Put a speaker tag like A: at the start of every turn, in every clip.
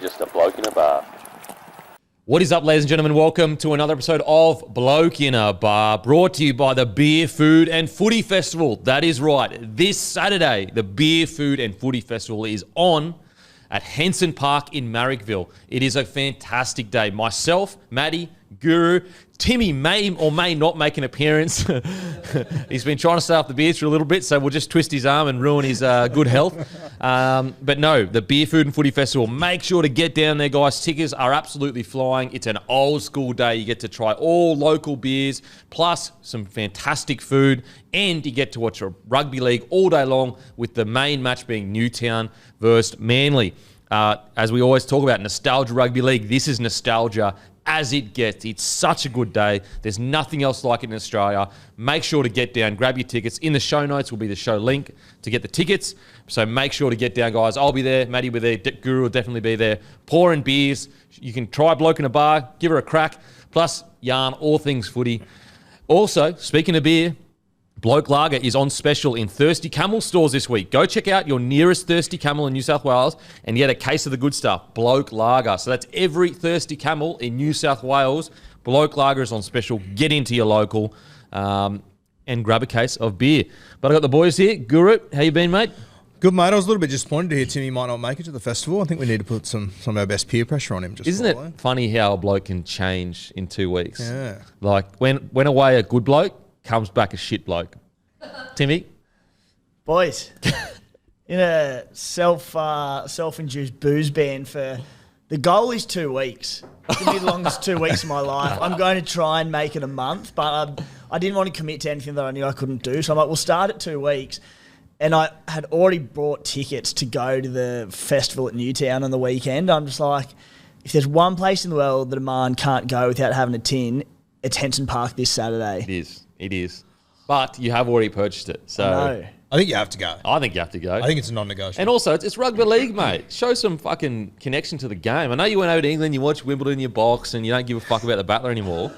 A: just a bloke in a bar.
B: What is up, ladies and gentlemen? Welcome to another episode of Bloke in a Bar, brought to you by the Beer, Food and Footy Festival. That is right. This Saturday, the Beer, Food and Footy Festival is on at Henson Park in Marrickville. It is a fantastic day. Myself, Matty, Guru, Timmy may or may not make an appearance. He's been trying to stay off the beers for a little bit, so we'll just twist his arm and ruin his good health. But no, the Beer, Food and Footy Festival, make sure to get down there, guys. Tickets are absolutely flying. It's an old school day. You get to try all local beers, plus some fantastic food, and you get to watch a rugby league all day long, with the main match being Newtown versus Manly. As we always talk about, nostalgia rugby league, this is nostalgia as it gets. It's such a good day. There's nothing else like it in Australia. Make sure to get down, grab your tickets. In the show notes will be the show link to get the tickets. So make sure to get down, guys. I'll be there. Matty will be there. Guru will definitely be there. Pouring beers. You can try Bloke in a Bar. Give her a crack. Plus, yarn, all things footy. Also, speaking of beer, Bloke Lager is on special in Thirsty Camel stores this week. Go check out your nearest Thirsty Camel in New South Wales and get a case of the good stuff, Bloke Lager. So that's every Thirsty Camel in New South Wales. Bloke Lager is on special. Get into your local and grab a case of beer. But I got the boys here. Guru, how you been, mate?
C: Good, mate. I was a little bit disappointed to hear Timmy might not make it to the festival. I think we need to put some of our best peer pressure on him.
B: Isn't it funny how a bloke can change in 2 weeks?
C: Yeah.
B: Like, when away a good bloke, comes back a shit bloke. Timmy?
D: Boys, in a self-induced booze ban for the goal is 2 weeks. It's going to be the longest 2 weeks of my life. I'm going to try and make it a month, but I didn't want to commit to anything that I knew I couldn't do. So I'm like, we'll start at 2 weeks. And I had already bought tickets to go to the festival at Newtown on the weekend. I'm just like, if there's one place in the world that a man can't go without having a tin, it's Henson Park this Saturday.
B: It is. But you have already purchased it. So
C: I think you have to go.
B: I think you have to go.
C: I think it's a non-negotiable.
B: And also, it's rugby league, mate. Show some fucking connection to the game. I know you went over to England, you watched Wimbledon in your box, and you don't give a fuck about the Battler anymore.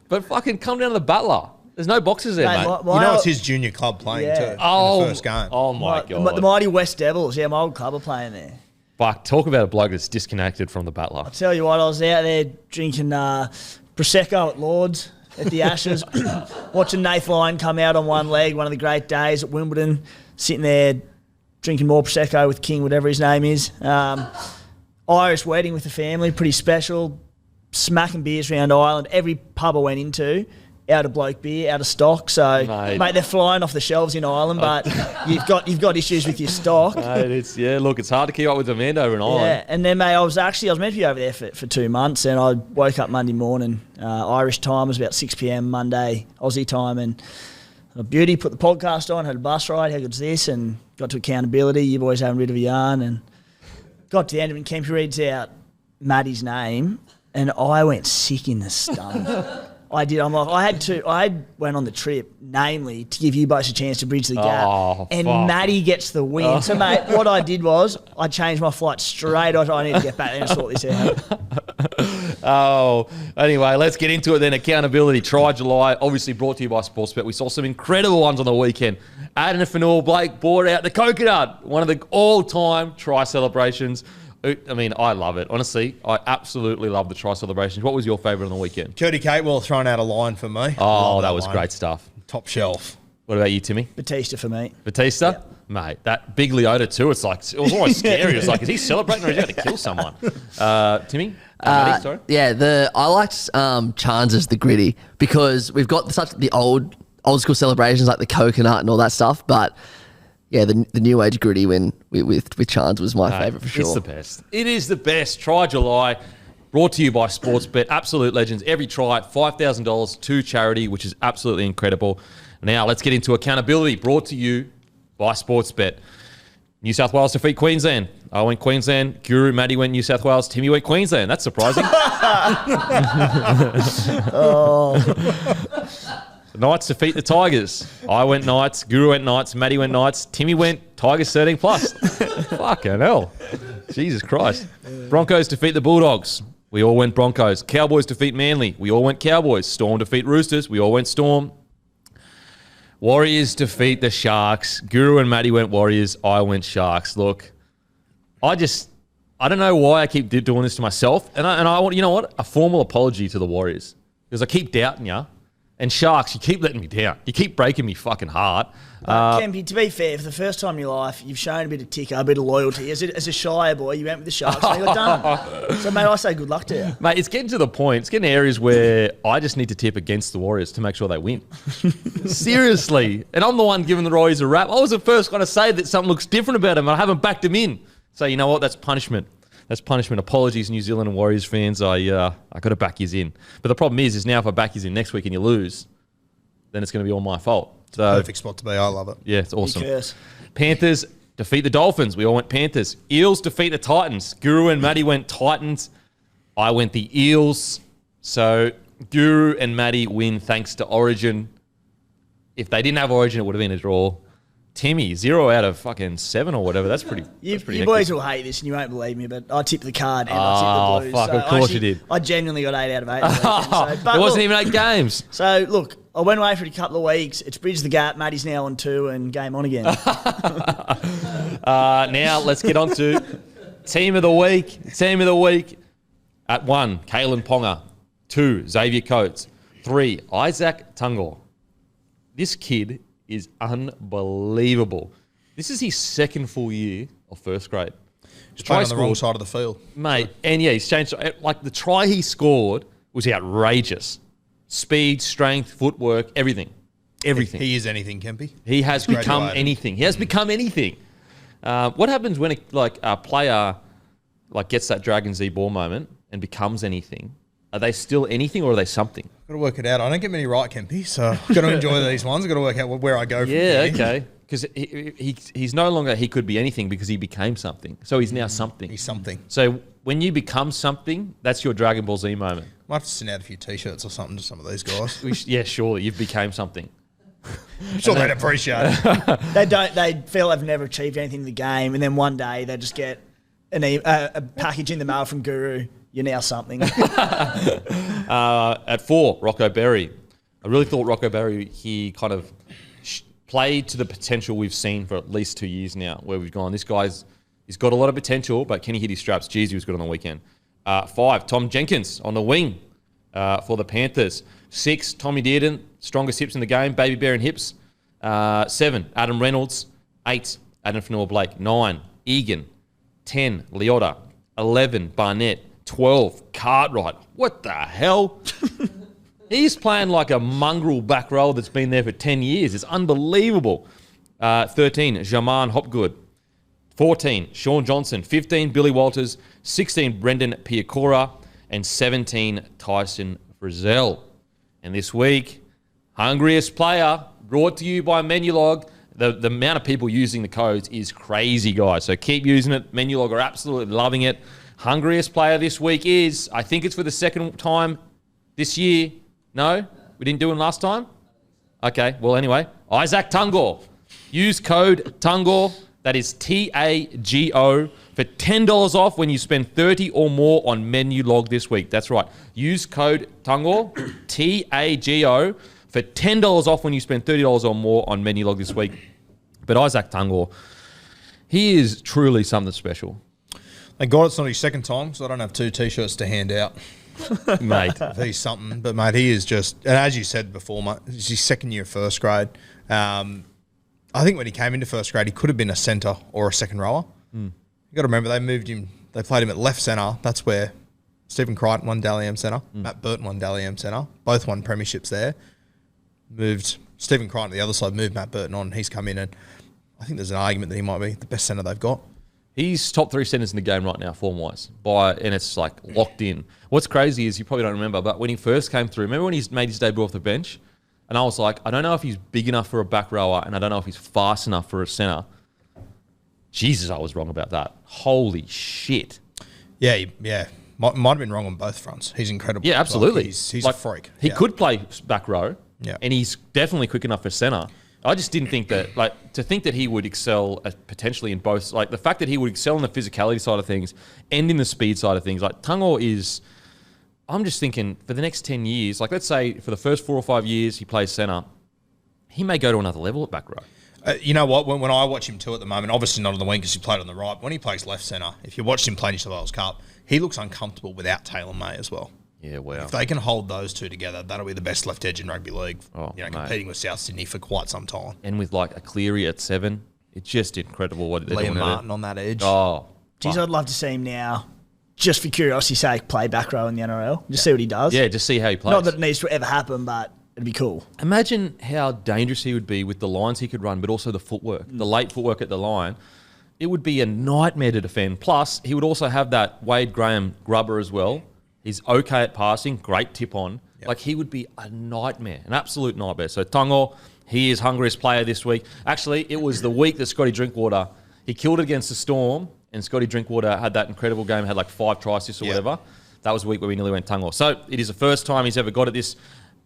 B: But fucking come down to the Battler. There's no boxes there, mate.
C: You know it's his junior club playing too in the first game.
B: Oh, my God.
D: The mighty West Devils. Yeah, my old club are playing there.
B: Fuck, talk about a bloke that's disconnected from the Battler.
D: I'll tell you what, I was out there drinking Prosecco at Lord's at the Ashes, watching Nath Lyon come out on one leg, one of the great days at Wimbledon, sitting there drinking more Prosecco with King, whatever his name is. Irish wedding with the family, pretty special. Smacking beers around Ireland. Every pub I went into, out of bloke beer, out of stock. So, mate, they're flying off the shelves in Ireland, but you've got issues with your stock.
B: Mate, it's hard to keep up with demand over in Ireland.
D: Yeah, and then, mate, I was meant to be over there for 2 months, and I woke up Monday morning, Irish time, it was about 6 p.m. Monday, Aussie time, and a beauty, put the podcast on, had a bus ride, how good's this, and got to accountability, you boys having a bit of a yarn, and got to the end of it, and Kempy reads out Matty's name, and I went sick in the stomach. I did. I'm like, I went on the trip, namely, to give you both a chance to bridge the gap. And fuck. Matty gets the win. So, mate, what I did was I changed my flight straight. I need to get back there and sort this out.
B: Anyway, let's get into it then. Accountability, Try July, obviously brought to you by Sportsbet. We saw some incredible ones on the weekend. Aden and Fanul, Blake brought out the coconut, one of the all-time try celebrations. I mean, I love it. Honestly, I absolutely love the try celebrations. What was your favourite on the weekend?
C: Curdy Catewell throwing out a line for me.
B: Oh, that was great stuff.
C: Top shelf.
B: What about you, Timmy?
D: Batista for me.
B: Batista?
D: Yeah.
B: Mate, that big Leota too, it was almost scary. It was like, is he celebrating or is he going to kill someone? Timmy? Sorry?
E: Yeah, I liked Chans as the gritty because we've got such the old school celebrations like the coconut and all that stuff, but yeah, the new age gritty win with Chans was my favourite for sure.
B: It's the best. It is the best. Try July, brought to you by Sportsbet. Absolute legends. Every try, $5,000 to charity, which is absolutely incredible. Now, let's get into accountability, brought to you by Sportsbet. New South Wales defeat Queensland. I went Queensland. Guru, Matty went New South Wales. Timmy went Queensland. That's surprising. Knights defeat the Tigers. I went Knights. Guru went Knights. Matty went Knights. Timmy went Tigers 13 plus. Fucking hell. Jesus Christ. Broncos defeat the Bulldogs. We all went Broncos. Cowboys defeat Manly. We all went Cowboys. Storm defeat Roosters. We all went Storm. Warriors defeat the Sharks. Guru and Matty went Warriors. I went Sharks. Look, I I don't know why I keep doing this to myself. And I want, you know what? A formal apology to the Warriors. Because I keep doubting you. And Sharks, you keep letting me down. You keep breaking me fucking heart.
D: Kempy, to be fair, for the first time in your life, you've shown a bit of ticker, a bit of loyalty. As a Shire boy, you went with the Sharks and you got done. So, mate, I say good luck to you.
B: Mate, it's getting to the point. It's getting areas where I just need to tip against the Warriors to make sure they win. Seriously. And I'm the one giving the Warriors a rap. I was the first one to say that something looks different about them. I haven't backed them in. So, you know what? That's punishment. That's punishment. Apologies, New Zealand and Warriors fans. I got to back yous in. But the problem is now if I back yous in next week and you lose, then it's going to be all my fault. So,
C: Perfect spot to be. I love it.
B: yeah, it's awesome.
D: Curse.
B: Panthers defeat the Dolphins. We all went Panthers. Eels defeat the Titans. Guru and Matty went Titans. I went the Eels. So Guru and Matty win thanks to Origin. If they didn't have Origin, it would have been a draw. Timmy, 0 out of fucking 7 or whatever. That's pretty.
D: You
B: hectic.
D: boys will hate this and you won't believe me, but I tipped the card and I tipped the Blues.
B: Fuck, of course you did.
D: I genuinely got 8 out of 8. But
B: It wasn't even 8 games.
D: So, look, I went away for a couple of weeks. It's bridged the gap. Matty's now on 2 and game on again.
B: Now let's get on to Team of the Week. Team of the Week. At 1, Kalen Ponga. 2, Xavier Coates. 3, Isaac Tungor. This kid is unbelievable. This is his second full year of first grade.
C: He's playing on the wrong side of the field.
B: Mate, and yeah, he's changed. Like the try he scored was outrageous. Speed, strength, footwork, everything. Everything.
C: He is anything, Kempy.
B: He has become
C: graduated.
B: anything. He has become anything. What happens when a player gets that Dragon Z ball moment and becomes anything? Are they still anything or are they something?
C: Got to work it out. I don't get many right, Kempy, so I've got to enjoy these ones. I've got to work out where I go from
B: Yeah,
C: here.
B: okay. Because he's no longer he could be anything because he became something. So he's now something.
C: He's something.
B: So when you become something, that's your Dragon Ball Z moment.
C: Might have to send out a few T-shirts or something to some of these guys.
B: Yeah, surely you've became something.
C: I'm sure they'd appreciate it.
D: They feel they've never achieved anything in the game, and then one day they just get a package in the mail from Guru. You're now something.
B: At 4, Rocco Berry. I really thought Rocco Berry, he kind of played to the potential we've seen for at least 2 years now, where we've gone, he's got a lot of potential, but can he hit his straps? Jeez, he was good on the weekend. 5, Tom Jenkins on the wing for the Panthers. 6, Tommy Dearden, strongest hips in the game, baby bear and hips. 7, Adam Reynolds. 8, Adam Fanua-Blake. 9, Egan. 10, Leota. 11, Barnett. 12, Cartwright. What the hell? He's playing like a mongrel back row that's been there for 10 years. It's unbelievable. 13, Jaman Hopgood. 14, Sean Johnson. 15, Billy Walters. 16, Brendan Piacora. And 17, Tyson Frizzell. And this week, Hungriest player, brought to you by Menulog. The amount of people using the codes is crazy, guys. So keep using it. Menulog are absolutely loving it. Hungriest player this week is, I think it's for the second time this year. No? We didn't do it last time? Okay, well, anyway. Isaac Tungor. Use code Tungor. That is TAGO for $10 off when you spend 30 or more on Menulog this week. That's right. Use code Tungor, TAGO, for $10 off when you spend $30 or more on Menulog this week. But Isaac Tungor, he is truly something special.
C: Thank God it's not his second time, so I don't have 2 T-shirts to hand out.
B: Mate.
C: He's something. But, mate, he is just, and as you said before, mate, it's his second year of first grade. I think when he came into first grade, he could have been a centre or a second rower. You got to remember, they moved him, they played him at left centre. That's where Stephen Crichton won Dally M centre. Matt Burton won Dally M centre. Both won premierships there. Moved Stephen Crichton to the other side, moved Matt Burton on. He's come in, and I think there's an argument that he might be the best centre they've got.
B: He's top 3 centres in the game right now, form-wise, and it's like locked in. What's crazy is you probably don't remember, but when he first came through, remember when he made his debut off the bench? And I was like, I don't know if he's big enough for a back rower, and I don't know if he's fast enough for a centre. Jesus, I was wrong about that. Holy shit.
C: Yeah. Might have been wrong on both fronts. He's incredible.
B: Yeah, absolutely.
C: He's
B: like,
C: a freak.
B: He could play back row,
C: and
B: he's definitely quick enough for centre. I just didn't think that, to think that he would excel potentially in both, the fact that he would excel in the physicality side of things and in the speed side of things. Tungor is, I'm just thinking for the next 10 years, let's say for the first 4 or 5 years he plays centre, he may go to another level at back row.
C: You know what? When I watch him too at the moment, obviously not on the wing because he played on the right. But when he plays left centre, if you watched him play in New South Wales Cup, he looks uncomfortable without Taylor May as well.
B: Yeah, wow.
C: If they can hold those two together, that'll be the best left edge in rugby league.
B: Oh,
C: competing with South Sydney for quite some time.
B: And with like a Cleary at 7, it's just incredible what they're doing.
C: Liam Martin on that edge.
B: Oh,
D: Geez, I'd love to see him now, just for curiosity's sake, play back row in the NRL. Just see what he does.
B: yeah, just see how he plays.
D: Not that it needs to ever happen, but it'd be cool.
B: Imagine how dangerous he would be with the lines he could run, but also the footwork, the late footwork at the line. It would be a nightmare to defend. Plus, he would also have that Wade Graham grubber as well. He's okay at passing, great tip on.
C: Yep.
B: Like, he would be a nightmare, an absolute nightmare. So, Tungo, he is Hungriest player this week. Actually, it was the week that Scotty Drinkwater, he killed it against the Storm, and Scotty Drinkwater had that incredible game, had like 5 try assists or whatever. That was the week where we nearly went Tungo. So, it is the first time he's ever got it. This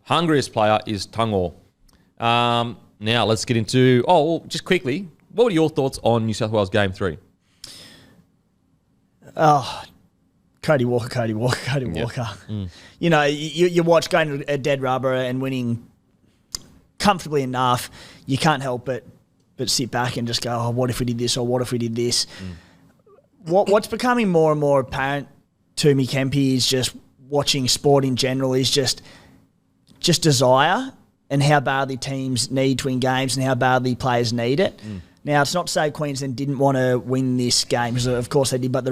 B: Hungriest player is Tungo. Now, let's get into... just quickly, what were your thoughts on New South Wales Game 3?
D: Cody Walker. You know, you watch going to a dead rubber and winning comfortably enough, you can't help but sit back and just go, oh, what if we did this or what if we did this? What's becoming more and more apparent to me, Kempy, is just watching sport in general is just desire and how badly teams need to win games and how badly players need it. Now, it's not to say Queensland didn't want to win this game, because of course they did, but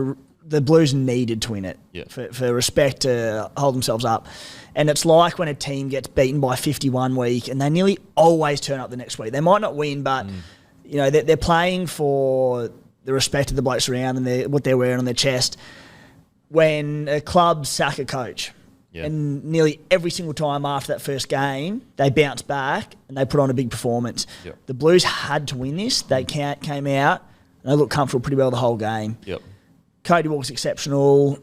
D: the Blues needed to win it for respect to hold themselves up. And it's like when a team gets beaten by 51 week and they nearly always turn up the next week. They might not win, but you know they're playing for the respect of the blokes around and what they're wearing on their chest. When a club sack a coach, and nearly every single time after that first game, they bounce back and they put on a big performance. The Blues had to win this. They came out and they looked comfortable pretty well the whole game. Cody Walker's exceptional.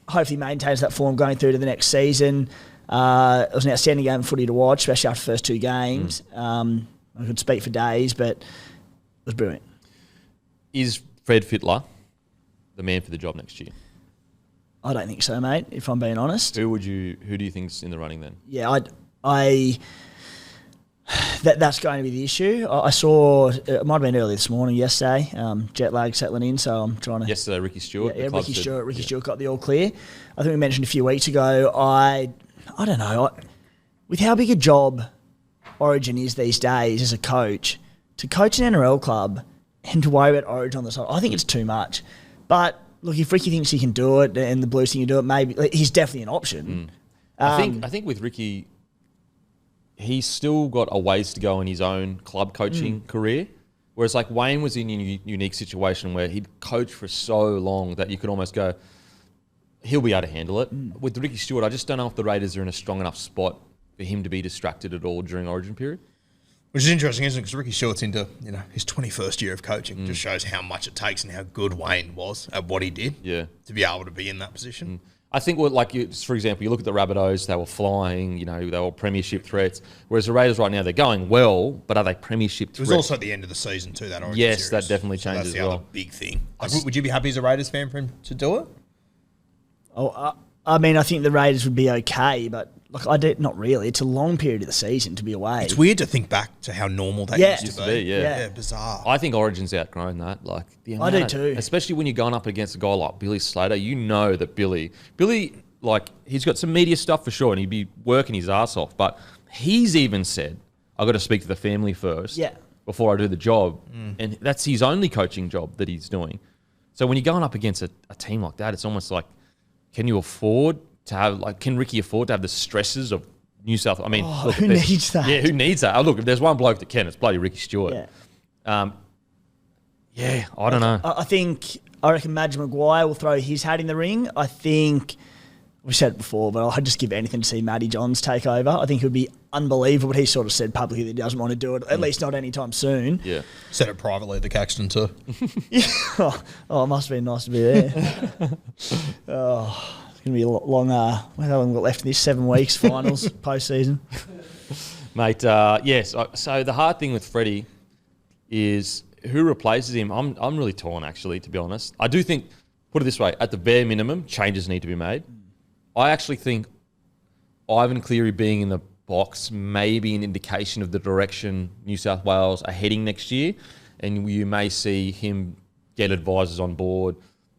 D: Hopefully maintains that form going through to the next season. It was an outstanding game of footy to watch, especially after the first 2 games. I could speak for days, but it was brilliant. Is
B: Fred Fittler the man for the job next year?
D: I don't think so, mate, if I'm being honest.
B: Who do you think's in the running then?
D: Yeah, that's going to be the issue. I saw, it might have been early this morning, yesterday, jet lag settling in, so I'm trying to...
B: Yesterday, Ricky Stewart.
D: Yeah, Ricky Stewart got the all clear. I think we mentioned a few weeks ago, I don't know, with how big a job Origin is these days as a coach, to coach an NRL club and to worry about Origin on the side, I think it's too much. But... look, if Ricky thinks he can do it and the Blues think he can do it, maybe he's definitely an option.
B: I think with Ricky, he's still got a ways to go in his own club coaching career. Whereas like Wayne was in a unique situation where he'd coached for so long that you could almost go, he'll be able to handle it. With Ricky Stewart, I just don't know if the Raiders are in a strong enough spot for him to be distracted at all during Origin period.
C: Which is interesting, isn't it? Because Ricky Stewart's into his 21st year of coaching. Just shows how much it takes and how good Wayne was at what he did. To be able to be in that position.
B: I think, for example, you look at the Rabbitohs, they were flying, they were premiership threats. Whereas the Raiders right now, they're going well, but are they premiership threats?
C: It was also at the end of the season too, that Origin
B: Yes,
C: series.
B: that definitely changes
C: that's the
B: as well.
C: other big thing. Would you be happy as a Raiders fan for him to do it?
D: I mean, I think the Raiders would be okay, but not really. It's a long period of the season to be away.
C: It's weird to think back to how normal that used to be.
B: Yeah,
C: bizarre.
B: I think Origin's outgrown that.
D: I do too.
B: Especially when you're going up against a guy like Billy Slater, you know that Billy, he's got some media stuff for sure, and he'd be working his ass off. But he's even said, "I've got to speak to the family first, before I do the job," and that's his only coaching job that he's doing. So when you're going up against a team like that, it's almost like, can you afford to have can Ricky afford to have the stresses of New South? I mean,
D: who needs that?
B: Yeah, who needs that? Look, if there's one bloke that can, it's bloody Ricky Stewart. I don't know.
D: I reckon Madge Maguire will throw his hat in the ring. I think we said it before, but I'd just give anything to see Matty Johns take over. I think it would be unbelievable. But he sort of said publicly that he doesn't want to do it, at least not anytime soon.
B: Yeah,
C: said it privately at the Caxton too.
D: It must have been nice to be there. It's going to be a long. How long we got left in this? 7 weeks finals postseason.
B: Mate, yes. So the hard thing with Freddie is who replaces him. I'm really torn, actually, to be honest. I do think, put it this way, at the bare minimum, changes need to be made. I actually think Ivan Cleary being in the box may be an indication of the direction New South Wales are heading next year, and you may see him get advisors on board.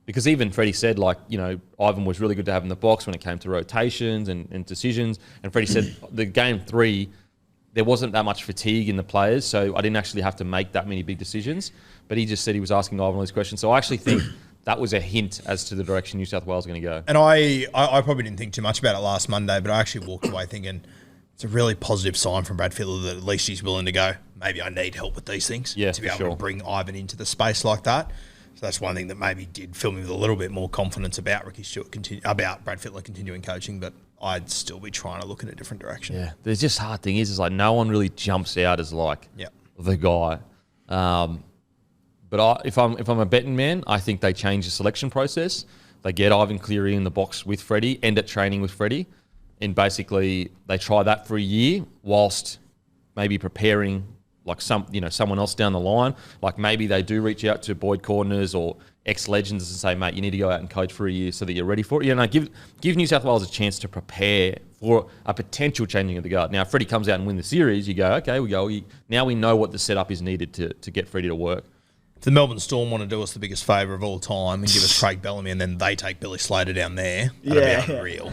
B: Because even Freddie said, like, you know, Ivan was really good to have in the box when it came to rotations and decisions. And Freddie said the game 3, there wasn't that much fatigue in the players, so I didn't actually have to make that many big decisions. But he just said he was asking Ivan all these questions. So I actually think that was a hint as to the direction New South Wales are going to go.
C: And I probably didn't think too much about it last Monday, but I actually walked away thinking it's a really positive sign from Brad Fittler that at least he's willing to go, maybe I need help with these things to be able to bring Ivan into the space like that. So that's one thing that maybe did fill me with a little bit more confidence about about Brad Fittler continuing coaching, but I'd still be trying to look in a different direction.
B: Yeah, there's just hard thing is like no one really jumps out as like the guy. But if I'm a betting man, I think they change the selection process. They get Ivan Cleary in the box with Freddie, end at training with Freddie, and basically they try that for a year whilst maybe preparing like someone else down the line. Like maybe they do reach out to Boyd Cordners or ex-legends and say, mate, you need to go out and coach for a year so that you're ready for it. You know, give New South Wales a chance to prepare for a potential changing of the guard. Now, if Freddie comes out and win the series, you go, okay, now we know what the setup is needed to get Freddie to work.
C: If the Melbourne Storm want to do us the biggest favour of all time and give us Craig Bellamy and then they take Billy Slater down there, that'd be unreal.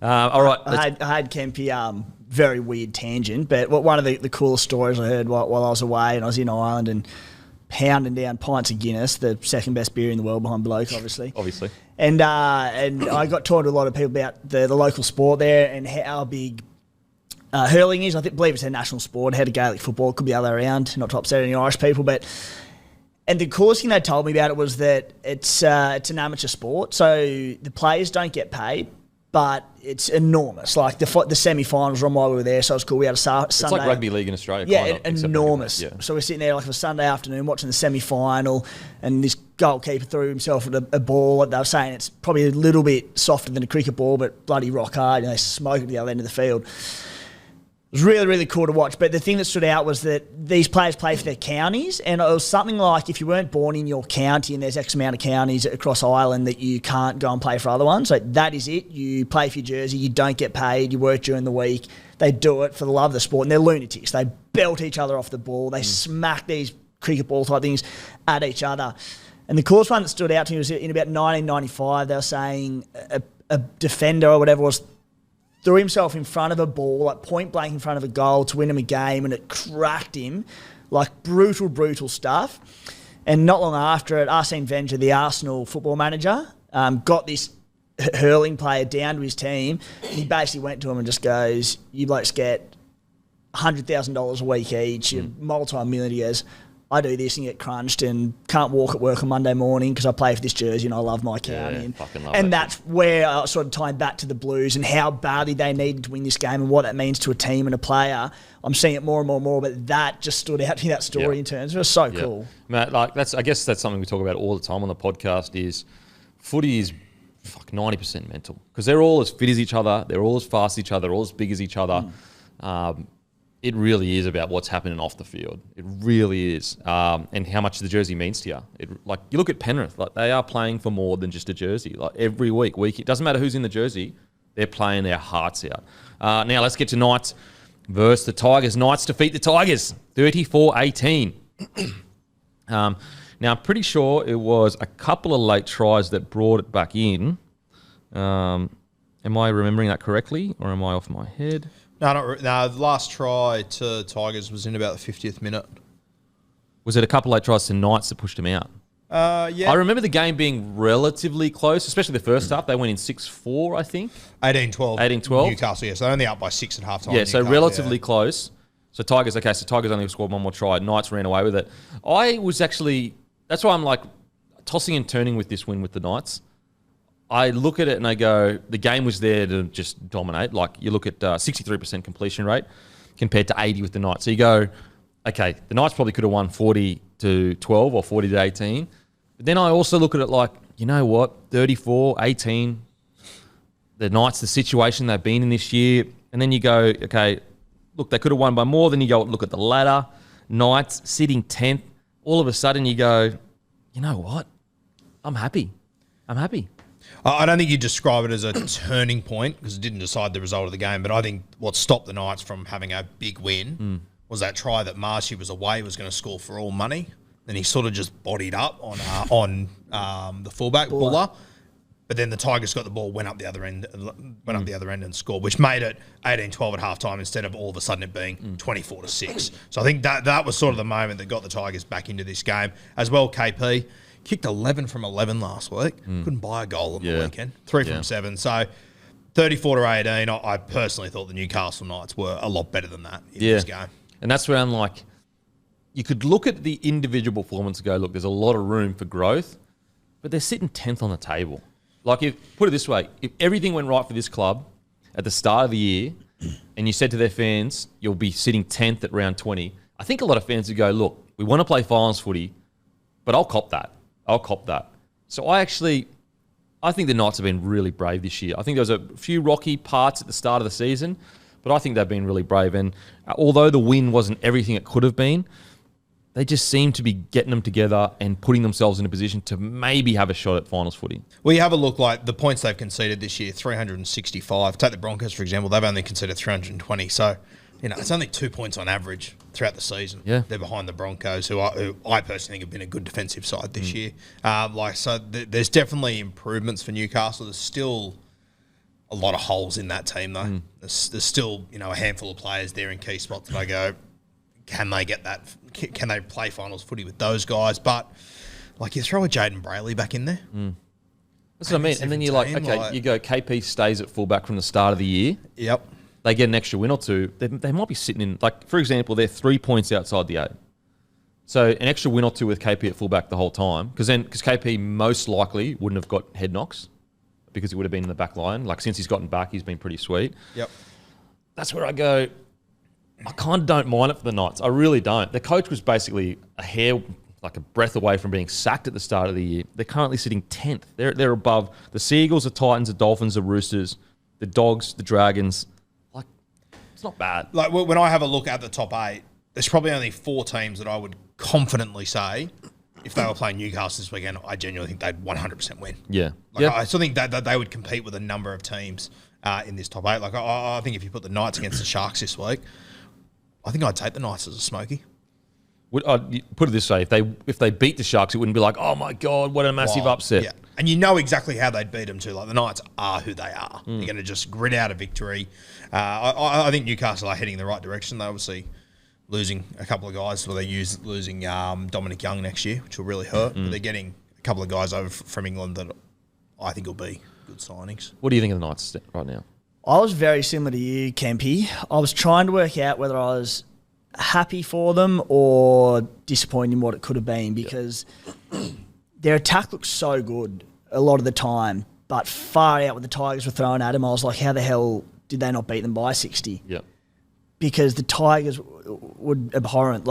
B: All right.
D: I had Kempy, very weird tangent, but one of the coolest stories I heard while I was away and I was in Ireland and pounding down pints of Guinness, the second best beer in the world behind Bloke, obviously. And I got talking to a lot of people about the local sport there and how big hurling is. Believe it's a national sport. How to Gaelic football, could be the other way around, not to upset any Irish people, but. And the coolest thing they told me about it was that it's an amateur sport, so the players don't get paid, but it's enormous. Like the semi-finals were on while we were there, so it was cool. We had a Sunday.
B: It's like rugby league in Australia.
D: Yeah, enormous. Yeah. So we're sitting there like a Sunday afternoon watching the semi-final, and this goalkeeper threw himself at a ball. They were saying it's probably a little bit softer than a cricket ball, but bloody rock hard, and they smoke at the other end of the field. It was really, really cool to watch. But the thing that stood out was that these players play for their counties, and it was something like if you weren't born in your county and there's X amount of counties across Ireland that you can't go and play for other ones. So that is it. You play for your jersey. You don't get paid. You work during the week. They do it for the love of the sport, and they're lunatics. They belt each other off the ball. They smack these cricket ball type things at each other. And the coolest one that stood out to me was in about 1995, they were saying a defender or whatever was threw himself in front of a ball, like point blank in front of a goal to win him a game, and it cracked him. Like brutal stuff. And not long after it, Arsene Wenger, the Arsenal football manager, got this hurling player down to his team. And he basically went to him and just goes, you blokes get $100,000 a week each, you're multi-millionaires. I do this and get crunched and can't walk at work on Monday morning because I play for this jersey and I love my county. And that's where I sort of tied back to the Blues and how badly they needed to win this game and what that means to a team and a player. I'm seeing it more and more, but that just stood out to me, that story in terms. It was so cool.
B: Matt, I guess that's something we talk about all the time on the podcast is footy is 90% mental because they're all as fit as each other, they're all as fast as each other, all as big as each other. It really is about what's happening off the field. It really is, and how much the jersey means to you. Like you look at Penrith, like they are playing for more than just a jersey. Like every week, it doesn't matter who's in the jersey, they're playing their hearts out. Now let's get to Knights versus the Tigers. Knights defeat the Tigers 34-18. Now I'm pretty sure it was a couple of late tries that brought it back in. Am I remembering that correctly, or am I off my head?
C: No, the last try to Tigers was in about the 50th minute.
B: Was it a couple late tries to Knights that pushed him out?
C: Yeah.
B: I remember the game being relatively close, especially the first half. They went in 6-4, I think.
C: 18-12.
B: 18-12.
C: Newcastle, yes. They're only up by 6 at halftime.
B: Yeah, so relatively close. So Tigers only scored one more try. Knights ran away with it. That's why I'm like tossing and turning with this win with the Knights. I look at it and I go, the game was there to just dominate. Like you look at 63% completion rate compared to 80 with the Knights. So you go, okay, the Knights probably could have won 40-12 or 40-18. But then I also look at it like, you know what, 34-18, the Knights, the situation they've been in this year. And then you go, okay, look, they could have won by more. Then you go look at the ladder, Knights sitting 10th. All of a sudden you go, you know what, I'm happy.
C: I don't think you describe it as a turning point because it didn't decide the result of the game. But I think what stopped the Knights from having a big win was that try that Marshy was away, was going to score for all money. Then he sort of just bodied up on the fullback, Buller. But then the Tigers got the ball, went up the other end and scored, which made it 18-12 at halftime instead of all of a sudden it being 24-6. So I think that was sort of the moment that got the Tigers back into this game. As well, KP kicked 11 from 11 last week. Couldn't buy a goal on the weekend. 3 from 7. So 34-18. I personally thought the Newcastle Knights were a lot better than that in this game. And
B: that's where I'm like, you could look at the individual performance and go, look, there's a lot of room for growth, but they're sitting 10th on the table. Like, put it this way, if everything went right for this club at the start of the year and you said to their fans, you'll be sitting 10th at round 20, I think a lot of fans would go, look, we want to play finals footy, but I'll cop that. So I think the Knights have been really brave this year. I think there was a few rocky parts at the start of the season, but I think they've been really brave. And although the win wasn't everything it could have been, they just seem to be getting them together and putting themselves in a position to maybe have a shot at finals footy.
C: Well, you have a look, like the points they've conceded this year, 365. Take the Broncos, for example, they've only conceded 320. So, it's only 2 points on average throughout the season.
B: Yeah.
C: They're behind the Broncos, who I personally think have been a good defensive side this year. There's definitely improvements for Newcastle. There's still a lot of holes in that team, though. There's still, a handful of players there in key spots that I go, can they get that? Can they play finals footy with those guys? But you throw a Jaden Brayley back in there.
B: That's what I mean. And then you're like, okay, you go KP stays at fullback from the start of the year.
C: Yep.
B: They get an extra win or two. They might be sitting in, for example, they're 3 points outside the 8. So an extra win or two with KP at fullback the whole time, because KP most likely wouldn't have got head knocks because he would have been in the back line. Since he's gotten back, he's been pretty sweet.
C: Yep.
B: That's where I go, I kind of don't mind it for the Knights. I really don't. The coach was basically a breath away from being sacked at the start of the year. They're currently sitting 10th. They're above the Seagulls, the Titans, the Dolphins, the Roosters, the Dogs, the Dragons. It's not bad.
C: When I have a look at the top 8, there's probably only 4 teams that I would confidently say, if they were playing Newcastle this weekend, I genuinely think they'd 100% win.
B: Yeah.
C: I still think that they would compete with a number of teams in this top 8. I think if you put the Knights against the Sharks this week, I think I'd take the Knights as a smoky.
B: I'd put it this way: if they beat the Sharks, it wouldn't be like, oh my god, what a massive upset.
C: Yeah, and you know exactly how they'd beat them too. The Knights are who they are. They're going to just grit out a victory. I think Newcastle are heading in the right direction. They obviously losing a couple of guys. They're losing Dominic Young next year, which will really hurt. But they're getting a couple of guys over from England that I think will be good signings.
B: What do you think of the Knights right now?
D: I was very similar to you, Kempy. I was trying to work out whether I was happy for them or disappointed in what it could have been, because their attack looks so good a lot of the time, but far out what the Tigers were throwing at them, I was like, how the hell did they not beat them by 60?
B: Yeah.
D: Because the Tigers were abhorrent.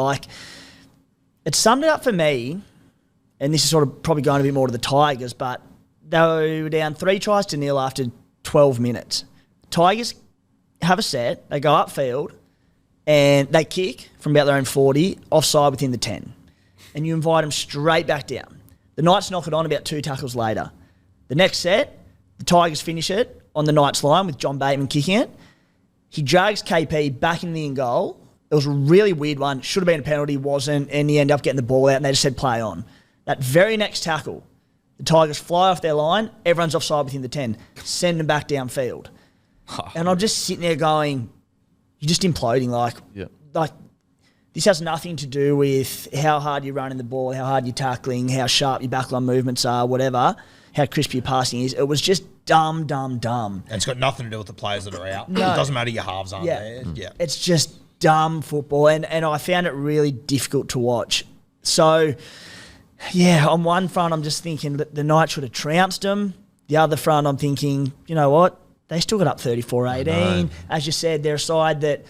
D: It summed it up for me, and this is sort of probably going a bit more to the Tigers, but they were down 3-0 after 12 minutes. Tigers have a set, they go upfield, and they kick from about their own 40, offside within the 10. And you invite them straight back down. The Knights knock it on about 2 tackles later. The next set, the Tigers finish it on the Knights line with John Bateman kicking it. He drags KP back in the in goal. It was a really weird one. Should have been a penalty, wasn't, and he ended up getting the ball out and they just said play on. That very next tackle, the Tigers fly off their line, everyone's offside within the 10, send them back downfield. And I'm just sitting there going, you're just imploding. This has nothing to do with how hard you're running the ball, how hard you're tackling, how sharp your backline movements are, whatever, how crisp your passing is. It was just dumb. And
C: it's got nothing to do with the players that are out.
D: No.
C: It doesn't matter your halves aren't there. Yeah.
D: It's just dumb football, and I found it really difficult to watch. So, on one front, I'm just thinking that the Knights should have trounced them. The other front, I'm thinking, you know what? They still got up 34-18. As you said, they're a side that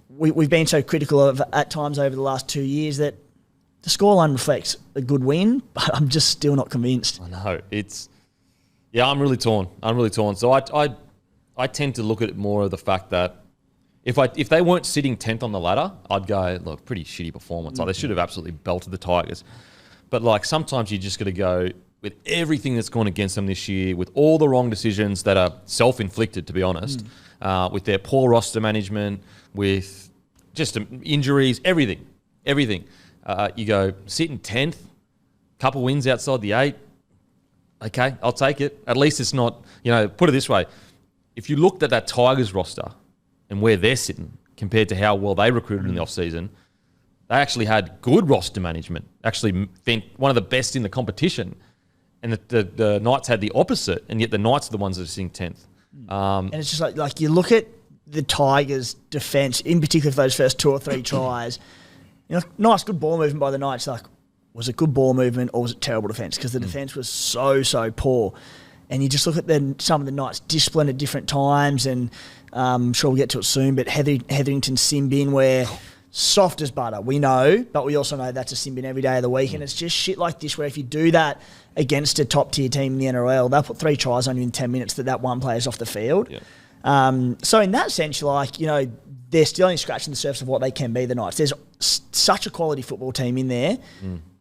D: we've been so critical of at times over the last 2 years that the scoreline reflects a good win, but I'm just still not convinced.
B: I know. I'm really torn. So I tend to look at it more of the fact that if they weren't sitting 10th on the ladder, I'd go, look, pretty shitty performance. They should have absolutely belted the Tigers. But sometimes you just got to go, with everything that's gone against them this year, with all the wrong decisions that are self-inflicted, to be honest, with their poor roster management, with just injuries, everything. You go sitting 10th, couple wins outside the 8. Okay, I'll take it. At least it's not, put it this way. If you looked at that Tigers roster and where they're sitting compared to how well they recruited in the off-season, they actually had good roster management, actually one of the best in the competition. And the Knights had the opposite, and yet the Knights are the ones that are sitting 10th.
D: And it's just like you look at the Tigers' defence, in particular for those first 2 or 3 tries, nice, good ball movement by the Knights. Like, was it good ball movement or was it terrible defence? Because the defence was so poor. And you just look at some of the Knights' discipline at different times, and I'm sure we'll get to it soon, but Hetherington sin bin where soft as butter, we know, but we also know that's a sin bin every day of the week. And it's just shit like this where if you do that against a top-tier team in the NRL, they'll put 3 tries on you in 10 minutes that one player's off the field. Yeah. So in that sense, they're still only scratching the surface of what they can be, the Knights. There's such a quality football team in there.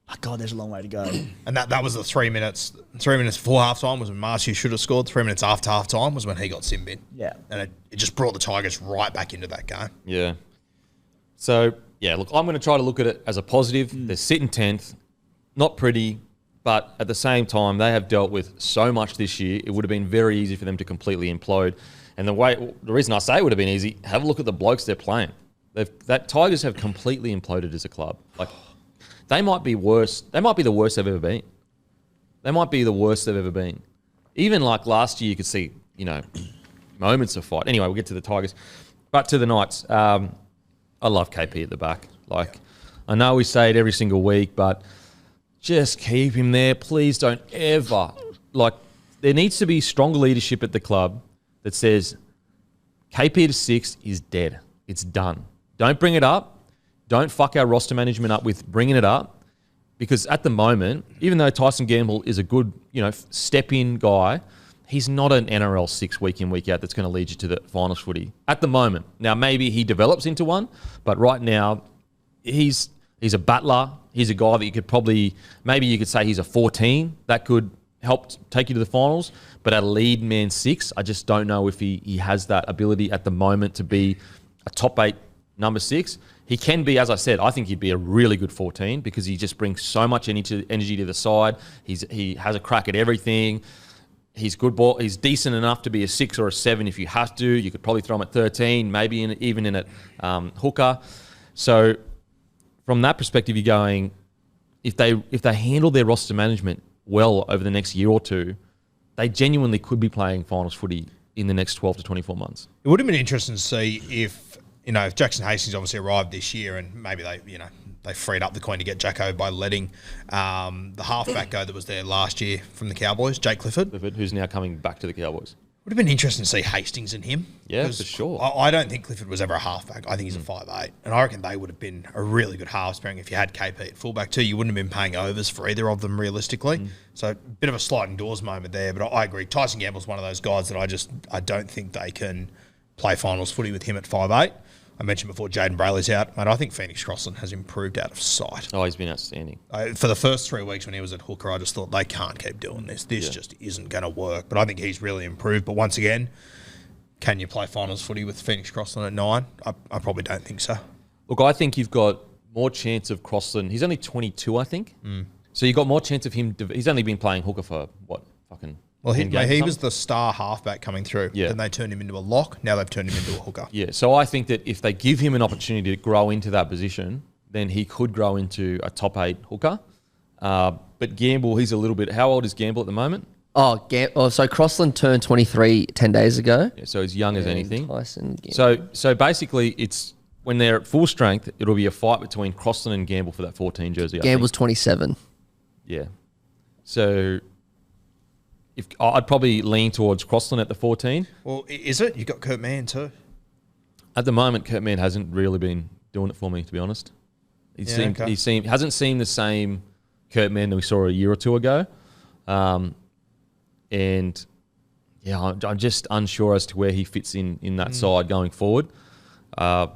D: But God, there's a long way to go.
C: And that was the 3 minutes. 3 minutes before halftime was when Marcy should have scored. 3 minutes after halftime was when he got sin bin.
D: Yeah.
C: And it just brought the Tigers right back into that game.
B: Yeah. So, look, I'm going to try to look at it as a positive. They're sitting 10th. Not pretty, but at the same time, they have dealt with so much this year. It would have been very easy for them to completely implode. And the reason I say it would have been easy, have a look at the blokes they're playing. Tigers have completely imploded as a club. Like, they might be worse. They might be the worst they've ever been. They might be the worst they've ever been. Even like last year, you could see, moments of fight. Anyway, we'll get to the Tigers. But to the Knights, I love KP at the back. I know we say it every single week, but just keep him there. Please don't ever. There needs to be stronger leadership at the club that says KP to 6 is dead. It's done. Don't bring it up. Don't fuck our roster management up with bringing it up, because at the moment, even though Tyson Gamble is a good, step-in guy, he's not an NRL 6 week in, week out that's going to lead you to the finals footy at the moment. Now, maybe he develops into one, but right now, he's a battler. He's a guy that you could maybe you could say he's a 14 that could help take you to the finals, but a lead man 6, I just don't know if he has that ability at the moment to be a top 8 number 6. He can be, as I said, I think he'd be a really good 14 because he just brings so much energy to the side. He has a crack at everything. He's good ball. He's decent enough to be a 6 or a 7 if you have to. You could probably throw him at 13, maybe even in at hooker. So from that perspective, you're going, if they handle their roster management well over the next year or two, they genuinely could be playing finals footy in the next 12 to 24 months.
C: It would have been interesting to see if Jackson Hastings obviously arrived this year and maybe they freed up the coin to get Jacko by letting the halfback go that was there last year from the Cowboys, Jake Clifford.
B: Who's now coming back to the Cowboys.
C: Would have been interesting to see Hastings and him.
B: Yeah, for sure.
C: I don't think Clifford was ever a halfback. I think he's a 5'8". And I reckon they would have been a really good halves pairing if you had KP at fullback too. You wouldn't have been paying overs for either of them realistically. So a bit of a sliding doors moment there. But I agree. Tyson Gamble's one of those guys that I don't think they can play finals footy with him at 5'8". I mentioned before Jaden Brayley's out. Mate, I think Phoenix Crossland has improved out of sight.
B: Oh, he's been outstanding.
C: For the first 3 weeks when he was at hooker, I just thought they can't keep doing this. This just isn't going to work. But I think he's really improved. But once again, can you play finals footy with Phoenix Crossland at 9? I probably don't think so.
B: Look, I think you've got more chance of Crossland. He's only 22, I think. So you've got more chance of him. He's only been playing hooker for,
C: Well, he was the star halfback coming through.
B: Yeah.
C: Then they turned him into a lock. Now they've turned him into a hooker.
B: Yeah, so I think that if they give him an opportunity to grow into that position, then he could grow into a top 8 hooker. But Gamble, he's a little bit... How old is Gamble at the moment?
E: So Crossland turned 23 10 days ago.
B: Yeah, so he's young as anything.
E: Tyson,
B: So basically, it's when they're at full strength, it'll be a fight between Crossland and Gamble for that 14 jersey.
E: Gamble's 27.
B: Yeah. So... I'd probably lean towards Crossland at the 14.
C: Well, is it? You've got Kurt Mann too.
B: At the moment, Kurt Mann hasn't really been doing it for me, to be honest. He hasn't seemed the same Kurt Mann that we saw a year or two ago. I'm just unsure as to where he fits in that side going forward. Who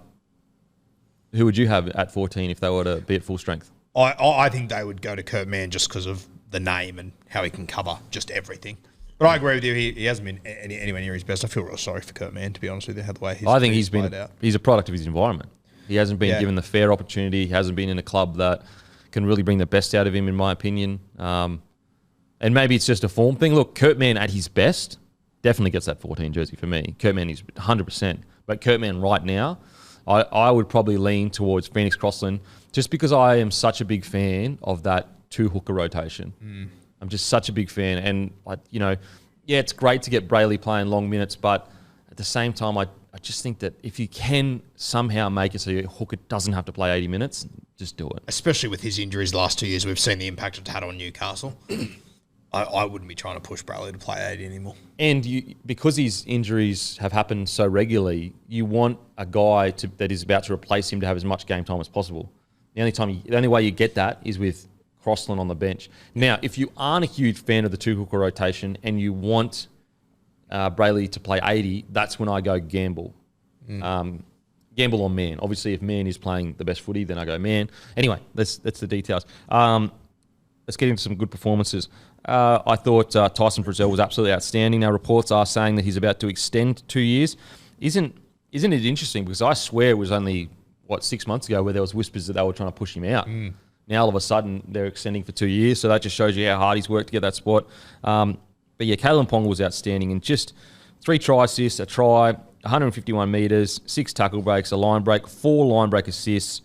B: would you have at 14 if they were to be at full strength?
C: I think they would go to Kurt Mann just because of the name and how he can cover just everything. But I agree with you. He hasn't been anywhere near his best. I feel real sorry for Kurt Mann, to be honest with you, the way
B: I think he's a product of his environment. He hasn't been given the fair opportunity. He hasn't been in a club that can really bring the best out of him, in my opinion. And maybe it's just a form thing. Look, Kurt Mann at his best definitely gets that 14 jersey for me. Kurt Mann is 100%. But Kurt Mann right now, I would probably lean towards Phoenix Crossland just because I am such a big fan of that two-hooker rotation. I'm just such a big fan. And, it's great to get Brayley playing long minutes, but at the same time, I just think that if you can somehow make it so your hooker doesn't have to play 80 minutes, just do it.
C: Especially with his injuries the last 2 years, we've seen the impact it's had on Newcastle. I wouldn't be trying to push Brayley to play 80 anymore. And
B: because his injuries have happened so regularly, you want a guy that is about to replace him to have as much game time as possible. The only way you get that is with Crossland on the bench. Now, if you aren't a huge fan of the two-hooker rotation and you want Brayley to play 80, that's when I go gamble. Gamble on Mann. Obviously, if Mann is playing the best footy, then I go Mann. Anyway, that's the details. Let's get into some good performances. I thought Tyson Frizzell was absolutely outstanding. Now, reports are saying that he's about to extend 2 years. Isn't it interesting? Because I swear it was only, 6 months ago where there was whispers that they were trying to push him out. Now, all of a sudden, they're extending for 2 years. So that just shows you how hard he's worked to get that spot. But yeah, Kalen Ponga was outstanding. And just 3 try assists, a try, 151 metres, 6 tackle breaks, a line break, 4 line break assists.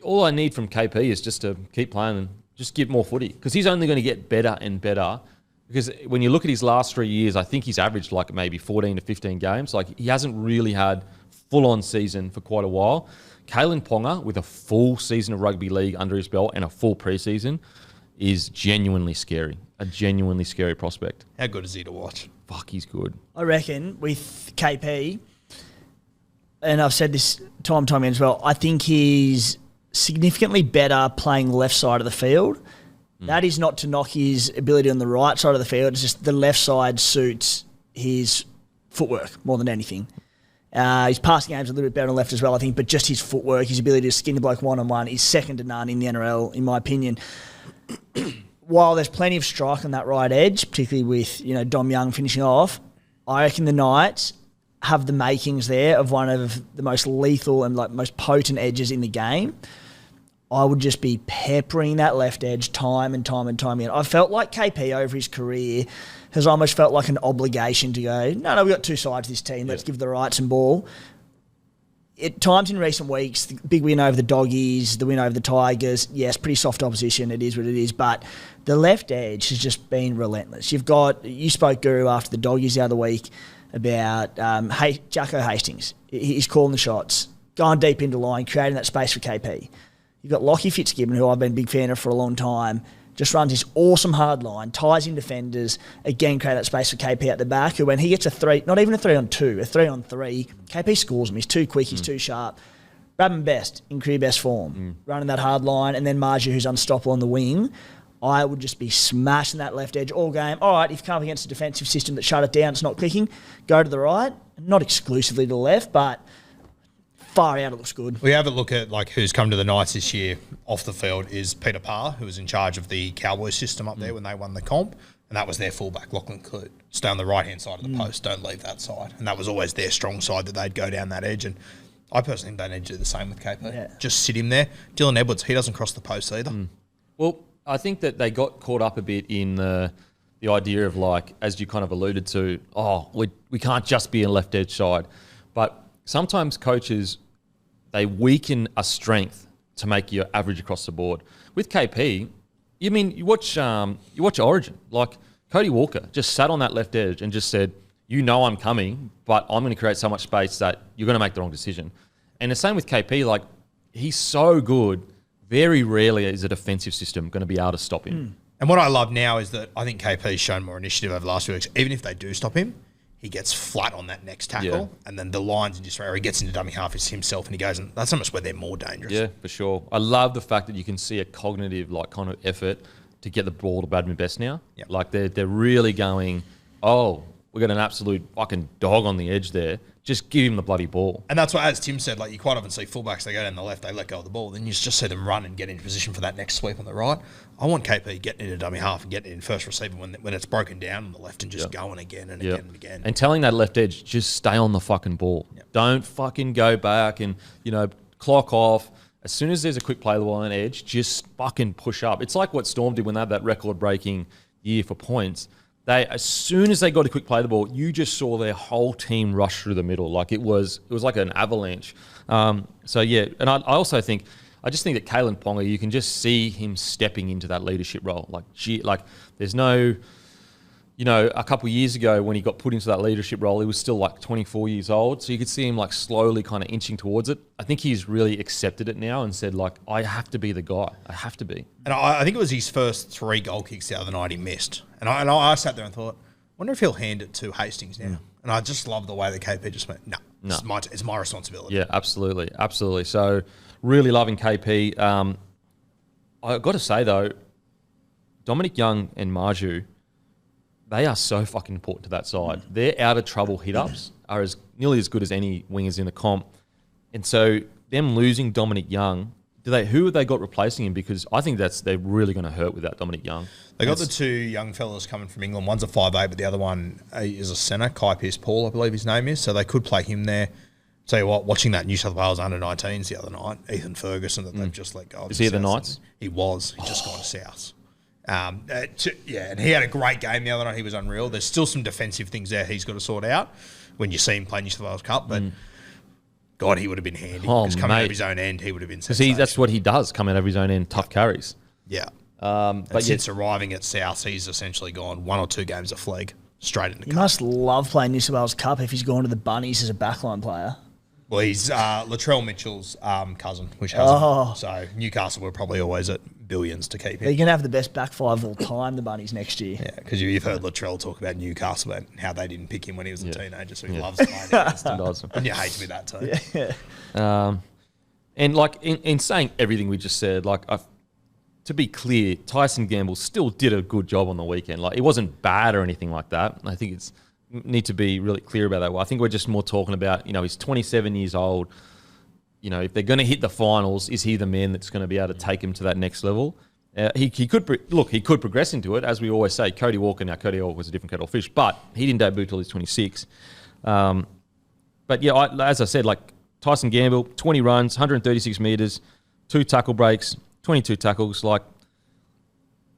B: All I need from KP is just to keep playing and just give more footy. Because he's only going to get better and better. Because when you look at his last 3 years, I think he's averaged like maybe 14 to 15 games. Like, he hasn't really had full-on season for quite a while. Kalen Ponga, with a full season of rugby league under his belt and a full preseason, is genuinely scary. A genuinely scary prospect.
C: How good is he to watch?
B: Fuck, he's good.
D: I reckon with KP, and I've said this time again as well, I think he's significantly better playing left side of the field. That is not to knock his ability on the right side of the field. It's just the left side suits his footwork more than anything. His passing game's a little bit better on the left as well, I think, but just his footwork, his ability to skin the bloke one-on-one is second to none in the NRL, in my opinion. While there's plenty of strike on that right edge, particularly with Dom Young finishing off, I reckon the Knights have the makings there of one of the most lethal and most potent edges in the game. I would just be peppering that left edge time and time and time again. I felt like KP over his career has almost felt like an obligation to go, no, we've got 2 sides to this team. Let's give the right some ball. At times in recent weeks, the big win over the Doggies, the win over the Tigers, yes, pretty soft opposition. It is what it is. But the left edge has just been relentless. You spoke, Guru, after the Doggies the other week about Jacko Hastings. He's calling the shots, going deep into line, creating that space for KP. You've got Lockie Fitzgibbon, who I've been a big fan of for a long time, just runs this awesome hard line, ties in defenders, again create that space for KP at the back, who when he gets a 3, not even a 3-on-2, a 3-on-3, KP scores him. He's too quick, he's too sharp. Bradman Best, in career best form, running that hard line, and then Marju, who's unstoppable on the wing. I would just be smashing that left edge all game. All right, if you come up against a defensive system that shut it down, it's not clicking, go to the right, not exclusively to the left, but far out, it looks good.
C: We have a look at who's come to the Knights this year off the field is Peter Parr, who was in charge of the Cowboys system up there when they won the comp, and that was their fullback, Lachlan Clute. Stay on the right-hand side of the post, don't leave that side. And that was always their strong side, that they'd go down that edge. And I personally think they need to do the same with KP. Yeah. Just sit him there. Dylan Edwards, he doesn't cross the post either.
B: Well, I think that they got caught up a bit in the idea of, as you kind of alluded to, we can't just be a left edge side. But sometimes coaches, they weaken a strength to make you average across the board. With KP, you watch Origin. Cody Walker just sat on that left edge and just said, I'm coming, but I'm going to create so much space that you're going to make the wrong decision. And the same with KP, he's so good, very rarely is a defensive system going to be able to stop him.
C: And what I love now is that I think KP's shown more initiative over the last few weeks. Even if they do stop him, he gets flat on that next tackle, and then the lines in just where he gets into dummy half is himself, and he goes, and that's almost where they're more dangerous. Yeah,
B: for sure. I love the fact that you can see a cognitive kind of effort to get the ball to Bradman Best now. Yep. They're really going, we got an absolute fucking dog on the edge there. just give him the bloody ball.
C: And that's what, as Tim said, like you quite often see fullbacks, they go down the left, they let go of the ball, then you just see them run and get into position for that next sweep on the right. I want KP getting into dummy half and getting in first receiver when it's broken down on the left and just going again and again and again.
B: And telling that left edge, just stay on the fucking ball. Don't fucking go back and, clock off. As soon as there's a quick play the ball on edge, just fucking push up. It's like what Storm did when they had that record-breaking year for points. As soon as they got a quick play the ball, you just saw their whole team rush through the middle. Like it was like an avalanche. And I just think that Kalen Ponga, you can just see him stepping into that leadership role. Like there's no, a couple of years ago when he got put into that leadership role, he was still like 24 years old. So you could see him like slowly kind of inching towards it. I think he's really accepted it now and said like, I have to be the guy. I have to be.
C: And I think it was his first 3 goal kicks the other night he missed. And I sat there and thought, wonder if he'll hand it to Hastings now. And I just love the way that KP just went, no. It's my responsibility.
B: Yeah, absolutely. Absolutely. So really loving KP. I've got to say though, Dominic Young and Marju, they are so fucking important to that side. Their out of trouble hit-ups are nearly as good as any wingers in the comp. And so them losing Dominic Young, who have they got replacing him? Because I think they're really going to hurt without Dominic Young.
C: They got the 2 young fellas coming from England. One's a 5'8", but the other one is a centre, Kai Pearce-Paul, I believe his name is. So they could play him there. Tell you what, watching that New South Wales under-19s the other night, Ethan Ferguson that they've just let go of.
B: Is he at the Knights?
C: He was. He's just gone to South. And he had a great game the other night. He was unreal. There's still some defensive things there he's got to sort out when you see him play New South Wales Cup, but God, he would have been handy. Because coming out of his own end, he would have been sensational.
B: That's what he does, come out of his own end, tough carries.
C: Yeah. But since arriving at South, he's essentially gone 1 or 2 games of flag straight into the cup.
D: He must love playing New South Wales Cup if he's gone to the Bunnies as a backline player.
C: Well, he's Latrell Mitchell's cousin, which has him. So Newcastle were probably always at billions to keep him.
D: They're going to have the best back 5 of all time, the Bunnies, next year.
C: Yeah, because you've heard Latrell talk about Newcastle and how they didn't pick him when he was a teenager, so he loves playing against him. And you hate me that too.
D: Yeah.
B: And like in saying everything we just said, like to be clear, Tyson Gamble still did a good job on the weekend. Like it wasn't bad or anything like that. I think need to be really clear about that. Well, I think we're just more talking about, he's 27 years old. If they're going to hit the finals, is he the man that's going to be able to take him to that next level? He could progress into it, as we always say. Cody Walker was a different kettle of fish, but he didn't debut till he's 26. But yeah, as I said, like Tyson Gamble, 20 runs, 136 metres, 2 tackle breaks, 22 tackles. Like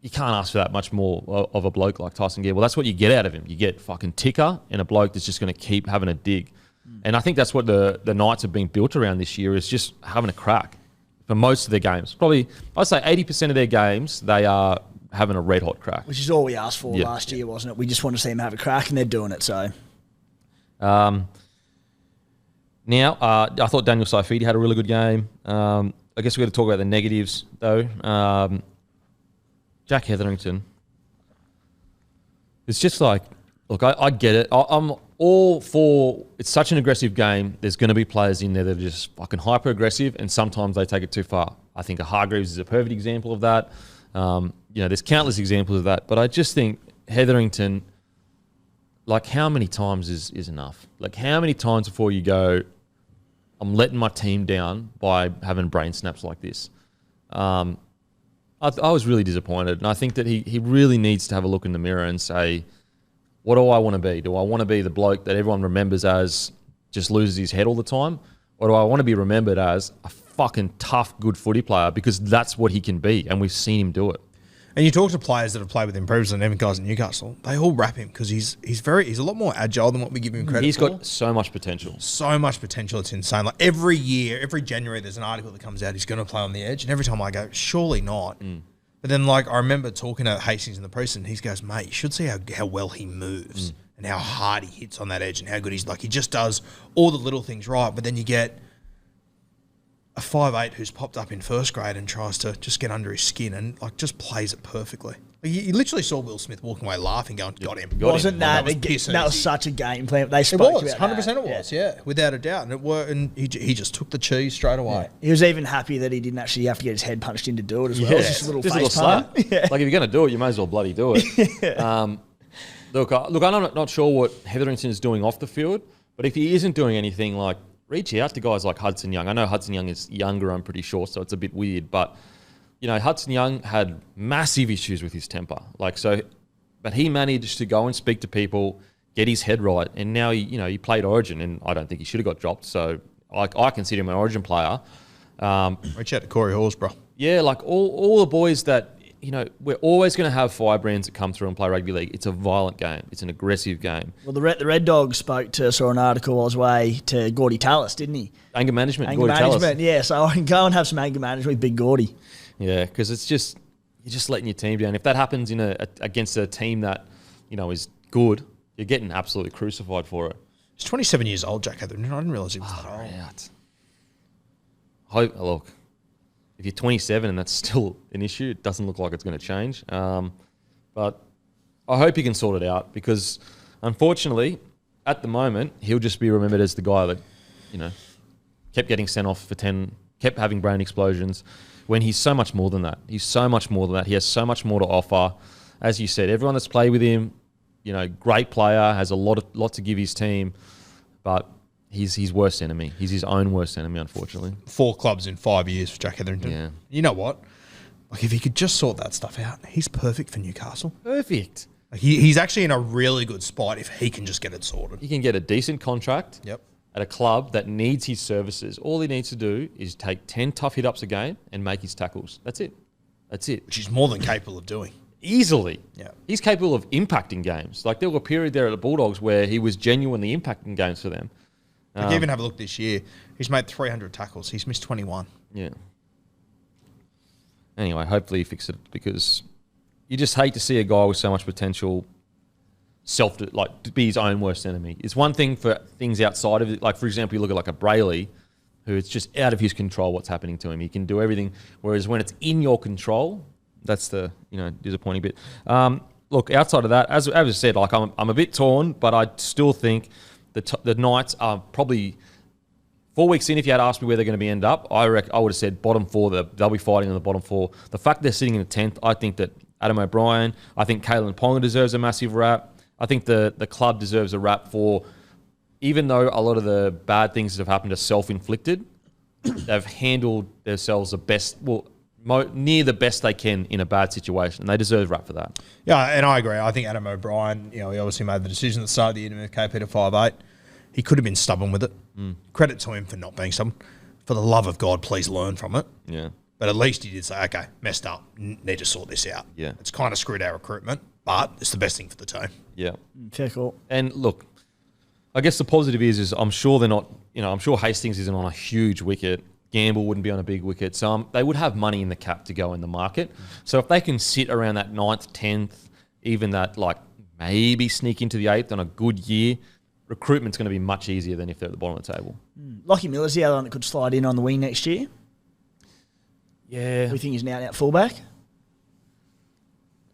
B: you can't ask for that much more of a bloke like Tyson Gamble. That's what you get out of him. You get fucking ticker and a bloke that's just going to keep having a dig. And I think that's what the Knights have been built around this year, is just having a crack for most of their games. Probably, I'd say 80% of their games, they are having a red-hot crack.
D: Which is all we asked for last year, wasn't it? We just wanted to see them have a crack, and they're doing it, so.
B: Now, I thought Daniel Saifidi had a really good game. I guess we've got to talk about the negatives, though. Jack Hetherington. It's just like, look, I get it. I'm all for, it's such an aggressive game. There's going to be players in there that are just fucking hyper-aggressive, and sometimes they take it too far. I think Hargreaves is a perfect example of that. There's countless examples of that. But I just think Hetherington, like how many times is enough? Like how many times before you go, I'm letting my team down by having brain snaps like this? I was really disappointed. And I think that he really needs to have a look in the mirror and say, what do I want to be? Do I want to be the bloke that everyone remembers as just loses his head all the time? Or do I want to be remembered as a fucking tough, good footy player? Because that's what he can be, and we've seen him do it.
C: And you talk to players that have played with him previously, and even guys at Newcastle, they all rap him because he's a lot more agile than what we give him credit for.
B: He's got so much potential.
C: So much potential, it's insane. Like every year, every January, there's an article that comes out, he's going to play on the edge, and every time I go, surely not. But then, like, I remember talking to Hastings in the preseason, he goes, mate, you should see how well he moves and how hard he hits on that edge and how good he's, like, he just does all the little things right. But then you get a 5'8" who's popped up in first grade and tries to just get under his skin and, like, just plays it perfectly. Like, you literally saw Will Smith walking away laughing, going, got him.
D: Wasn't that was such a game plan? They spoke about
C: 100% it was, yeah, without a doubt. And it worked, and he just took the cheese straight away.
D: Yeah. He was even happy that he didn't actually have to get his head punched in to do it as well.
B: Yeah.
D: It was just a little face slap.
B: Yeah. Like, if you're going to do it, you may as well bloody do it. Look, I'm not sure what Hetherington is doing off the field, But if he isn't doing anything, like, reach out to guys like Hudson Young. I know Hudson Young is younger, I'm pretty sure, so it's a bit weird. But, Hudson Young had massive issues with his temper. But he managed to go and speak to people, get his head right, and now he played Origin, and I don't think he should have got dropped. So I consider him an Origin player.
C: Reach out to Corey Halls, bro.
B: Yeah, like all the boys that, we're always going to have firebrands that come through and play rugby league. It's a violent game. It's an aggressive game.
D: Well, the Red Dogs spoke to, saw an article on his way to Gordy Tallis, didn't he?
B: Anger management.
D: Anger management, yeah. So I can go and have some anger management with Big Gordy.
B: Yeah, because it's just, you're just letting your team down. If that happens against a team that, is good, you're getting absolutely crucified for it.
C: He's 27 years old, Jack Heatherton. I didn't realise he was that old.
B: Look, if you're 27 and that's still an issue, it doesn't look like it's going to change. But I hope he can sort it out because, unfortunately, at the moment, he'll just be remembered as the guy that, kept getting sent off for 10, kept having brain explosions, when he's so much more than that. He's so much more than that. He has so much more to offer. As you said, everyone that's played with him, great player, has a lot to give his team, but he's his worst enemy. He's his own worst enemy, unfortunately.
C: 4 clubs in 5 years for Jack Heatherton.
B: Yeah.
C: You know what? Like, if he could just sort that stuff out, he's perfect for Newcastle.
B: Perfect.
C: Like, he's actually in a really good spot if he can just get it sorted.
B: He can get a decent contract at a club that needs his services. All he needs to do is take 10 tough hit-ups a game and make his tackles. That's it.
C: Which he's more than capable of doing.
B: Easily.
C: Yeah.
B: He's capable of impacting games. Like, there was a period there at the Bulldogs where he was genuinely impacting games for them.
C: Like, even have a look this year. He's made 300 tackles. He's missed 21.
B: Yeah. Anyway, hopefully he fixes it because you just hate to see a guy with so much potential to be his own worst enemy. It's one thing for things outside of it. Like, for example, you look at like a Brayley, who it's just out of his control what's happening to him. He can do everything. Whereas when it's in your control, that's the disappointing bit. Look, outside of that, as I said, like I'm a bit torn, but I still think the Knights are probably 4 weeks in. If you had asked me where they're going to end up, I would have said bottom 4. They'll be fighting in the bottom 4. The fact they're sitting in the 10th, I think that Adam O'Brien, I think Kalen Ponga deserves a massive rap. I think the club deserves a rap for, even though a lot of the bad things that have happened are self-inflicted, they've handled themselves the best, near the best they can in a bad situation, and they deserve rap for that.
C: Yeah, and I agree. I think Adam O'Brien, he obviously made the decision at the start of the year to move KP to 5'8". He could have been stubborn with it. Credit to him for not being stubborn. For the love of God, please learn from it.
B: Yeah.
C: But at least he did say, okay, messed up, need to sort this out.
B: Yeah.
C: It's kind of screwed our recruitment, but it's the best thing for the team.
B: Yeah.
D: Fair call.
B: And look, I guess the positive is I'm sure they're not, I'm sure Hastings isn't on a huge wicket. Gamble wouldn't be on a big wicket. So they would have money in the cap to go in the market. So if they can sit around that 9th, 10th, even that maybe sneak into the 8th on a good year, recruitment's going to be much easier than if they're at the bottom of the table.
D: Lockie Miller's the other one that could slide in on the wing next year.
B: Yeah.
D: We think he's an out-and-out fullback.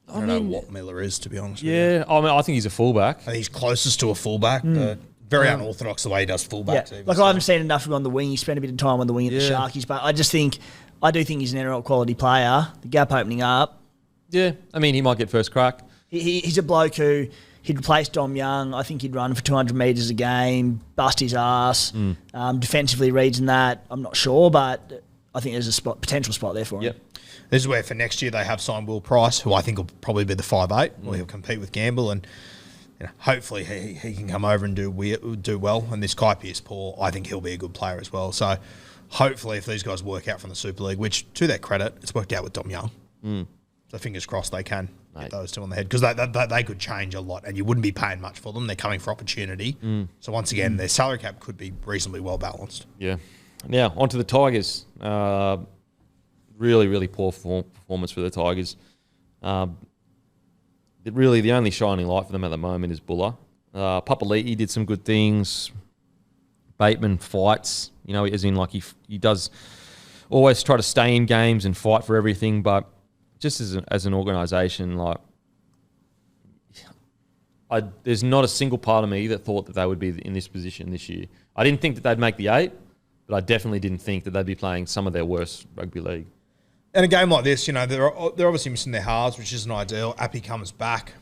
C: I don't know what Miller is, to be honest with you.
B: Yeah, I think he's a fullback.
C: I think he's closest to a fullback, but very unorthodox the way he does fullbacks.
D: Yeah.
C: Even,
D: I haven't seen enough of him on the wing. He spent a bit of time on the wing at the Sharkies, but I do think he's an NRL quality player. The gap opening up.
B: Yeah, I mean, he might get first crack.
D: He's a bloke who he'd replace Dom Young. I think he'd run for 200 metres a game, bust his ass. Defensively reads in that, I'm not sure, but I think there's a potential spot there for him.
B: Yep.
C: This is where for next year they have signed Will Price, who I think will probably be the 5'8", or he'll compete with Gamble, and hopefully he can come over and do well. And this Kai Pearce-Paul, I think he'll be a good player as well. So hopefully if these guys work out from the Super League, which to their credit, it's worked out with Dom Young. So fingers crossed they can get those two on the head, because they could change a lot and you wouldn't be paying much for them. They're coming for opportunity. So once again, their salary cap could be reasonably well balanced.
B: Yeah. Now, on to the Tigers. Really, really poor performance for the Tigers. Really, the only shining light for them at the moment is Buller. Papali'i did some good things. Bateman fights, as in he does always try to stay in games and fight for everything, but just as an organisation, there's not a single part of me that thought that they would be in this position this year. I didn't think that they'd make the 8, but I definitely didn't think that they'd be playing some of their worst rugby league.
C: And a game like this, they're obviously missing their halves, which isn't ideal. Appy comes back,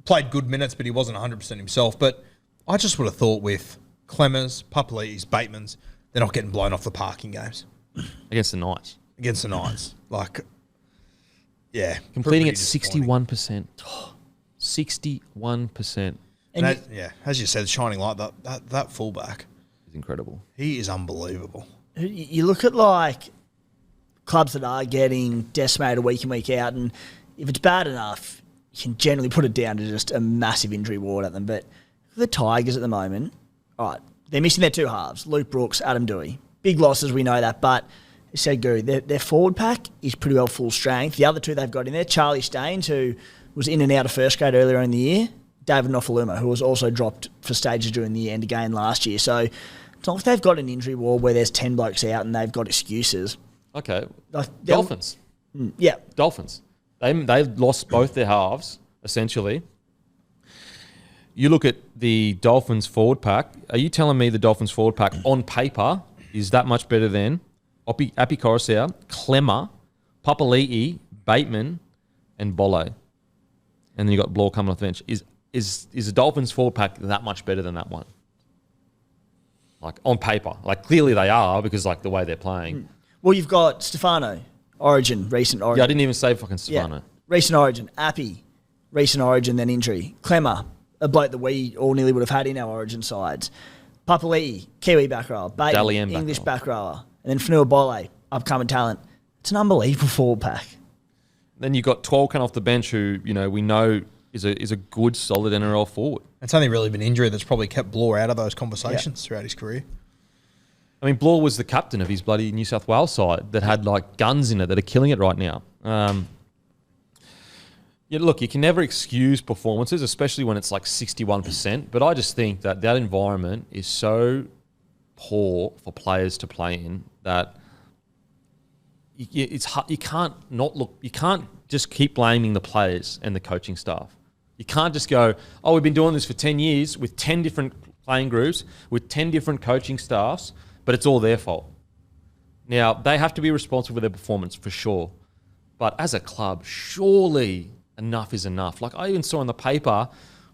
C: played good minutes, but he wasn't 100% himself. But I just would have thought with Clemmers, Papalitis, Bateman's, they're not getting blown off the parking games
B: Against the Knights.
C: against the Knights. Like, yeah.
B: Completing
C: pretty
B: at
C: disappointing.
B: 61%. 61%.
C: And
D: And
C: as you said, shining light, that fullback,
B: Is incredible.
C: he is unbelievable.
D: you look at like clubs that are getting decimated week in, week out, and if it's bad enough, you can generally put it down to just a massive injury ward at them. But the Tigers at the moment, all right, they're missing their two halves, Luke Brooks, Adam Dewey. Big losses, we know that, but you said, Guru, their forward pack is pretty well full strength. The other two they've got in there, Charlie Staines, who was in and out of first grade earlier in the year, David Nofaluma, who was also dropped for stages during the year and again last year. So it's not like they've got an injury ward where there's 10 blokes out and they've got excuses.
B: Okay.
D: Like,
B: Dolphins.
D: Yeah.
B: Dolphins. They lost both their halves, essentially. You look at the Dolphins forward pack. Are you telling me the Dolphins forward pack on paper is that much better than Api Coruscant, Clemmer, Papali'i, Bateman, and Bolo? And then you got Bloke coming off the bench. Is the Dolphins forward pack that much better than that one? Like on paper, like clearly they are because like the way they're playing.
D: Well, you've got Stefano, Origin, recent Origin.
B: Yeah, I didn't even say fucking Stefano.
D: Yeah. Recent Origin. Appy, recent Origin, then injury. Clemmer, a bloke that we all nearly would have had in our Origin sides. Papali'i, Kiwi back rower. Bateman,
B: Dally-M back
D: English
B: rower.
D: back rower. And then Fanua Bole, upcoming talent. It's an unbelievable forward pack.
B: Then you got 12 coming off the bench who, you know, we know is a good, solid NRL forward.
C: It's only really been injury that's probably kept Bloor out of those conversations throughout his career.
B: I mean, Bloor was the captain of his bloody New South Wales side that had like guns in it that are killing it right now. Yeah, look, you can never excuse performances, especially when it's like 61%. But I just think that environment is so poor for players to play in that it's hard, you can't not look. You can't just keep blaming the players and the coaching staff. You can't just go, oh, we've been doing this for 10 years with 10 different playing groups, with 10 different coaching staffs, but it's all their fault. Now, they have to be responsible for their performance for sure. But as a club, surely enough is enough. Like I even saw in the paper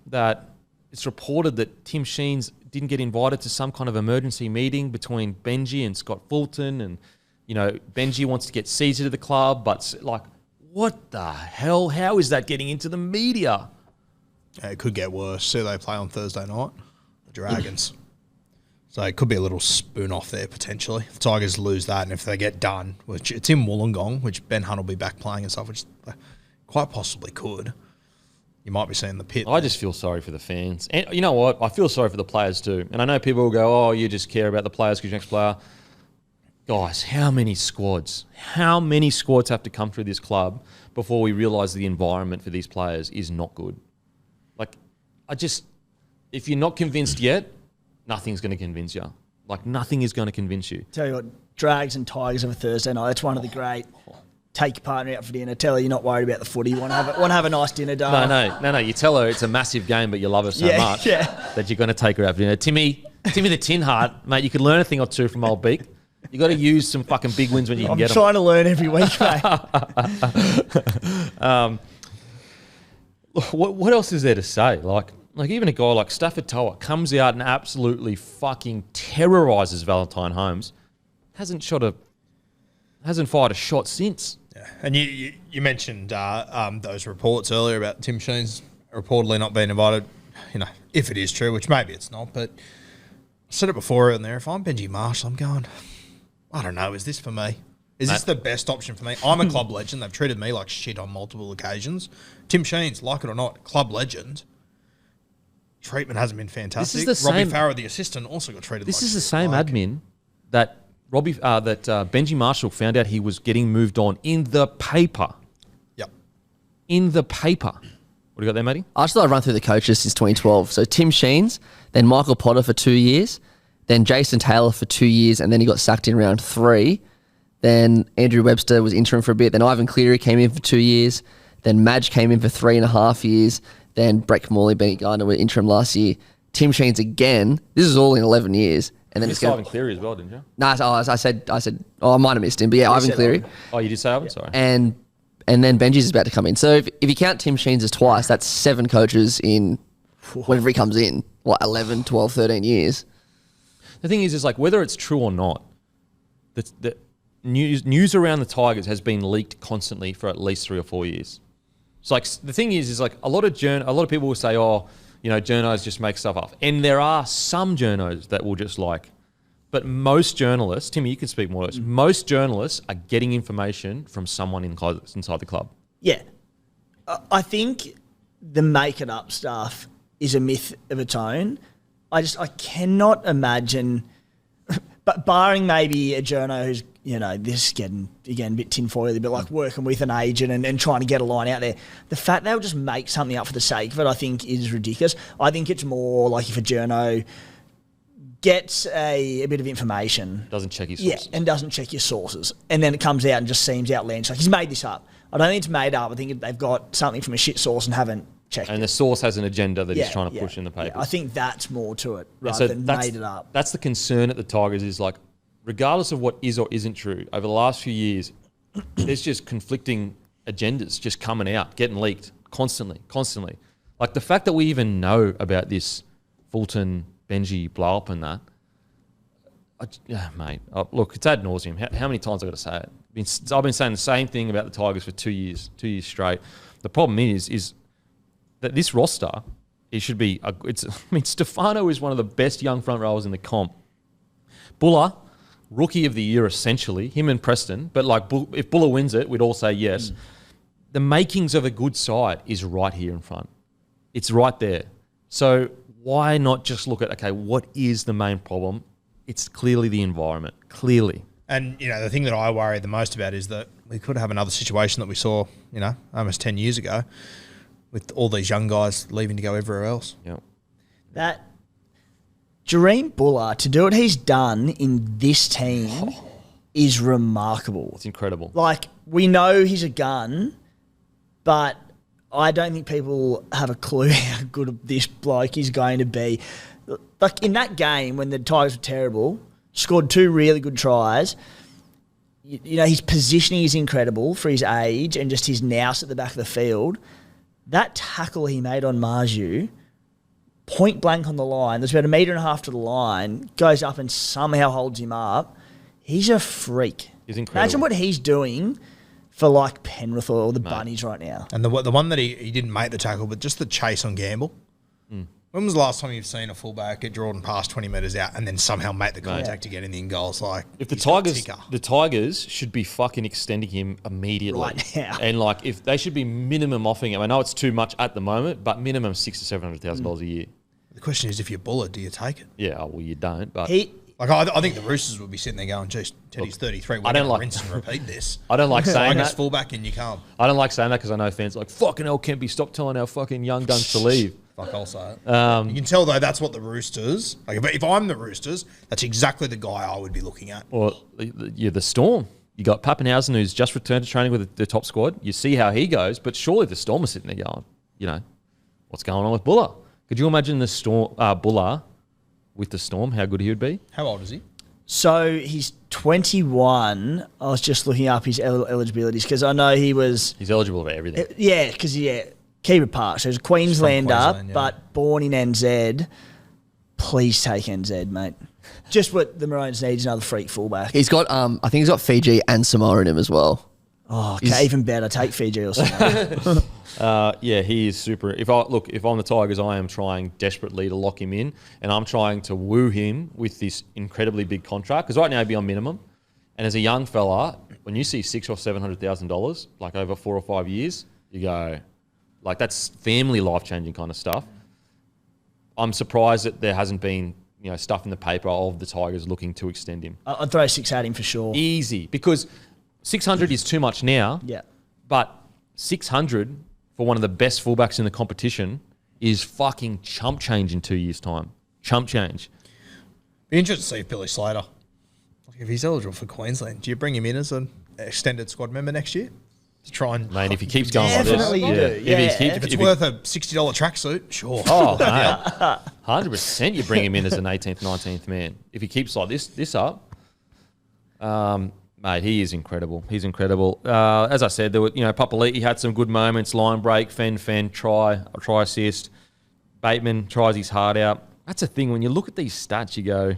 B: that it's reported that Tim Sheens didn't get invited to some kind of emergency meeting between Benji and Scott Fulton. And, you know, Benji wants to get Caesar to the club, but like, what the hell? How is that getting into the media?
C: It could get worse. See, they play on Thursday night, the Dragons. So it could be a little spoon off there potentially. If the Tigers lose that, and if they get done, which it's in Wollongong, which Ben Hunt will be back playing and stuff, which they quite possibly could. You might be seeing the pit.
B: I just feel sorry for the fans. And you know what? I feel sorry for the players too. And I know people will go, oh, you just care about the players because you're next player. Guys, how many squads have to come through this club before we realise the environment for these players is not good? Like, if you're not convinced yet, nothing's going to convince you. Like, nothing is going to convince you.
D: Tell you what, Drags and Tigers of a Thursday night. That's one of the great. Take your partner out for dinner. Tell her you're not worried about the footy. Want to have a nice dinner, darling.
B: No. You tell her it's a massive game, but you love her so much that you're going to take her out for dinner. Timmy the Tin Heart, mate, you could learn a thing or two from old Beak. You got to use some fucking big wins when you can get them.
D: I'm trying to learn every week, mate.
B: What else is there to say? Like even a guy like Stafford Toa comes out and absolutely fucking terrorises Valentine Holmes. Hasn't fired a shot since.
C: Yeah. And you mentioned those reports earlier about Tim Sheens reportedly not being invited. You know, if it is true, which maybe it's not, but I said it before in there. If I'm Benji Marshall, I'm going, I don't know, is this for me? Is this the best option for me? I'm a club legend. They've treated me like shit on multiple occasions. Tim Sheens, like it or not, club legend. Treatment hasn't been fantastic.
B: This is the
C: Robbie
B: same,
C: Farah, the assistant, also got treated like shit.
B: This is the same admin that Benji Marshall found out he was getting moved on in the paper.
C: Yep.
B: In the paper. What do you got there, Matty?
E: I just thought I'd run through the coaches since 2012. So Tim Sheens, then Michael Potter for 2 years, then Jason Taylor for 2 years, and then he got sacked in round 3. Then Andrew Webster was interim for a bit. Then Ivan Cleary came in for 2 years. Then Madge came in for 3.5 years. Then Brett Morley, Benny Gardner were interim last year. Tim Sheens again. This is all in 11 years. And then
B: You
E: it's
B: missed Ivan Cleary as well, didn't you?
E: No, I said, I might have missed him, but yeah, Ivan Cleary.
B: Oh, you did say Ivan? Sorry.
E: And then Benji's about to come in. So if you count Tim Sheens as twice, that's 7 coaches in whenever he comes in. 11, 12, 13 years.
B: The thing is like whether it's true or not, the news around the Tigers has been leaked constantly for at least 3 or 4 years. So like the thing is like a lot of people will say, oh, journos just make stuff up, and there are some journos that will just like. But most journalists, Timmy, you can speak more. Most journalists are getting information from someone inside the club.
D: Yeah, I think the make it up stuff is a myth of its own. I cannot imagine, but barring maybe a journo who's, this is getting, again, a bit tinfoily, but like working with an agent and trying to get a line out there. The fact they'll just make something up for the sake of it, I think, is ridiculous. I think it's more like if a journo gets a bit of information.
B: Doesn't check his sources.
D: Yeah, and doesn't check your sources. And then it comes out and just seems outlandish. Like, he's made this up. I don't think it's made up. I think they've got something from a shit source and haven't checked it.
B: And the source has an agenda that he's trying to push in the papers.
D: Yeah, I think that's more to it rather than made it up.
B: That's the concern at the Tigers is like, regardless of what is or isn't true, over the last few years, there's just conflicting agendas just coming out, getting leaked constantly. Like the fact that we even know about this Fulton, Benji blow up and that, mate, look, it's ad nauseum. How many times I've got to say it? I've been saying the same thing about the Tigers for 2 years straight. The problem is that this roster, it should be, Stefano is one of the best young front rowers in the comp. Buller, rookie of the year essentially, him and Preston, but like if Buller wins it, we'd all say yes. The makings of a good side is right here in front. It's right there. So why not just look at, okay, what is the main problem? It's clearly the environment, clearly.
C: And, the thing that I worry the most about is that we could have another situation that we saw, almost 10 years ago with all these young guys leaving to go everywhere else.
B: Yeah.
D: That Jareem Buller, to do what he's done in this team is remarkable.
B: It's incredible.
D: Like, we know he's a gun, but I don't think people have a clue how good this bloke is going to be. Like, in that game when the Tigers were terrible, scored 2 really good tries. His positioning is incredible for his age and just his nous at the back of the field. That tackle he made on Marju, point blank on the line, there's about 1.5 meters to the line, goes up and somehow holds him up. He's a freak.
B: He's incredible.
D: Imagine what he's doing for like Penrith or the Bunnies right now.
C: And the one that he didn't make the tackle, but just the chase on Gamble. When was the last time you've seen a fullback get drawn past 20 metres out and then somehow make the contact to get in the in-goals? Like,
B: if the Tigers should be fucking extending him immediately.
D: Right now.
B: And like, if they should be minimum offering him. I know it's too much at the moment, but minimum $600,000 to $700,000 a year.
C: The question is, if you're Buller, do you take it?
B: Yeah, well, you don't. But
C: I think the Roosters would be sitting there going, geez, Teddy's 33. We're going to rinse and repeat this.
B: I don't like saying that.
C: Fullback and you can't.
B: I don't like saying that because I know fans are like, fucking hell, Kempy, stop telling our fucking young guns to leave.
C: Fuck, I'll say it. You can tell, though, that's what the Roosters... Like, if I'm the Roosters, that's exactly the guy I would be looking at.
B: Well, you're the Storm. You got Pappenhausen, who's just returned to training with the top squad. You see how he goes, but surely the Storm are sitting there going, what's going on with Buller? Could you imagine the Storm Buller with the Storm, how good he would be?
C: How old is he?
D: So he's 21. I was just looking up his eligibilities because I know he was...
B: He's eligible for everything.
D: Yeah, because, Keeper Park. So he's a Queenslander, but born in NZ. Please take NZ, mate. Just what the Maroons need is another freak fullback.
E: He's got, I think he's got Fiji and Samoa in him as well.
D: Oh, okay, even better. Take Fiji or something.
B: Yeah, he is super. If I'm the Tigers, I am trying desperately to lock him in, and I'm trying to woo him with this incredibly big contract because right now he'd be on minimum. And as a young fella, when you see $600,000 or $700,000 like over 4 or 5 years, you go, like that's family life changing kind of stuff. I'm surprised that there hasn't been stuff in the paper of the Tigers looking to extend him.
D: I'd throw 6 at him for sure.
B: Easy, because 600 is too much now.
D: Yeah,
B: but 600 for one of the best fullbacks in the competition is fucking chump change in 2 years' time. Chump change.
C: Be interested to see if Billy Slater, if he's eligible for Queensland, do you bring him in as an extended squad member next year? To try and...
B: Mate, if he keeps going like this...
D: Definitely you do. Yeah.
C: If it's worth a $60 tracksuit, sure.
B: Oh, mate. 100% you bring him in as an 18th, 19th man. If he keeps like this up... mate, he is incredible. He's incredible. As I said, there were, Papali'i had some good moments. Line break, fend, try assist. Bateman tries his heart out. that's a thing. When you look at these stats, you go,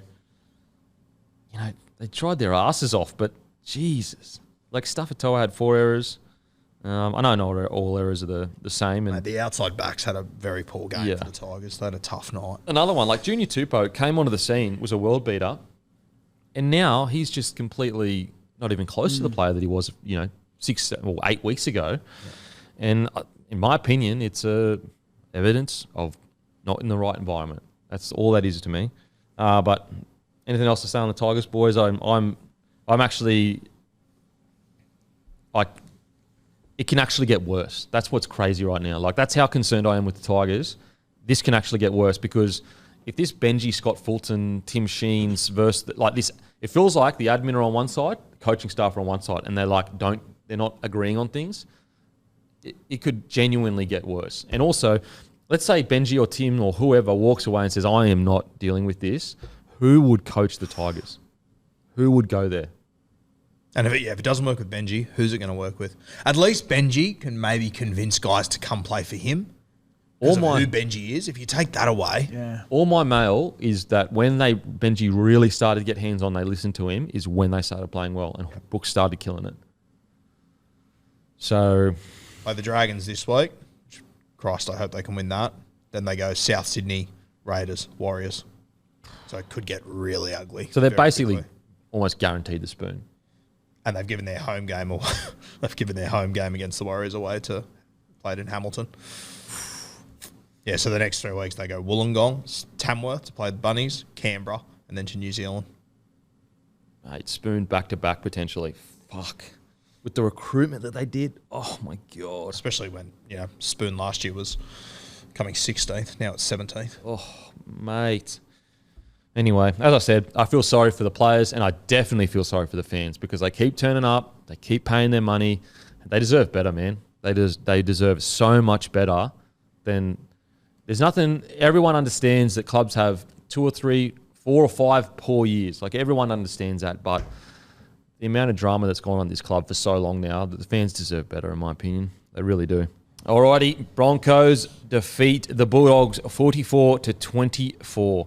B: you know, they tried their asses off, but Jesus. Like, Staffatoa had 4 errors. I know not all errors are the same. And
C: The outside backs had a very poor game for the Tigers. They had a tough night.
B: Another one, like Junior Tupou came onto the scene, was a world beater, and now he's just completely not even close to the player that he was, 6 or 8 weeks ago. Yeah. And in my opinion, it's evidence of not in the right environment. That's all that is to me. But anything else to say on the Tigers, boys? I'm actually like, it can actually get worse. That's what's crazy right now. Like, that's how concerned I am with the Tigers. This can actually get worse because if this Benji, Scott Fulton, Tim Sheens versus like this, it feels like the admin are on one side, the coaching staff are on one side, and they're not agreeing on things. It could genuinely get worse. And also, let's say Benji or Tim or whoever walks away and says, I am not dealing with this. Who would coach the Tigers? Who would go there?
C: And if it doesn't work with Benji, who's it going to work with? At least Benji can maybe convince guys to come play for him. Because of who Benji is. If you take that away.
B: All my mail is that when Benji really started to get hands on, they listened to him, is when they started playing well and Brooks started killing it. So,
C: play the Dragons this week. Christ, I hope they can win that. Then they go South Sydney, Raiders, Warriors. So it could get really ugly.
B: So they're basically almost guaranteed the spoon.
C: And they've given their home game against the Warriors away to play it in Hamilton. Yeah, so the next 3 weeks they go Wollongong, Tamworth to play the Bunnies, Canberra, and then to New Zealand.
B: Mate, spoon back to back potentially. Fuck. With the recruitment that they did, oh my God.
C: Especially when, Spoon last year was coming 16th, now it's 17th.
B: Oh, mate. Anyway, as I said, I feel sorry for the players and I definitely feel sorry for the fans because they keep turning up, they keep paying their money. They deserve better, man. They deserve so much better than... There's nothing... Everyone understands that clubs have 2 or 3, 4 or 5 poor years. Like, everyone understands that, but the amount of drama that's gone on in this club for so long now, that the fans deserve better, in my opinion. They really do. Alrighty, Broncos defeat the Bulldogs 44-24.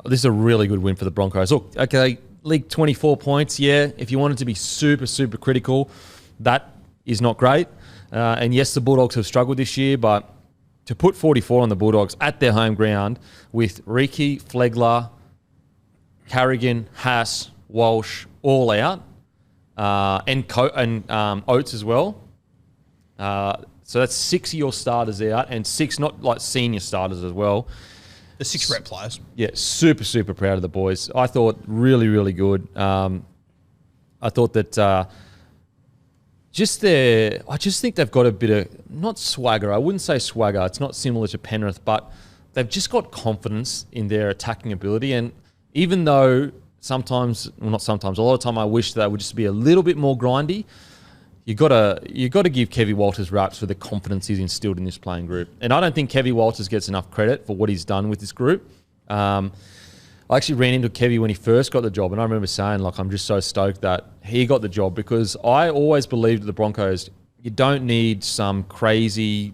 B: This is a really good win for the Broncos. Look, okay, league 24 points, yeah. If you wanted to be super, super critical, that is not great. And yes, the Bulldogs have struggled this year, but to put 44 on the Bulldogs at their home ground with Riki, Flegler, Carrigan, Haas, Walsh all out, and Oates as well. So that's 6 of your starters out and 6 not like senior starters as well.
C: The 6 rep players. Yeah,
B: super, super proud of the boys. I thought really, really good. I thought that I just think they've got a bit of, not swagger, I wouldn't say swagger, it's not similar to Penrith, but they've just got confidence in their attacking ability. And even though a lot of the time I wish that would just be a little bit more grindy, you got to give Kevy Walters raps for the confidence he's instilled in this playing group. And I don't think Kevy Walters gets enough credit for what he's done with this group. I actually ran into Kevy when he first got the job, and I remember saying, like, I'm just so stoked that he got the job because I always believed the Broncos, you don't need some crazy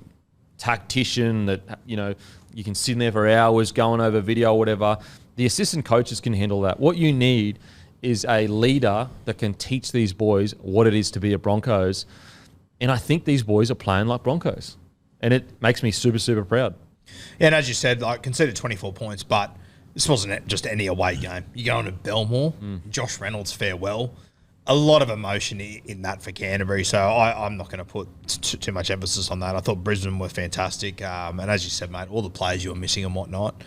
B: tactician that, you can sit in there for hours going over video or whatever. The assistant coaches can handle that. What you need is a leader that can teach these boys what it is to be a Broncos. And I think these boys are playing like Broncos. And it makes me super, super proud.
C: Yeah, and as you said, I conceded 24 points, but this wasn't just any away game. You go into Belmore, Josh Reynolds farewell. A lot of emotion in that for Canterbury, so I'm not going to put too much emphasis on that. I thought Brisbane were fantastic. And as you said, mate, all the players you were missing and whatnot.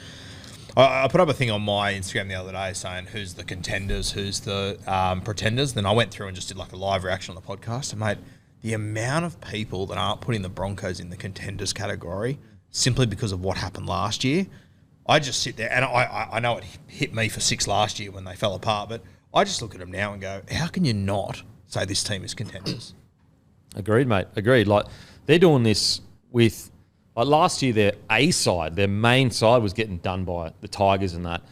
C: I put up a thing on my Instagram the other day saying who's the contenders, who's the pretenders. Then I went through and just did like a live reaction on the podcast. And, mate, the amount of people that aren't putting the Broncos in the contenders category simply because of what happened last year, I just sit there, and I know it hit me for 6 last year when they fell apart, but I just look at them now and go, how can you not say this team is contenders?
B: Agreed, mate. Agreed. Like, they're doing this with, like, last year their A side, their main side was getting done by the Tigers and that.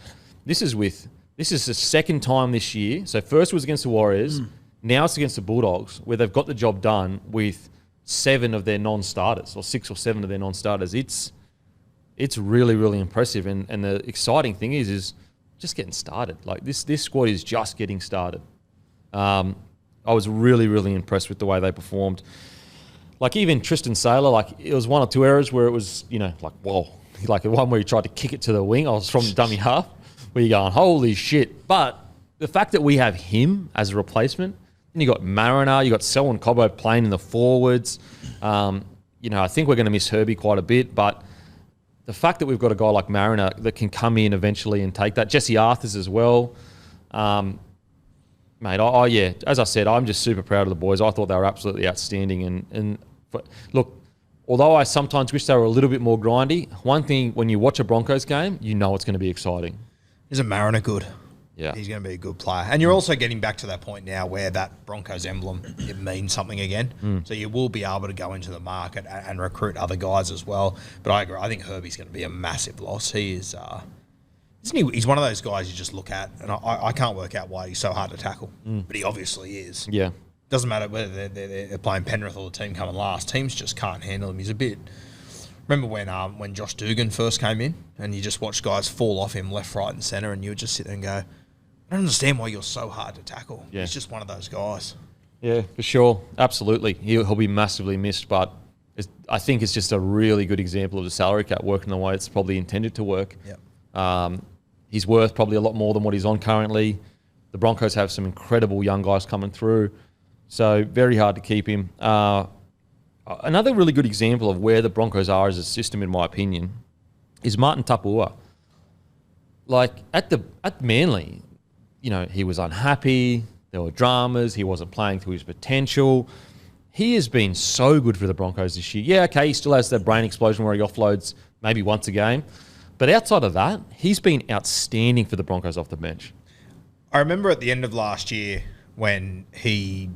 B: This is the second time this year. So first was against the Warriors. Now it's against the Bulldogs, where they've got the job done with 7 of their non-starters, or 6 or 7 of their non-starters. it's really, really impressive. And the exciting thing is just getting started. Like this squad is just getting started. I was really, really impressed with the way they performed. Like even Tristan Saylor, like it was one or two errors where it was, like, whoa. Like the one where he tried to kick it to the wing. I was from the dummy half where you're going, holy shit. But the fact that we have him as a replacement, and you got Mariner, you got Selwyn Cobbo playing in the forwards. I think we're going to miss Herbie quite a bit, but the fact that we've got a guy like Mariner that can come in eventually and take that, Jesse Arthurs as well, mate. As I said, I'm just super proud of the boys. I thought they were absolutely outstanding. Look, although I sometimes wish they were a little bit more grindy, one thing when you watch a Broncos game, you know it's going to be exciting.
C: Isn't Mariner good?
B: Yeah.
C: He's going to be a good player. And you're also getting back to that point now where that Broncos emblem, it means something again. So you will be able to go into the market and recruit other guys as well. But I agree. I think Herbie's going to be a massive loss. He is, he's one of those guys you just look at, and I can't work out why he's so hard to tackle. But he obviously is.
B: Yeah.
C: Doesn't matter whether they're playing Penrith or the team coming last. Teams just can't handle him. He's a bit... Remember when Josh Dugan first came in and you just watched guys fall off him left, right and centre and you would just sit there and go, I don't understand why you're so hard to tackle. Yeah. He's just one of those guys.
B: Yeah, for sure. Absolutely. He'll be massively missed, but I think it's just a really good example of the salary cap working the way it's probably intended to work.
C: Yep.
B: He's worth probably a lot more than what he's on currently. The Broncos have some incredible young guys coming through. So very hard to keep him. Another really good example of where the Broncos are as a system, in my opinion, is Martin Tapua. Like at Manly, he was unhappy. There were dramas. He wasn't playing to his potential. He has been so good for the Broncos this year. Yeah, okay, he still has that brain explosion where he offloads maybe once a game. But outside of that, he's been outstanding for the Broncos off the bench.
C: I remember at the end of last year when he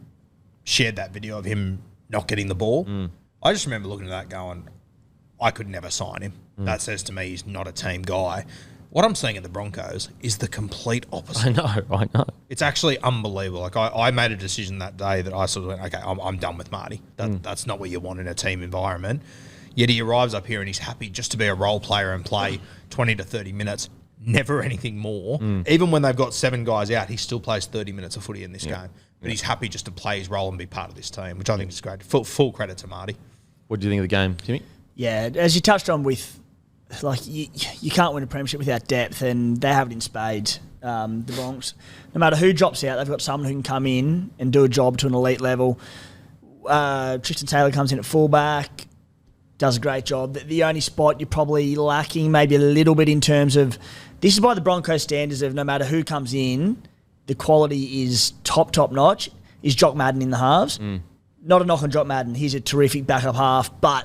C: shared that video of him not getting the ball. I just remember looking at that going, I could never sign him. That says to me he's not a team guy. What I'm seeing at the Broncos is the complete opposite.
B: I know.
C: It's actually unbelievable. Like I made a decision that day that I sort of went, okay, I'm done with Marty. That's not what you want in a team environment. Yet he arrives up here and he's happy just to be a role player and play 20 to 30 minutes, never anything more. Even when they've got 7 guys out, he still plays 30 minutes of footy in this game. But he's happy just to play his role and be part of this team, which I think is great. Full credit to Marty.
B: What do you think of the game, Timmy?
D: Yeah, as you touched on with, like, you can't win a premiership without depth, and they have it in spades, the Bronx. No matter who drops out, they've got someone who can come in and do a job to an elite level. Tristan Taylor comes in at fullback, does a great job. The only spot you're probably lacking maybe a little bit in terms of, this is by the Broncos standards of no matter who comes in, the quality is top notch, is Jock Madden in the halves. Not a knock on Jock Madden. He's a terrific backup half, but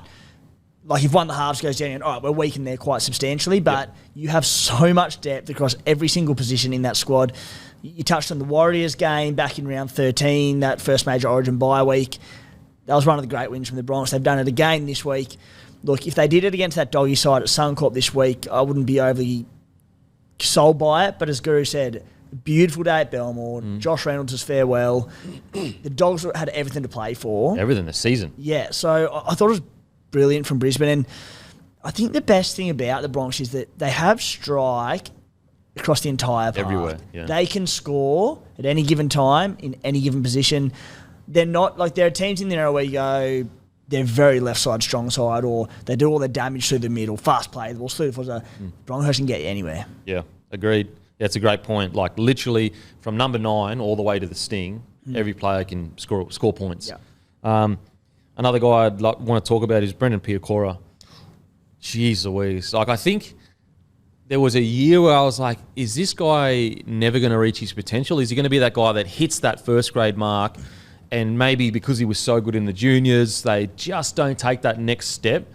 D: like if one of the halves goes down, all right, we're weakened there quite substantially, but you have so much depth across every single position in that squad. You touched on the Warriors game back in round 13, that first major Origin bye week. That was one of the great wins from the Bronx. They've done it again this week. Look, if they did it against that doggy side at Suncorp this week, I wouldn't be overly sold by it, but as Guru said, beautiful day at Belmore. Josh Reynolds' farewell. The Dogs had everything to play for.
B: Everything this season.
D: Yeah, so I thought it was brilliant from Brisbane. And I think the best thing about the Bronx is that they have strike across the entire park.
B: Everywhere, yeah.
D: They can score at any given time, in any given position. They're not, like, there are teams in there where you go, they're very left side, strong side, or they do all their damage through the middle, fast play, the ball through the foot. Broncos can get you anywhere.
B: Yeah, agreed. That's a great point. Like literally from number 9 all the way to the Sting, every player can score points.
D: Yeah.
B: Another guy I'd want to talk about is Brendan Piacora. Jeez Louise. Like I think there was a year where I was like, is this guy never going to reach his potential? Is he going to be that guy that hits that first grade mark and maybe because he was so good in the juniors, they just don't take that next step?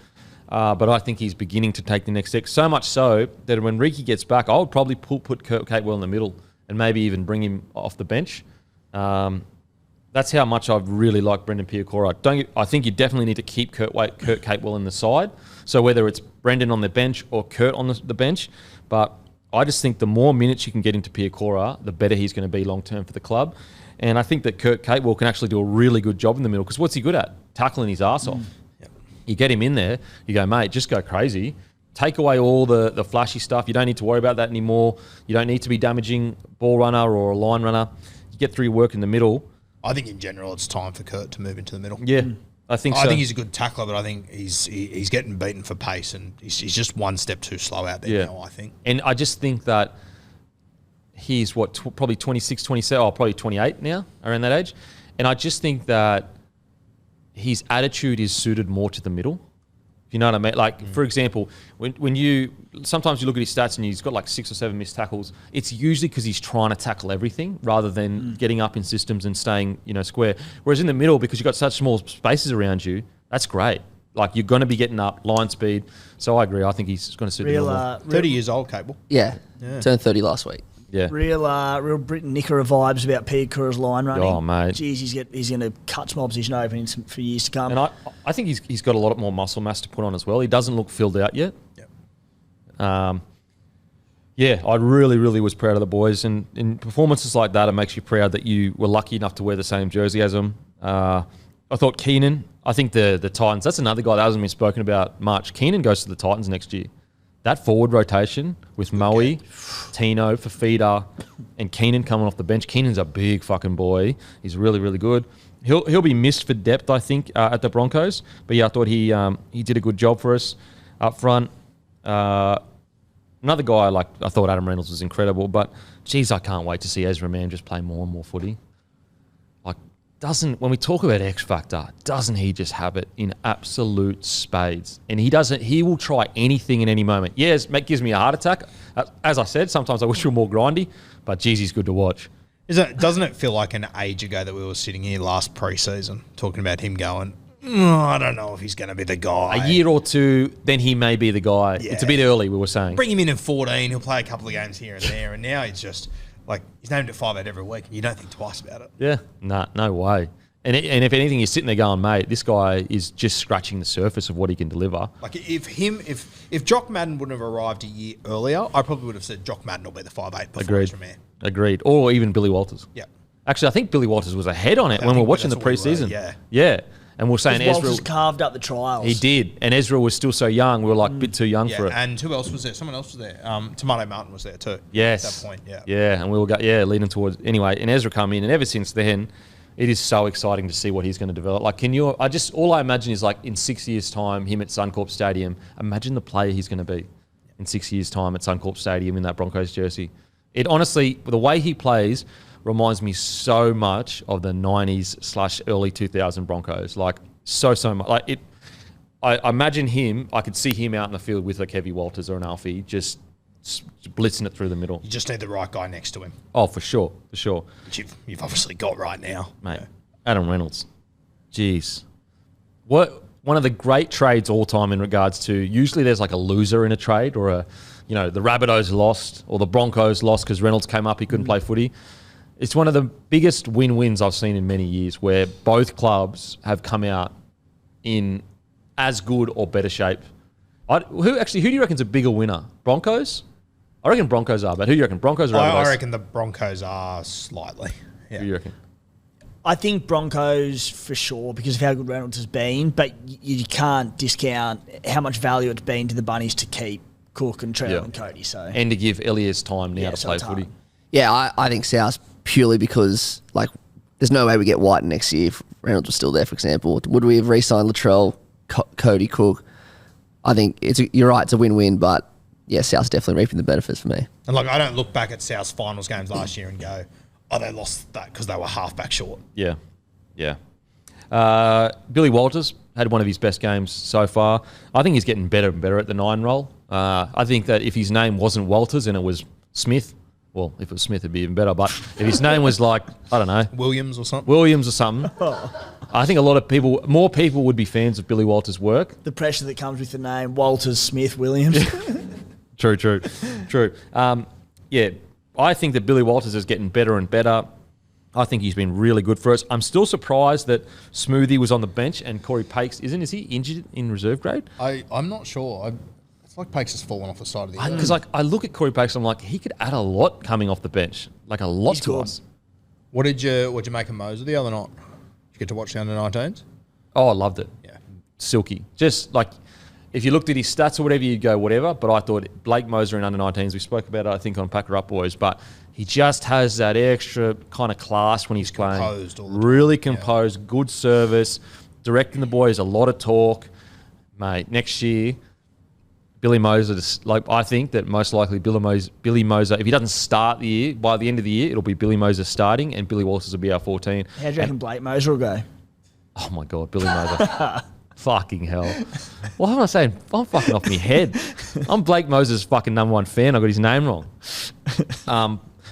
B: But I think he's beginning to take the next step. So much so that when Ricky gets back, I would probably put Kurt Capewell in the middle and maybe even bring him off the bench. That's how much I've really liked Brendan Piacora. I think you definitely need to keep Kurt Capewell in the side. So whether it's Brendan on the bench or Kurt on the bench, but I just think the more minutes you can get into Piacora, the better he's going to be long term for the club. And I think that Kurt Capewell can actually do a really good job in the middle because what's he good at? Tackling his ass off. You get him in there, you go, mate, just go crazy. take away all the flashy stuff. You don't need to worry about that anymore. You don't need to be damaging ball runner or a line runner. You get through your work in the middle.
C: I think in general it's time for Kurt to move into the middle.
B: Yeah, I think so.
C: I think he's a good tackler, but I think he's getting beaten for pace, and he's just one step too slow out there now, I think.
B: And I just think that he's, probably 26, 27, probably 28 now, around that age. And I just think that his attitude is suited more to the middle. You know what I mean? Like, for example, sometimes you look at his stats and he's got like 6 or 7 missed tackles. It's usually because he's trying to tackle everything rather than getting up in systems and staying, square. Whereas in the middle, because you've got such small spaces around you, that's great. Like, you're going to be getting up, line speed. So I agree. I think he's going to suit the middle.
C: 30 years old, Cable.
E: Yeah. Turned 30 last week.
B: Yeah.
D: Real Britain Nickera vibes about Piakura's line running.
B: Oh, mate.
D: Jeez, he's going to cut some opposition open for years to come.
B: And I think he's got a lot more muscle mass to put on as well. He doesn't look filled out yet.
C: Yep.
B: I really, really was proud of the boys. And in performances like that, it makes you proud that you were lucky enough to wear the same jersey as them. I thought Keenan, I think the Titans, that's another guy that hasn't been spoken about much. Keenan goes to the Titans next year. That forward rotation with Moe, Tino, Fafita, and Keenan coming off the bench. Keenan's a big fucking boy. He's really, really good. He'll be missed for depth, I think, at the Broncos. But yeah, I thought he did a good job for us up front. Another guy, I thought Adam Reynolds was incredible. But geez, I can't wait to see Ezra Mann just play more and more footy. When we talk about X Factor, doesn't he just have it in absolute spades? And he will try anything in any moment. Yes, it gives me a heart attack. As I said, sometimes I wish we were more grindy, but geez, he's good to watch.
C: Doesn't it feel like an age ago that we were sitting here last pre-season talking about him going, I don't know if he's going to be the guy.
B: A year or two, then he may be the guy. Yeah. It's a bit early, we were saying.
C: Bring him in 14, he'll play a couple of games here and there, and now he's just... he's named at 5'8" every week, and you don't think twice about it.
B: Yeah, no way. And if anything, you're sitting there going, mate, this guy is just scratching the surface of what he can deliver.
C: If Jock Madden wouldn't have arrived a year earlier, I probably would have said Jock Madden will be the 5'8" performance from here.
B: Agreed. Or even Billy Walters.
C: Yeah.
B: Actually, I think Billy Walters was ahead on it when we were watching the preseason.
C: Yeah.
B: And we're saying Ezra...
D: Walters carved up the trials.
B: He did. And Ezra was still so young. We were a bit too young for it.
C: And who else was there? Someone else was there. Tomato Martin was there too.
B: Yes.
C: At that point, yeah.
B: Yeah, and we were leading towards... Anyway, and Ezra come in, and ever since then, it is so exciting to see what he's going to develop. All I imagine is in 6 years' time, him at Suncorp Stadium, imagine the player he's going to be in 6 years' time at Suncorp Stadium in that Broncos jersey. It honestly, the way he plays reminds me so much of the 90s/early 2000 Broncos. So much. I imagine him, I could see him out in the field with a Kevy Walters or an Alfie, just blitzing it through the middle.
C: You just need the right guy next to him.
B: Oh, for sure.
C: Which you've obviously got right now.
B: Mate, yeah. Adam Reynolds. Jeez. One of the great trades all time in regards to, usually there's a loser in a trade or the Rabbitohs lost or the Broncos lost because Reynolds came up, he couldn't play footy. It's one of the biggest win-wins I've seen in many years where both clubs have come out in as good or better shape. Who do you reckon's a bigger winner? Broncos? I reckon Broncos are, but who do you reckon? Broncos or Rabbitohs?
C: I reckon the Broncos are slightly. Yeah.
B: Who do you reckon?
D: I think Broncos for sure because of how good Reynolds has been, but you can't discount how much value it's been to the Bunnies to keep Cook and Trell and Cody. And
B: to give Elias time now to play footy.
E: Yeah, I think South purely because there's no way we get White next year if Reynolds was still there, for example. Would we have re-signed Latrell, Cody, Cook? I think you're right, it's a win-win, but yeah, South's definitely reaping the benefits for me.
C: And I don't look back at South's finals games last year and go, oh, they lost that because they were half-back short.
B: Yeah. Billy Walters had one of his best games so far. I think he's getting better and better at the 9 role. I think that if his name wasn't Walters and it was Smith, well, if it was Smith, it'd be even better. But if his name was I don't know.
C: Williams or something.
B: I think more people would be fans of Billy Walters' work.
D: The pressure that comes with the name Walters, Smith, Williams.
B: True. I think that Billy Walters is getting better and better. I think he's been really good for us. I'm still surprised that Smoothie was on the bench and Corey Pakes isn't. Is he injured in reserve grade?
C: I'm not sure. It's like Pakes has fallen off the side of the earth.
B: Because I look at Corey Pakes, I'm like, he could add a lot coming off the bench, a lot to us.
C: What did you make of Moser the other night? Did you get to watch the under-19s?
B: Oh, I loved it.
C: Yeah,
B: silky. Just if you looked at his stats or whatever, you'd go whatever. But I thought Blake Moser in under-19s, we spoke about it, I think, on Packer Up Boys, but he just has that extra kind of class when he's playing.
C: Composed all the time.
B: Really composed, good service, directing the boys, a lot of talk. Mate, next year, Billy Moser, I think that most likely Billy Moser, if he doesn't start the year, by the end of the year, it'll be Billy Moser starting and Billy Walters will be our 14.
D: How do you reckon Blake Moser will go?
B: Oh my God, Billy Moser. Fucking hell. What am I saying? I'm fucking off my head. I'm Blake Moser's fucking number one fan. I got his name wrong.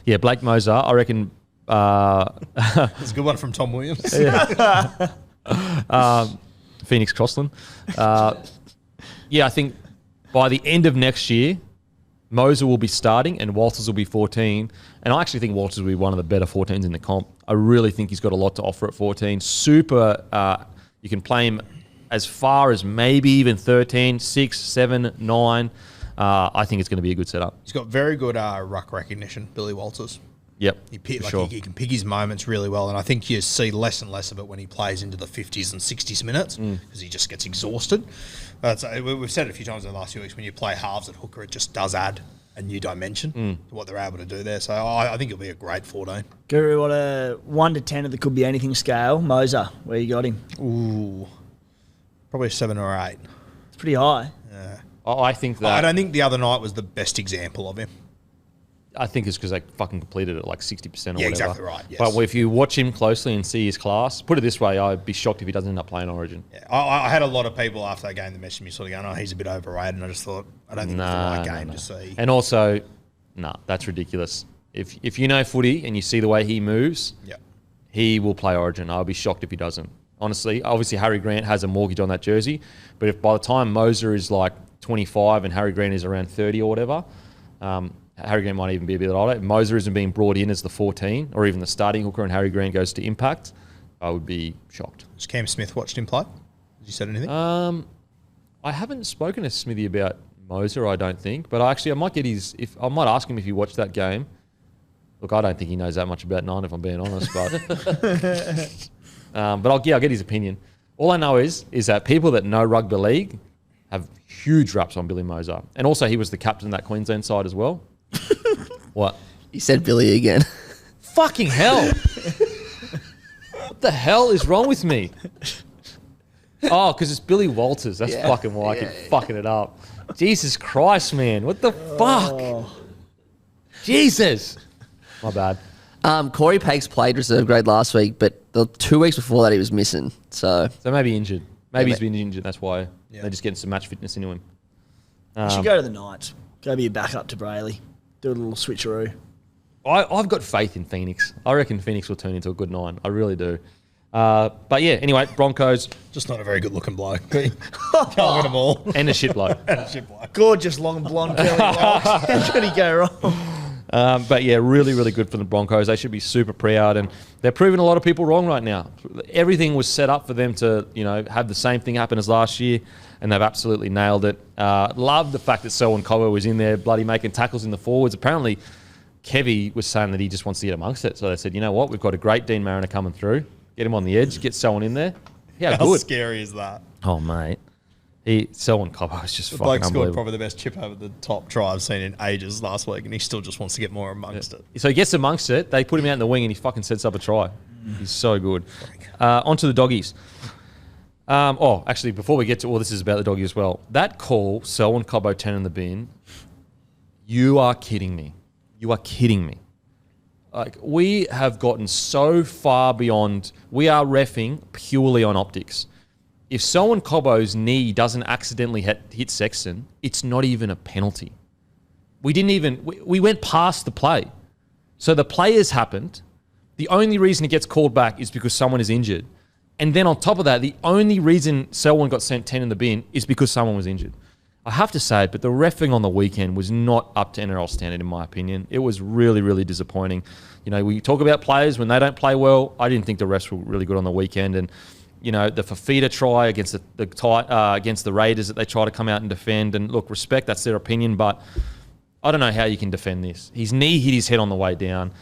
B: Yeah, Blake Moser, I reckon.
C: It's a good one from Tom Williams.
B: Phoenix Crossland. Yeah, I think by the end of next year, Moser will be starting and Walters will be 14. And I actually think Walters will be one of the better 14s in the comp. I really think he's got a lot to offer at 14. Super, you can play him as far as maybe even 13, 6, 7, 9. I think it's going to be a good setup.
C: He's got very good ruck recognition, Billy Walters.
B: Yep,
C: He can pick his moments really well, and I think you see less and less of it when he plays into the 50s and 60s minutes because he just gets exhausted. We've said it a few times in the last few weeks, when you play halves at hooker, it just does add a new dimension to what they're able to do there. So I think it'll be a great 14.
D: Guru, what a 1 to 10 of the could be anything scale. Moser, where you got him?
C: Ooh, probably 7 or 8.
D: It's pretty high.
C: Yeah.
B: I think that.
C: I don't think the other night was the best example of him.
B: I think it's because they fucking completed it like 60% or whatever.
C: Exactly right, yes.
B: But if you watch him closely and see his class, put it this way, I'd be shocked if he doesn't end up playing Origin.
C: Yeah, I had a lot of people after that game that messaged me sort of going, oh, he's a bit overrated. And I just thought, I don't think it's the right game to see.
B: And also, that's ridiculous. If you know footy and you see the way he moves, he will play Origin. I'll be shocked if he doesn't. Honestly, obviously Harry Grant has a mortgage on that jersey, but if by the time Moser is like 25 and Harry Grant is around 30 or whatever, Harry Grant might even be a bit older. If Moser isn't being brought in as the 14 or even the starting hooker and Harry Grant goes to Impact, I would be shocked.
C: Has Cam Smith watched him play? Has he said anything?
B: I haven't spoken to Smithy about Moser, I don't think, but I might get I might ask him if he watched that game. Look, I don't think he knows that much about 9, if I'm being honest, but I'll get his opinion. All I know is that people that know rugby league have huge raps on Billy Moser, and also he was the captain of that Queensland side as well. What?
E: You said Billy again.
B: Fucking hell. What the hell is wrong with me? Oh, because it's Billy Walters. That's fucking why I keep fucking it up. Jesus Christ, man. What the fuck? Jesus. My bad.
E: Corey Pakes played reserve grade last week, but the 2 weeks before that he was missing. So
B: maybe injured. Maybe he's been injured. That's why they're just getting some match fitness into him.
D: You should go to the Knights. Go be a backup to Brayley. Do a little switcheroo.
B: I've got faith in Phoenix. I reckon Phoenix will turn into a good 9. I really do. But yeah, anyway, Broncos.
C: Just not a very good looking bloke. Can't win them all.
B: And a shit bloke.
D: Gorgeous long blonde curly locks. How could he go wrong?
B: But yeah, really, really good for the Broncos. They should be super proud, and they're proving a lot of people wrong right now. Everything was set up for them to, have the same thing happen as last year, and they've absolutely nailed it. Love the fact that Selwyn Cobbo was in there, bloody making tackles in the forwards. Apparently, Kevy was saying that he just wants to get amongst it. So they said, you know what, we've got a great Dean Mariner coming through. Get him on the edge, get Selwyn in there. How good.
C: Scary is that?
B: Oh, mate. Selwyn Cobbo is just fucking
C: Bloke
B: unbelievable.
C: scored probably the best chip over the top try I've seen in ages last week, and he still just wants to get more amongst it.
B: So he gets amongst it. They put him out in the wing, and he fucking sets up a try. He's so good. On to the doggies. Actually, before we get to all this is about the doggy as well. That call, Selwyn Cobbo 10 in the bin, you are kidding me. You are kidding me. Like, we have gotten so far beyond, we are reffing purely on optics. If Selwyn Cobbo's knee doesn't accidentally hit Sexton, it's not even a penalty. We went past the play. So the play has happened. The only reason it gets called back is because someone is injured. And then on top of that, the only reason Selwyn got sent 10 in the bin is because someone was injured. I have to say it, but the reffing on the weekend was not up to NRL standard, in my opinion. It was really, really disappointing. We talk about players when they don't play well. I didn't think the refs were really good on the weekend. And, the Fafita try against against the Raiders that they try to come out and defend. And look, respect, that's their opinion, but I don't know how you can defend this. His knee hit his head on the way down.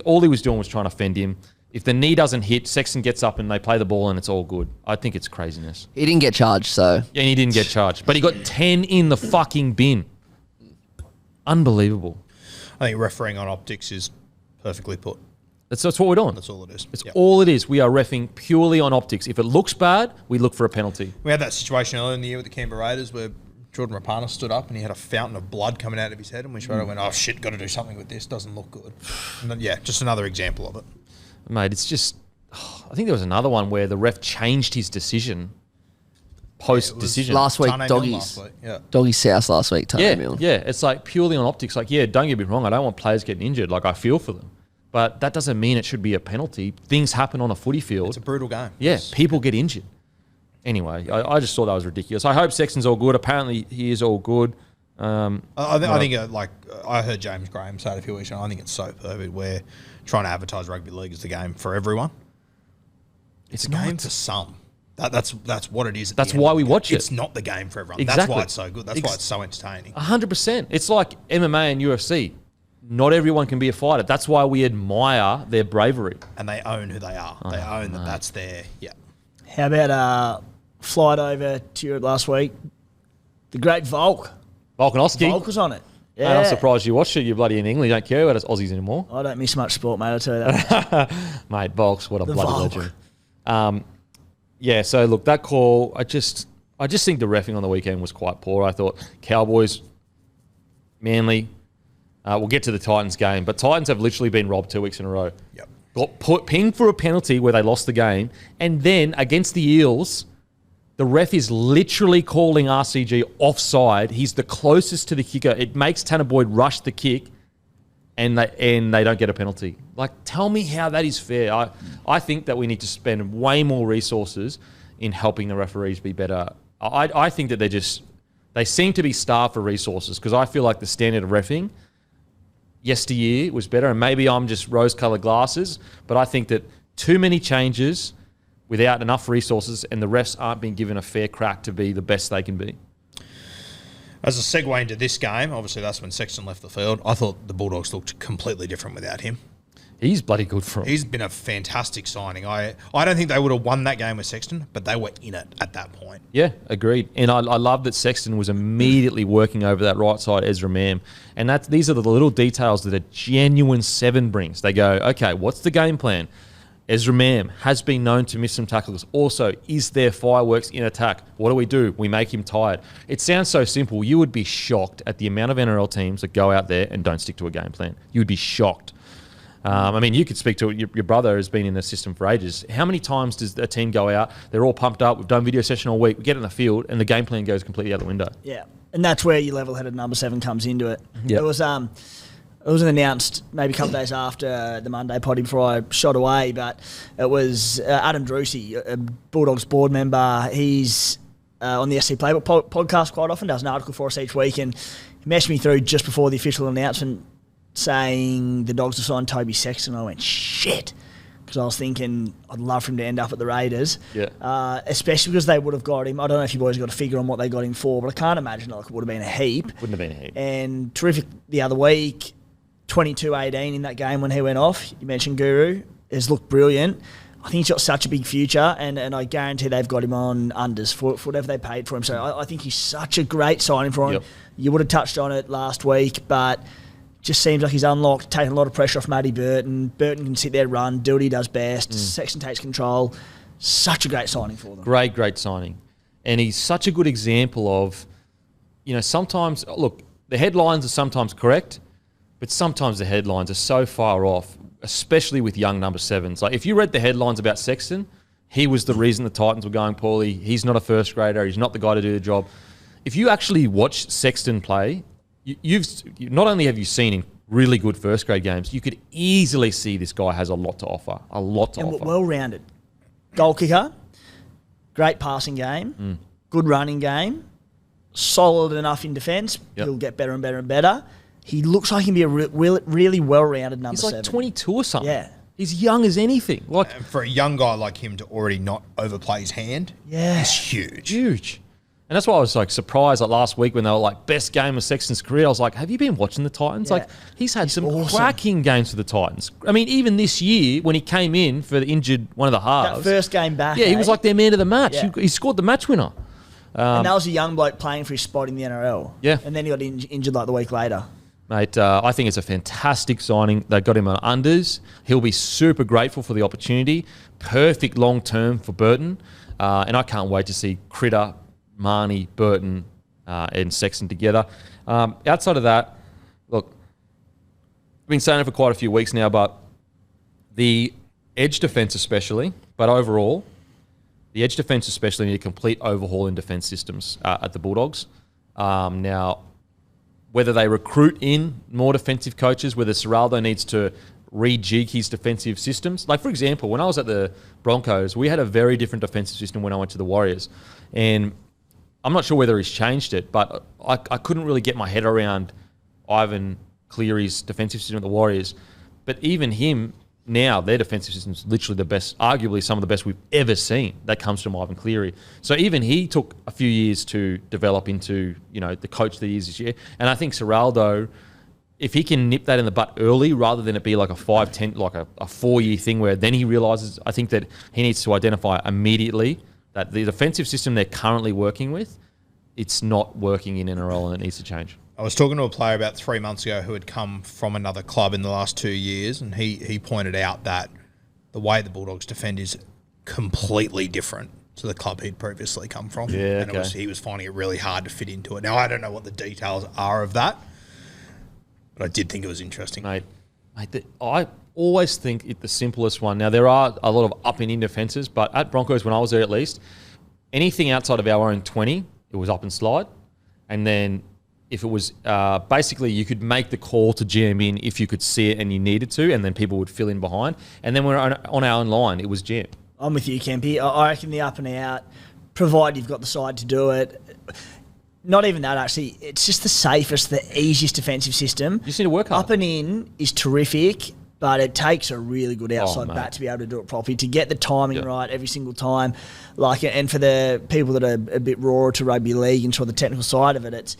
B: All he was doing was trying to fend him. If the knee doesn't hit, Sexton gets up and they play the ball and it's all good. I think it's craziness.
E: He didn't get charged, so.
B: Yeah, he didn't get charged. But he got 10 in the fucking bin. Unbelievable.
C: I think refereeing on optics is perfectly put.
B: That's what we're doing.
C: That's all it is.
B: It's all it is. We are reffing purely on optics. If it looks bad, we look for a penalty.
C: We had that situation earlier in the year with the Canberra Raiders where Jordan Rapana stood up and he had a fountain of blood coming out of his head, and we straight away went, oh shit, got to do something with this. Doesn't look good. And then, just another example of it.
B: Mate, it's just... I think there was another one where the ref changed his decision post-decision.
E: Last week,
C: Tane
E: Doggies.
C: Milne last week, yeah.
E: Doggies South last week, Tane Milne.
B: Yeah, it's like purely on optics. Like, yeah, don't get me wrong, I don't want players getting injured. Like, I feel for them. But that doesn't mean it should be a penalty. Things happen on a footy field.
C: It's a brutal game.
B: Yeah, people get injured. Anyway, I just thought that was ridiculous. I hope Sexton's all good. Apparently, he is all good.
C: I think I heard James Graham say it a few weeks ago. I think it's so perfect. We're trying to advertise rugby league as the game for everyone. It's a game for some. That's what it is.
B: That's why we watch it.
C: It's not the game for everyone.
B: Exactly.
C: That's why it's so good. That's why it's so entertaining.
B: 100%. It's like MMA and UFC. Not everyone can be a fighter. That's why we admire their bravery.
C: And they own who they are. They own that that's their,
D: How about flight over to Europe last week? The great Volk.
B: Volkanovski.
D: Volk was on it.
B: Hey,
D: Yeah.
B: I'm surprised you watched it. You're bloody in England. You don't care about us Aussies anymore.
D: I don't miss much sport, mate. I'll tell you that.
B: Mate, Volks, what a
D: The
B: bloody
D: Volk.
B: legend. So look, that call, I just think the reffing on the weekend was quite poor. I thought Cowboys, Manly, we'll get to the Titans game, but Titans have literally been robbed 2 weeks in a row.
C: Yep.
B: Got pinged for a penalty where they lost the game, and then against the Eels, the ref is literally calling RCG offside. He's the closest to the kicker. It makes Tanner Boyd rush the kick, and they don't get a penalty. Like, tell me how that is fair. I think that we need to spend way more resources in helping the referees be better. I think that they seem to be starved for resources, because I feel like the standard of reffing yesteryear was better, and maybe I'm just rose-coloured glasses, but I think that too many changes without enough resources, and the refs aren't being given a fair crack to be the best they can be.
C: As a segue into this game, obviously that's when Sexton left the field. I thought the Bulldogs looked completely different without him.
B: He's bloody good for him.
C: He's been a fantastic signing. I don't think they would have won that game with Sexton, but they were in it at that point.
B: Yeah, agreed. And I love that Sexton was immediately working over that right side Ezra Mam. And these are the little details that a genuine 7 brings. They go, okay, what's the game plan? Ezra Mam has been known to miss some tackles. Also, is there fireworks in attack? What do? We make him tired. It sounds so simple. You would be shocked at the amount of NRL teams that go out there and don't stick to a game plan. You would be shocked. I mean, you could speak to your brother has been in the system for ages. How many times does a team go out? They're all pumped up. We've done video session all week. We get in the field and the game plan goes completely out the window.
D: Yeah, and that's where your level-headed number 7 comes into it.
B: Yep.
D: It was announced maybe a couple of days after the Monday potty before I shot away, but it was Adam Drucey, a Bulldogs board member. He's on the SC Playbook podcast quite often, does an article for us each week, and he messaged me through just before the official announcement saying the Dogs have signed Toby Sexton. I went, shit, because I was thinking I'd love for him to end up at the Raiders, especially because they would have got him. I don't know if you boys got a figure on what they got him for, but I can't imagine it would have been a heap.
B: Wouldn't have been a heap.
D: And terrific the other week, 22-18 in that game when he went off. You mentioned Guru has looked brilliant. I think he's got such a big future, and I guarantee they've got him on unders for whatever they paid for him. So I think he's such a great signing for him.
B: Yep.
D: You would have touched on it last week, but just seems like he's unlocked, taking a lot of pressure off Matty Burton. Burton can sit there, run, do what he does best. Sexton takes control. Such a great signing for them.
B: Great signing. And he's such a good example of, sometimes, look, the headlines are sometimes correct, but sometimes the headlines are so far off, especially with young number 7s. Like, if you read the headlines about Sexton, he was the reason the Titans were going poorly. He's not a first grader. He's not the guy to do the job. If you actually watch Sexton play, you've not only have you seen him really good first grade games, you could easily see this guy has a lot to offer.
D: And well-rounded. Goal kicker, great passing game, good running game, solid enough in defence.
B: Yep.
D: He'll get better and better and better. He looks like he can be a really well-rounded number 7.
B: He's like 22 or something.
D: Yeah.
B: He's young as anything.
C: And for a young guy like him to already not overplay his hand is huge.
B: Huge. And that's why I was like surprised like last week when they were like best game of Sexton's career. I was like, have you been watching the Titans?
D: Yeah.
B: Like he's had some
D: awesome.
B: cracking games for the Titans. I mean, even this year when he came in for the injured one of the halves.
D: That first game back.
B: Yeah, he was like their man of the match.
D: Yeah.
B: He scored the match winner.
D: And that was a young bloke playing for his spot in the NRL.
B: Yeah.
D: And then he got injured like the week later.
B: Mate, I think it's a fantastic signing. They got him on unders. He'll be super grateful for the opportunity. Perfect long term for Burton. And I can't wait to see Critter, Marnie, Burton, and Sexton together. Outside of that, look, I've been saying it for quite a few weeks now, but the edge defence especially, but overall, the edge defence especially need a complete overhaul in defence systems at the Bulldogs. Now, whether they recruit in more defensive coaches, whether Serraldo needs to rejig his defensive systems. Like, for example, when I was at the Broncos, we had a very different defensive system when I went to the Warriors. And I'm not sure whether he's changed it, but I couldn't really get my head around Ivan Cleary's defensive system at the Warriors. But even him, now, their defensive system is literally the best, arguably some of the best we've ever seen. That comes from Ivan Cleary. So even he took a few years to develop into, the coach that he is this year. And I think Serraldo, if he can nip that in the butt early rather than it be like a 5-10, like a 4-year thing where then he realises, I think that he needs to identify immediately that the defensive system they're currently working with, it's not working in NRL and it needs to change.
C: I was talking to a player about 3 months ago who had come from another club in the last 2 years, and he pointed out that the way the Bulldogs defend is completely different to the club he'd previously come from.
B: Yeah,
C: and he was finding it really hard to fit into it. Now, I don't know what the details are of that, but I did think it was interesting.
B: Mate, I always think it's the simplest one. Now, there are a lot of up and in defences, but at Broncos, when I was there at least, anything outside of our own 20, it was up and slide. And then if it was basically you could make the call to jam in if you could see it and you needed to, and then people would fill in behind. And then when we're on our own line, it was jam.
D: I'm with you, Kempy. I reckon the up and out, provided you've got the side to do it. Not even that, actually. It's just the safest, the easiest defensive system.
B: You just need to work hard.
D: Up and in is terrific, but it takes a really good outside bat to be able to do it properly, to get the timing right every single time. And for the people that are a bit raw to rugby league and sort of the technical side of it,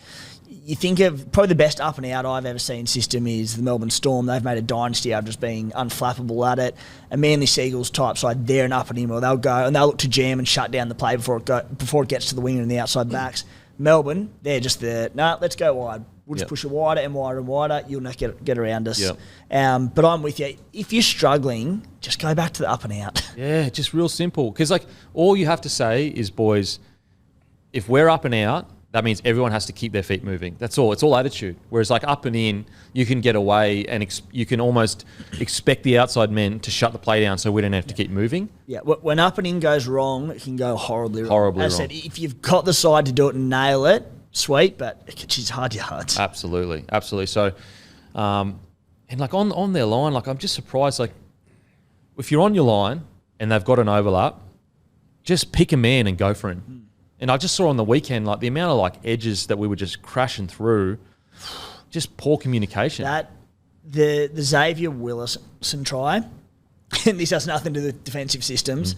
D: you think of probably the best up and out I've ever seen system is the Melbourne Storm. They've made a dynasty out of just being unflappable at it. A Manly Seagulls type side, they're an up and in where they'll go and they'll look to jam and shut down the play before it gets to the winger and the outside backs. Melbourne, they're just let's go wide. We'll just push it wider and wider and wider. You'll not get around us.
B: Yep.
D: But I'm with you. If you're struggling, just go back to the up and out.
B: Yeah, just real simple. Because all you have to say is, boys, if we're up and out, that means everyone has to keep their feet moving. That's all. It's all attitude. Whereas up and in, you can get away and you can almost expect the outside men to shut the play down so we don't have to keep moving.
D: Yeah, when up and in goes wrong, it can go horribly wrong.
B: Horribly
D: As I
B: wrong.
D: said, if you've got the side to do it and nail it, sweet, but it's hard yards.
B: Absolutely. So, and on their line, I'm just surprised, if you're on your line and they've got an overlap, just pick a man and go for him. And I just saw on the weekend, the amount of edges that we were just crashing through, just poor communication.
D: The Xavier Willison try, and this has nothing to do with defensive systems,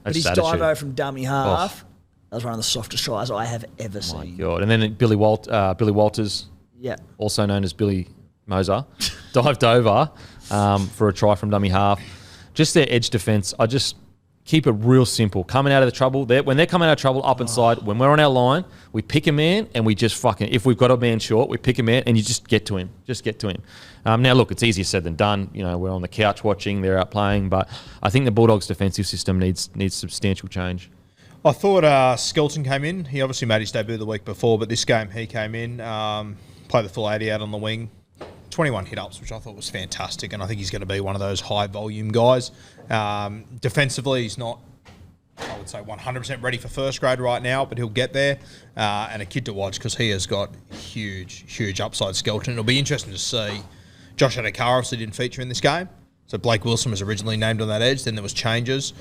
D: but his dive from dummy half, that was one of the softest tries I have ever seen.
B: My God. And then Billy Walters, also known as Billy Moser, dived over for a try from dummy half. Just their edge defence, I just keep it real simple. Coming out of the trouble, when they're coming out of trouble up inside, when we're on our line, we pick a man and we just if we've got a man short, we pick a man and you just get to him. Now, look, it's easier said than done. We're on the couch watching, they're out playing, but I think the Bulldogs' defensive system needs substantial change.
C: I thought Skelton came in. He obviously made his debut the week before, but this game he came in, played the full 80 out on the wing. 21 hit-ups, which I thought was fantastic, and I think he's going to be one of those high-volume guys. Defensively, he's not, I would say, 100% ready for first grade right now, but he'll get there. And a kid to watch because he has got huge upside. Skelton. It'll be interesting to see. Josh Adokar obviously didn't feature in this game, so Blake Wilson was originally named on that edge. Then there was changes.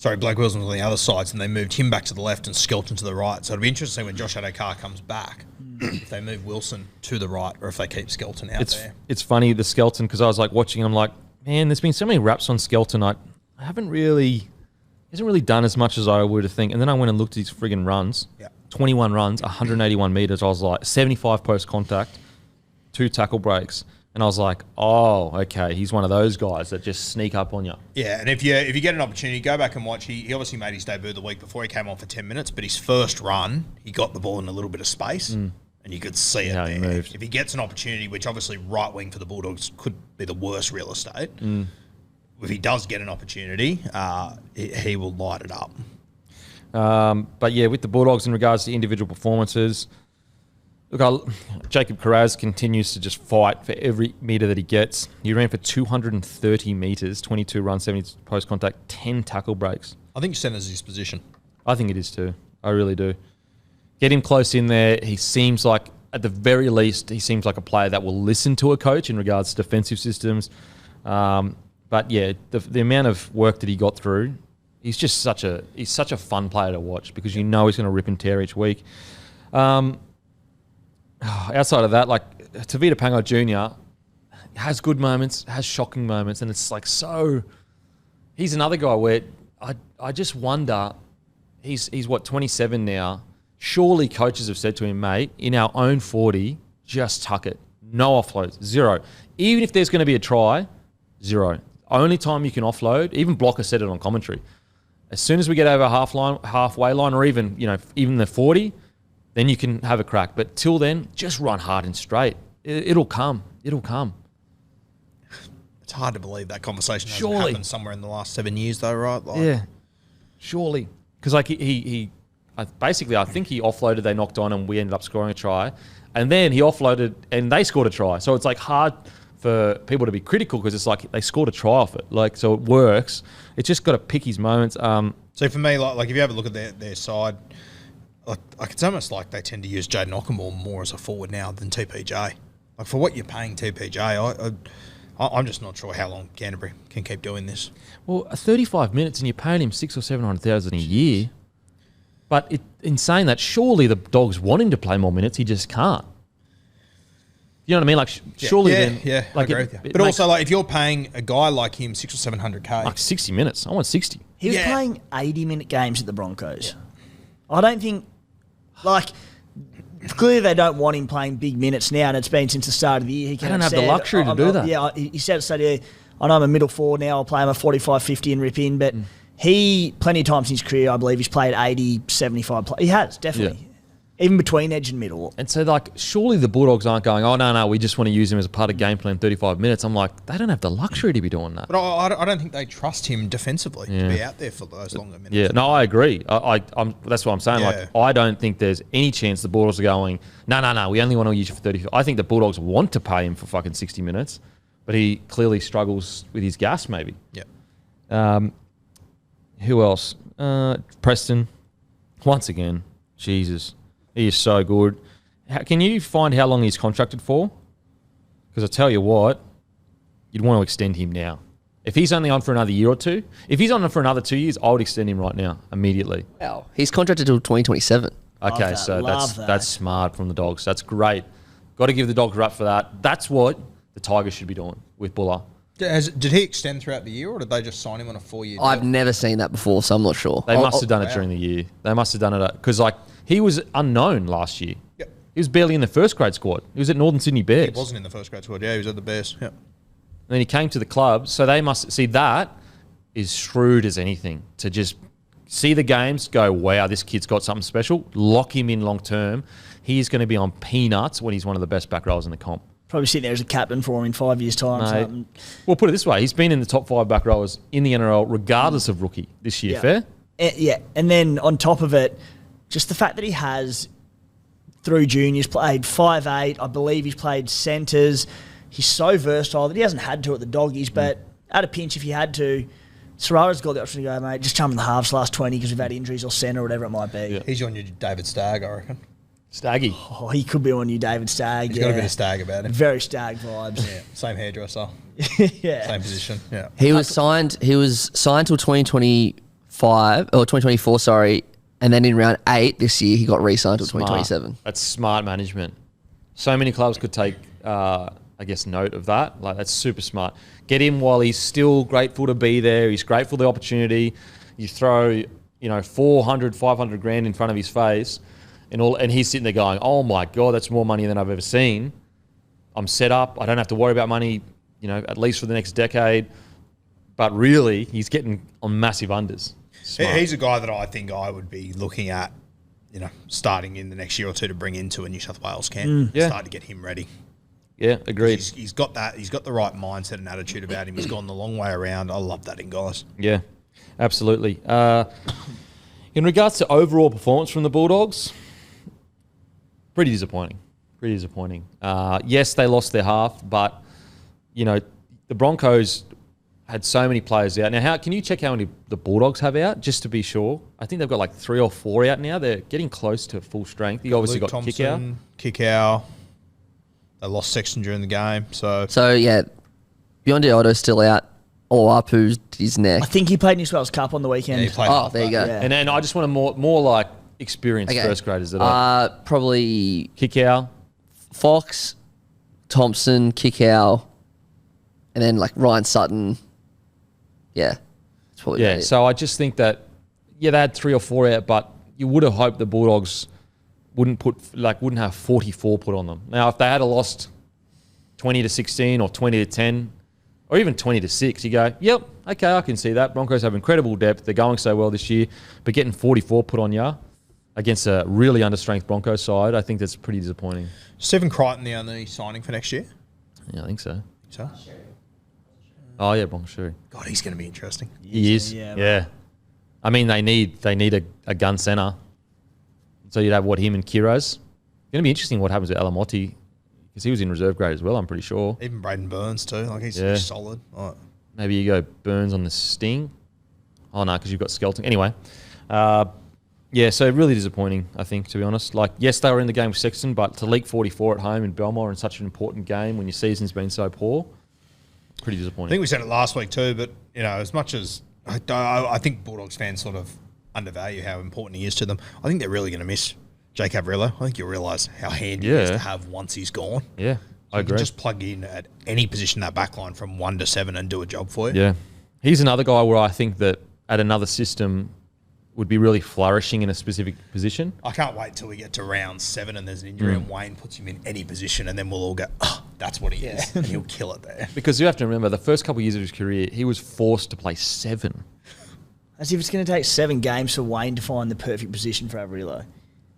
C: Blake Wilson was on the other side, and they moved him back to the left and Skelton to the right. So it'll be interesting when Josh Adokar comes back. If they move Wilson to the right or if they keep Skelton out there.
B: It's funny, the Skelton, because I was watching, I'm man, there's been so many raps on Skelton. I haven't really, he hasn't really done as much as I would have think. And then I went and looked at his friggin' runs.
C: Yeah.
B: 21 runs, 181 metres. I was like, 75 post contact, 2 tackle breaks. And I was like, oh, okay, he's one of those guys that just sneak up on you.
C: Yeah, and if you get an opportunity, go back and watch. He obviously made his debut the week before. He came on for 10 minutes, but his first run, he got the ball in a little bit of space, and you could see it
B: Yeah,
C: there.
B: he moved.
C: If he gets an opportunity, which obviously right wing for the Bulldogs could be the worst real estate, if he does get an opportunity, he will light it up.
B: But yeah, with the Bulldogs in regards to individual performances, look, Jacob Carraz continues to just fight for every metre that he gets. He ran for 230 metres, 22 runs, 70 post contact, 10 tackle breaks.
C: I think centre's his position.
B: I think it is too. I really do. Get him close in there. He seems like, at the very least, he seems like a player that will listen to a coach in regards to defensive systems. But yeah, the amount of work that he got through, he's such a fun player to watch because you know he's going to rip and tear each week. Outside of that, like Tavita Pango Jr. has good moments, has shocking moments, and it's like so. He's another guy where I just wonder. He's what, 27 now. Surely coaches have said to him, mate, in our own 40, just tuck it. No offloads, 0. Even if there's going to be a try, 0. Only time you can offload. Even Blocker said it on commentary. As soon as we get over halfway line, or even the 40. Then you can have a crack. But till then, just run hard and straight. It'll come. It'll come.
C: It's hard to believe that conversation
B: Surely.
C: hasn't happened somewhere in the last 7 years, though, right? Like,
B: Yeah, surely. Because like he basically, I think he offloaded, they knocked on, and we ended up scoring a try. And then he offloaded, and they scored a try. So it's like hard for people to be critical because it's like they scored a try off it. Like, so it works. It's just got to pick his moments.
C: So for me, like if you have a look at their side, like it's almost like they tend to use Jaden Ockemore more as a forward now than TPJ. Like for what you're paying TPJ, I'm just not sure how long Canterbury can keep doing this.
B: Well, 35 minutes and you're paying him 600,000 or 700,000 a year. But in saying that, surely the Dogs want him to play more minutes. He just can't. You know what I mean? Like, surely then...
C: Yeah,
B: like
C: I agree with you. But also, like, if you're paying a guy like him 600 or 700K...
B: Like 60 minutes. I want 60.
D: He was playing 80-minute games at the Broncos. Yeah. I don't think... Like, clearly they don't want him playing big minutes now, and it's been since the start of the year. He
B: they don't have the luxury to do that.
D: Yeah, he said at the start of the year, I know I'm a middle forward now, I'll play him a 45, 50 and rip in, but he, plenty of times in his career, I believe, he's played 80, 75. He has, definitely. Yeah. Even between edge and middle.
B: And so, like, surely the Bulldogs aren't going, oh, no, we just want to use him as a part of game plan 35 minutes. I'm like, they don't have the luxury to be doing that.
C: But I don't think they trust him defensively to be out there for those longer minutes.
B: Yeah, no, I agree. I'm that's what I'm saying. Yeah. Like, I don't think there's any chance the Bulldogs are going, no, we only want to use you for 30. I think the Bulldogs want to pay him for fucking 60 minutes, but he clearly struggles with his gas, maybe.
C: Yeah.
B: Who else? Preston. Once again, Jesus. He is so good. Can you find how long he's contracted for? Because I tell you what, you'd want to extend him now. If he's only on for another year or two, if he's on for another 2 years, I would extend him right now, immediately.
E: Wow. He's contracted till 2027.
B: Okay, so that's smart from the Dogs. That's great. Got to give the Dogs a rap for that. That's what the Tigers should be doing with Buller.
C: Did he extend throughout the year, or did they just sign him on a 4-year deal?
E: I've never seen that before, so I'm not sure.
B: They must have done it during the year. They must have done it because, like, he was unknown last year.
C: Yep.
B: He was barely in the first grade squad. He was at Northern Sydney Bears.
C: He wasn't in the first grade squad. Yeah, he was at the Bears. Yep.
B: And then he came to the club. So they must see that is shrewd as anything to just see the games, go, wow, this kid's got something special. Lock him in long term. He is going to be on peanuts when he's one of the best back rowers in the comp.
D: Probably sitting there as a captain for him in 5 years' time. Something.
B: Well, put it this way. He's been in the top 5 back rowers in the NRL regardless of rookie this year. Fair?
D: Yeah. And then on top of it, just the fact that he has, through juniors, played 5'8". I believe he's played centres. He's so versatile that he hasn't had to at the Doggies, but at a pinch, if he had to, Serrata's got the option to go, mate, just jump in the halves last 20 because we've had injuries or centre or whatever it might be.
C: Yeah. He's on your David Stagg, I reckon.
B: Staggy.
D: Oh, he could be on you, David Stagg.
C: He's got a bit of Stagg about him.
D: Very Stagg vibes.
C: Yeah. Same hairdresser.
D: Yeah.
C: Same position. Yeah.
E: He was signed till 2025 or 2024, sorry. And then in round 8 this year, he got re-signed till 2027.
B: That's smart management. So many clubs could take, I guess, note of that. Like, that's super smart. Get him while he's still grateful to be there. He's grateful for the opportunity. You throw, 400, 500 grand in front of his face, and he's sitting there going, "Oh my God, that's more money than I've ever seen. I'm set up. I don't have to worry about money, at least for the next decade." But really, he's getting on massive unders. Smart.
C: He's a guy that I think I would be looking at, starting in the next year or two to bring into a New South Wales camp.
B: Yeah.
C: Start to get him ready.
B: Yeah, agreed.
C: He's got that. He's got the right mindset and attitude about him. He's gone the long way around. I love that in guys.
B: Yeah, absolutely. In regards to overall performance from the Bulldogs, pretty disappointing. Pretty disappointing. Yes, they lost their half, but, the Broncos had so many players out. Now, can you check how many the Bulldogs have out, just to be sure? I think they've got like 3 or 4 out now. They're getting close to full strength. You obviously
C: Luke
B: got
C: Thompson, Kickout. They lost Sexton during the game. So
E: yeah, Beyond Otto's still out. Oapu's his neck.
D: I think he played New South Wales Cup on the weekend.
C: he played
E: Oh,
C: half
E: there you
C: back.
E: go.
D: Yeah.
B: And then I just want a more like experienced first graders that are
E: Probably
B: Kickout.
E: Fox, Thompson, Kickow, and then like Ryan Sutton. Yeah. That's probably
B: Yeah,
E: about it.
B: so I just think that, they had 3 or 4 out, but you would have hoped the Bulldogs wouldn't have 44 put on them. Now, if they had lost 20-16 or 20-10 or even 20-6, you go, yep, okay, I can see that. Broncos have incredible depth. They're going so well this year, but getting 44 put on you against a really understrength Broncos side, I think that's pretty disappointing.
C: Stephen Crichton, the only signing for next year.
B: Yeah, I think so.
C: So,
B: Oh, yeah, Broncos.
C: God, he's going to be interesting.
B: He is.
D: Yeah,
B: Yeah. I mean, they need a gun centre. So you'd have him and Kiro's. Going to be interesting what happens with Alamotti because he was in reserve grade as well, I'm pretty sure.
C: Even Braden Burns too. Like he's solid. Like,
B: Maybe you go Burns on the Sting. Oh, no, because you've got Skelton. Anyway, so really disappointing, I think, to be honest. Like, yes, they were in the game with Sexton, but to leak 44 at home in Belmore in such an important game when your season's been so poor, pretty
C: I
B: disappointing.
C: think we said it last week too, but as much as I think Bulldogs fans sort of undervalue how important he is to them, I think they're really going to miss Jake Averillo. I think you'll realise how handy he is to have once he's gone.
B: Yeah, I
C: You can
B: agree.
C: just plug in at any position in that back line from 1 to 7 and do a job for you.
B: Yeah. He's another guy where I think that at another system would be really flourishing in a specific position.
C: I can't wait till we get to round 7 and there's an injury and Wayne puts him in any position and then we'll all go, oh, that's what he is. And he'll kill it there.
B: Because you have to remember, the first couple of years of his career, he was forced to play 7.
D: As if it's going to take 7 games for Wayne to find the perfect position for Averillo.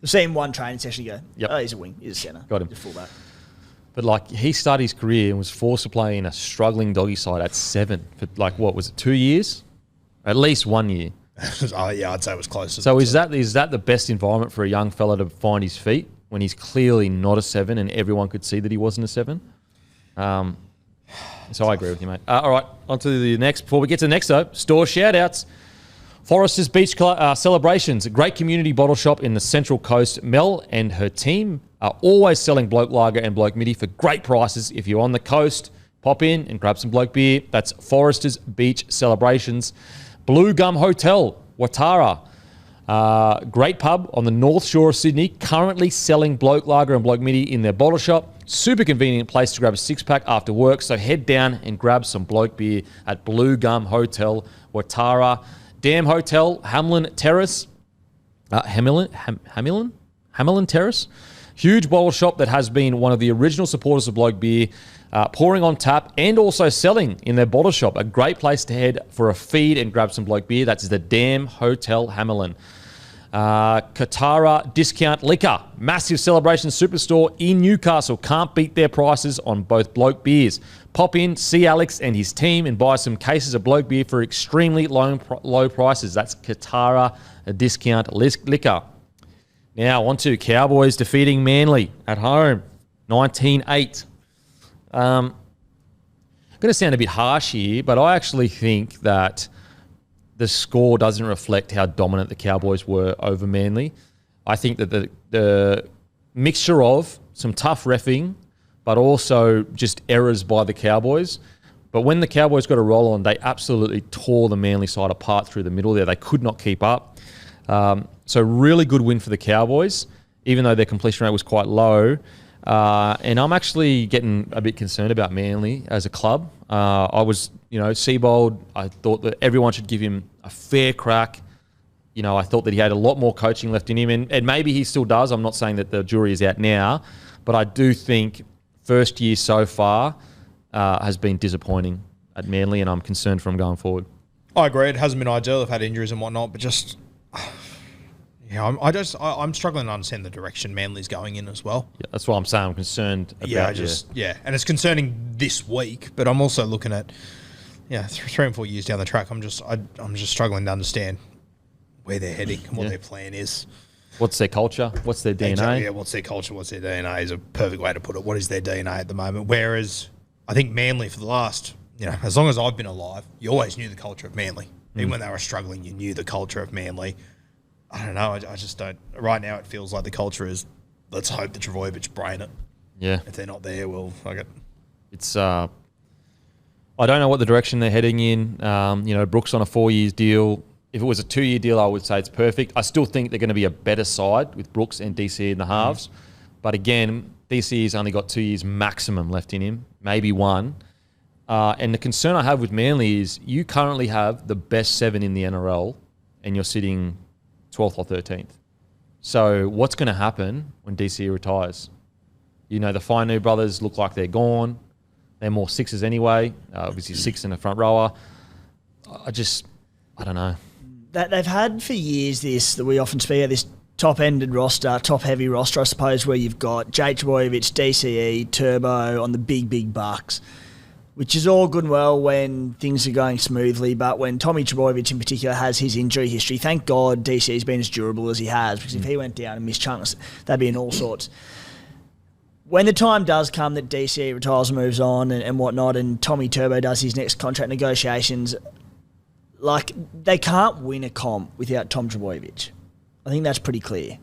D: We've seen one training session go,
B: Yep.
D: oh, he's a wing, he's a centre.
B: Got him.
D: He's a fullback.
B: But he started his career and was forced to play in a struggling doggy side at 7 for what was it, 2 years? At least 1 year.
C: Oh, yeah, I'd say it was close.
B: So is that the best environment for a young fella to find his feet when he's clearly not a 7 and everyone could see that he wasn't a 7? So I agree with you, mate. All right, on to the next. Before we get to the next, though, store shout-outs. Foresters Beach celebrations. A great community bottle shop in the Central Coast. Mel and her team are always selling Bloke Lager and Bloke Midi for great prices. If you're on the coast, pop in and grab some Bloke beer. That's Foresters Beach celebrations. Blue Gum Hotel, Watara. Great pub on the North Shore of Sydney. Currently selling Bloke Lager and Bloke Midi in their bottle shop. Super convenient place to grab a 6-pack after work. So head down and grab some Bloke beer at Blue Gum Hotel, Watara. Dam Hotel, Hamlin Terrace. Hamilton Terrace. Huge bottle shop that has been one of the original supporters of Bloke beer. Pouring on tap and also selling in their bottle shop. A great place to head for a feed and grab some Bloke beer. That's the Dam Hotel Hamelin. Katara Discount Liquor. Massive celebration superstore in Newcastle. Can't beat their prices on both Bloke beers. Pop in, see Alex and his team and buy some cases of Bloke beer for extremely low prices. That's Katara Discount Liquor. Now on to Cowboys defeating Manly at home. 19-8. I'm going to sound a bit harsh here, but I actually think that the score doesn't reflect how dominant the Cowboys were over Manly. I think that the mixture of some tough reffing, but also just errors by the Cowboys. But when the Cowboys got a roll on, they absolutely tore the Manly side apart through the middle there. They could not keep up. So really good win for the Cowboys, even though their completion rate was quite low. And I'm actually getting a bit concerned about Manly as a club. I was, Seabold, I thought that everyone should give him a fair crack. I thought that he had a lot more coaching left in him, and maybe he still does. I'm not saying that the jury is out now, but I do think first year so far has been disappointing at Manly, and I'm concerned for him going forward.
C: I agree. It hasn't been ideal. They've had injuries and whatnot, but just I'm struggling to understand the direction Manly's going in as well.
B: Yeah, that's what I'm saying. I'm concerned about
C: and it's concerning this week, but I'm also looking at 3 and 4 years down the track. I'm just struggling to understand where they're heading and what their plan is.
B: What's their culture? What's their DNA?
C: Exactly, what's their culture? What's their DNA is a perfect way to put it. What is their DNA at the moment? Whereas I think Manly for the last, as long as I've been alive, you always knew the culture of Manly. Even when they were struggling, you knew the culture of Manly. I don't know. I just don't. Right now, it feels like the culture is, let's hope the Trbojevic brain it.
B: Yeah.
C: If they're not there, well, fuck it.
B: It's, I don't know what the direction they're heading in. Brooks on a 4-year deal. If it was a 2-year deal, I would say it's perfect. I still think they're going to be a better side with Brooks and DCE in the halves. But again, DCE's only got 2 years maximum left in him, maybe 1. And the concern I have with Manly is you currently have the best 7 in the NRL and you're sitting 12th or 13th. So what's going to happen when DCE retires? The Fainu brothers look like they're gone. They're more 6s anyway. Obviously 6 in the front rower. I don't know.
D: That they've had for years this, that we often speak of, this top-ended roster, top-heavy roster, I suppose, where you've got Jake Trbojevic, DCE, Turbo on the big bucks, which is all good and well when things are going smoothly, but when Tommy Trbojevic in particular has his injury history, thank God DCE's been as durable as he has, because if he went down and missed chunks, that'd be in all sorts. When the time does come that DCE retires and moves on and whatnot, and Tommy Turbo does his next contract negotiations, they can't win a comp without Tom Trbojevic. I think that's pretty clear.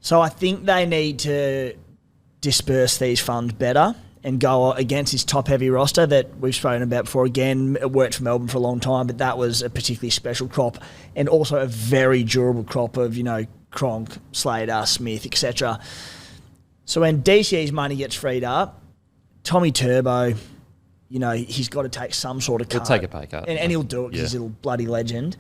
D: So I think they need to disperse these funds better and go against this top-heavy roster that we've spoken about before. Again, it worked for Melbourne for a long time, but that was a particularly special crop and also a very durable crop of, Cronk, Slater, Smith, etc. So when DCE's money gets freed up, Tommy Turbo, he's got to take some sort of cut.
B: He'll take a pay cut.
D: And he'll do it because he's a little bloody legend.